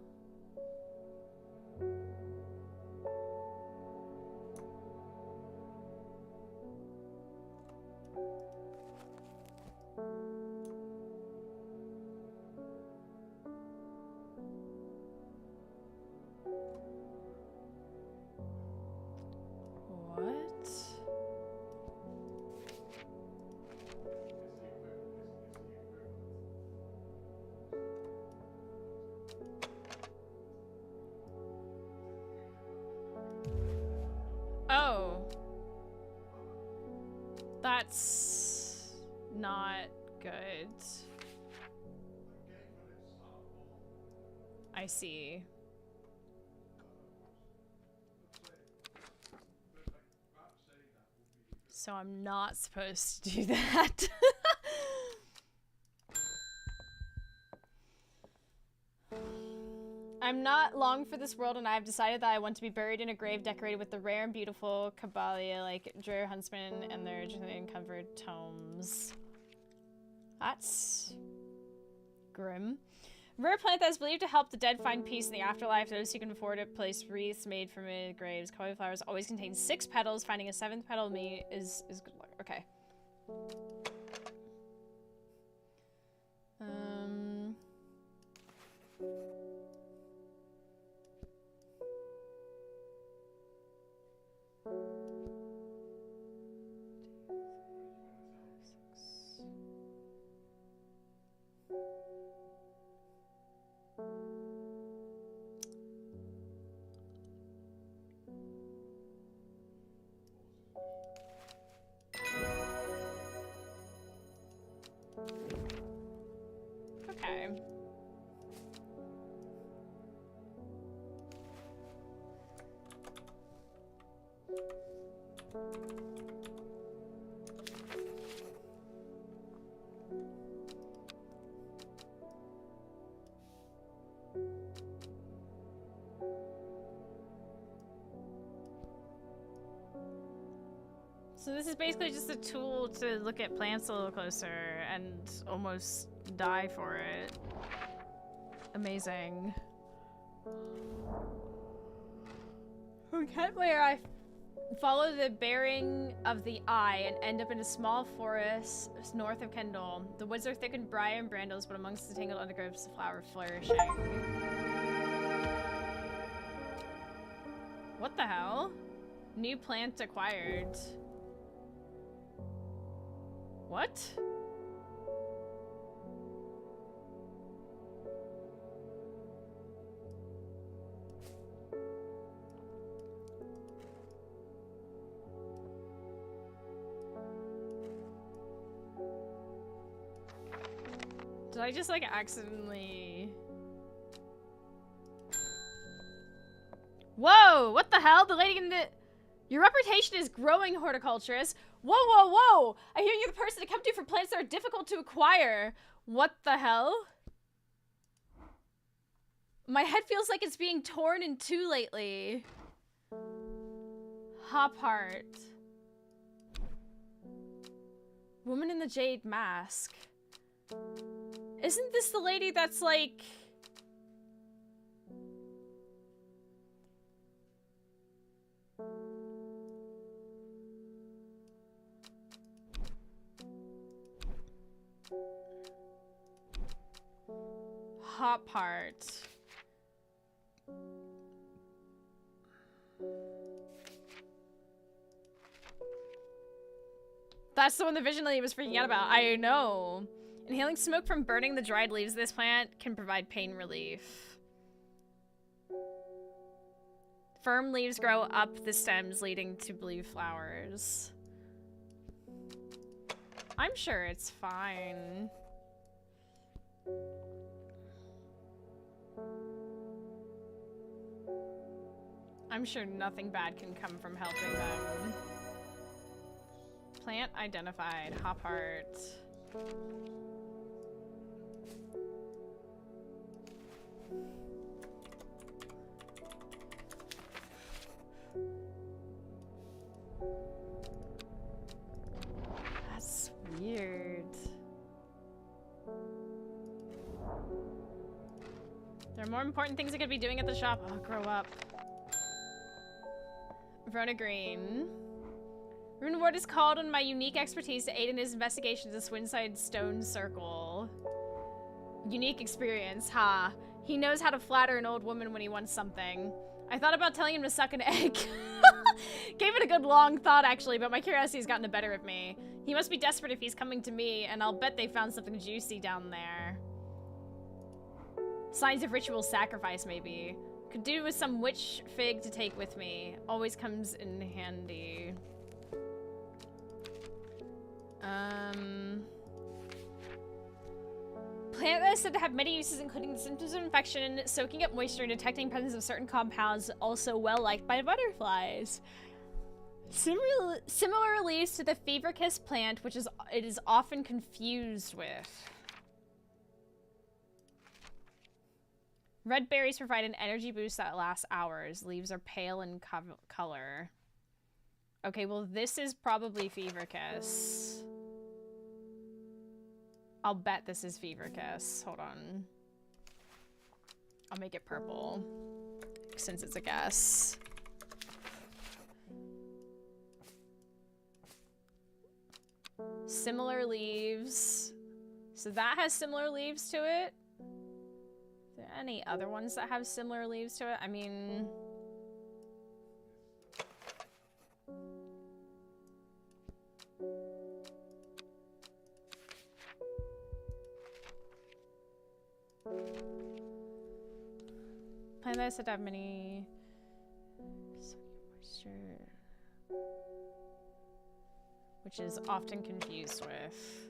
What? Oh. That's not good. I see. So I'm not supposed to do that. I'm not long for this world, and I have decided that I want to be buried in a grave decorated with the rare and beautiful Kabalia, like Dreher Huntsman and their uncovered tomes. That's grim. Rare plant that is believed to help the dead find peace in the afterlife. Those who can afford it place wreaths made from graves. Kabalia flowers always contain 6 petals. Finding a 7th petal is good luck. Okay. Okay. So this is basically just a tool to look at plants a little closer and almost die for it. Amazing. Okay, where I follow the bearing of the eye and end up in a small forest north of Kendall. The woods are thick with briar and brambles, but amongst the tangled undergrowths, the flower flourishing. What the hell? New plant acquired. What? Did I just like accidentally... Whoa! What the hell? The lady in the... Your reputation is growing, horticulturist. Whoa, whoa, whoa! I hear you're the person to come to for plants that are difficult to acquire. What the hell? My head feels like it's being torn in two lately. Hop heart. Woman in the jade mask. Isn't this the lady that's like... Hop heart. That's the one the vision lady was freaking out about. I know. Inhaling smoke from burning the dried leaves of this plant can provide pain relief. Firm leaves grow up the stems, leading to blue flowers. I'm sure it's fine. I'm sure nothing bad can come from helping them. Plant identified. Hop heart. That's weird. There are more important things I could be doing at the shop. Oh, grow up. Verona Green. Rune Ward is called on my unique expertise to aid in his investigations of Swinside Stone Circle. Unique experience, ha. He knows how to flatter an old woman when he wants something. I thought about telling him to suck an egg. Gave it a good long thought, actually, but my curiosity has gotten the better of me. He must be desperate if he's coming to me, and I'll bet they found something juicy down there. Signs of ritual sacrifice, maybe. Could do with some witch fig to take with me. Always comes in handy. Plant that is said to have many uses, including the symptoms of infection, soaking up moisture, and detecting presence of certain compounds, also well liked by butterflies. Similar leaves to the fever kiss plant, which it is often confused with. Red berries provide an energy boost that lasts hours. Leaves are pale in color. Okay, well, this is probably Fever Kiss. I'll bet this is Fever Kiss. Hold on. I'll make it purple, since it's a guess. Similar leaves. So that has similar leaves to it. Are there any other ones that have similar leaves to it? I mean... Plant that said to have many... moisture... which is often confused with.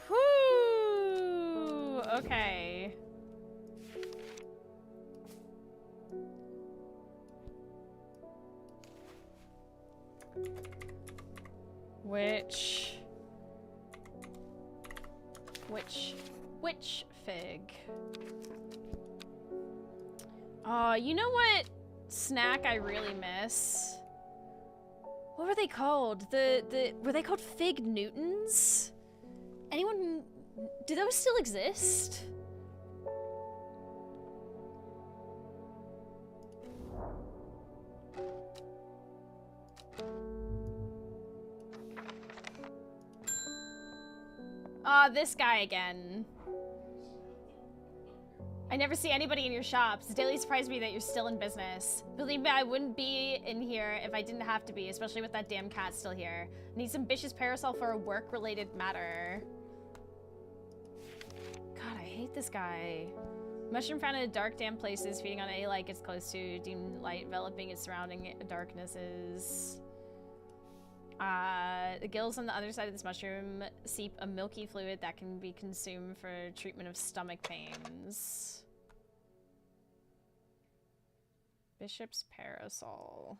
Whoo! Okay. Which fig? You know what snack I really miss? What were they called? Were they called Fig Newtons? Anyone, do those still exist? This guy again. I never see anybody in your shops. It daily surprised me that you're still in business. Believe me, I wouldn't be in here if I didn't have to be, especially with that damn cat still here. Need some ambitious parasol for a work-related matter. God, I hate this guy. Mushroom found in dark, damp places, feeding on any light gets close to, dim light enveloping its surrounding darknesses. The gills on the other side of this mushroom seep a milky fluid that can be consumed for treatment of stomach pains. Bishop's parasol.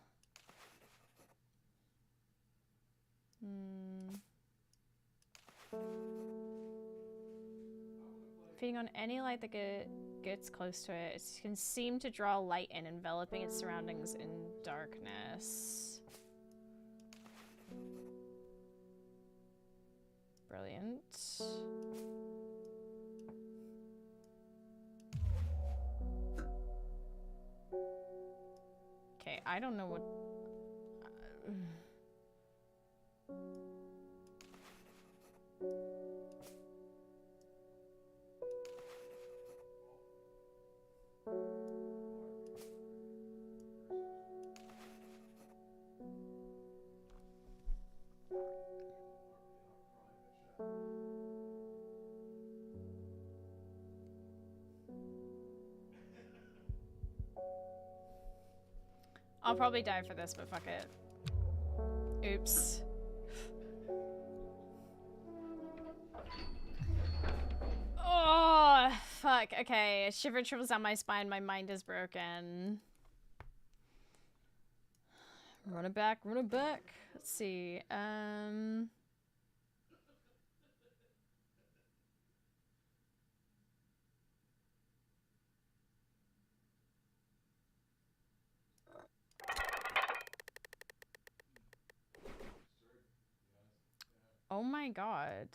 Feeding on any light that gets close to it, it can seem to draw light in, enveloping its surroundings in darkness. Brilliant. Okay, I don't know what... I'll probably die for this, but fuck it. Oops. Oh, fuck. Okay, a shiver triples down my spine. My mind is broken. Run it back, run it back. Let's see. Oh my god.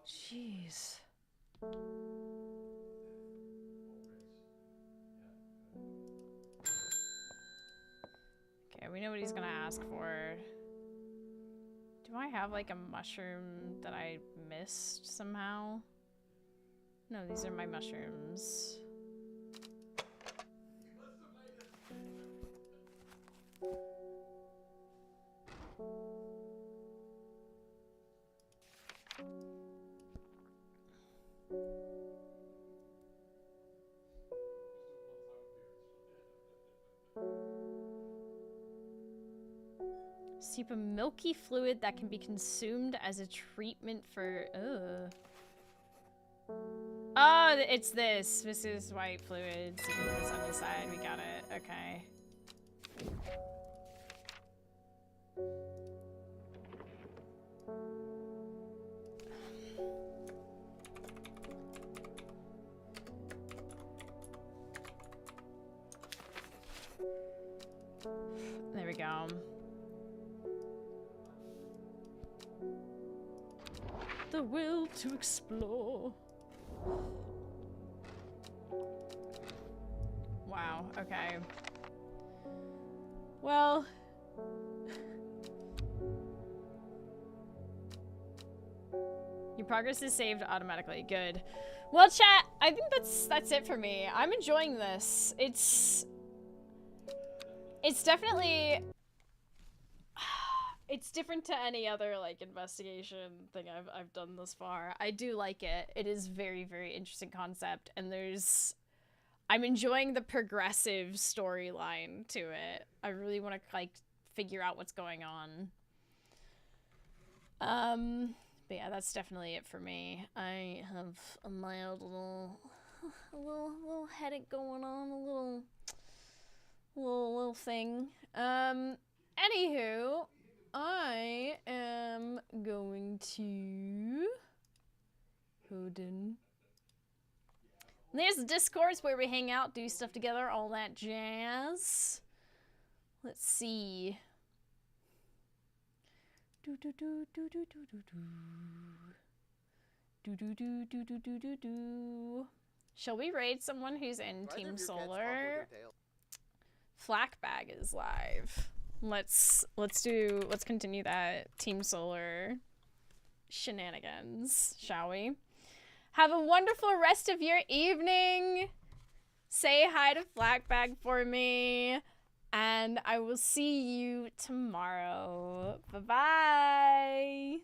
Jeez. Okay, we know what he's gonna ask for. Do Do I have like a mushroom that I missed somehow? No, these are my mushrooms. Seep a milky fluid that can be consumed as a treatment for. Oh, it's this. This is white fluid. So you can put this on the side. We got it. Okay. There we go. The will to explore. Wow, okay. Well, your progress is saved automatically. Good. Well, chat, I think that's it for me. I'm enjoying this. It's definitely it's different to any other like investigation thing I've done thus far. I do like it. It is very, very interesting concept, and I'm enjoying the progressive storyline to it. I really want to like figure out what's going on. But yeah, that's definitely it for me. I have a mild little headache going on, a little thing. Anywho, I am going to hold in. There's the Discords where we hang out, do stuff together, all that jazz. Let's see. Do do do do do do do do do do do do do do do. Shall we raid someone who's in Team Solar? Flackbag is live. Let's continue that Team Solar shenanigans, shall we? Have a wonderful rest of your evening. Say hi to Flackbag for me, and I will see you tomorrow. Bye-bye.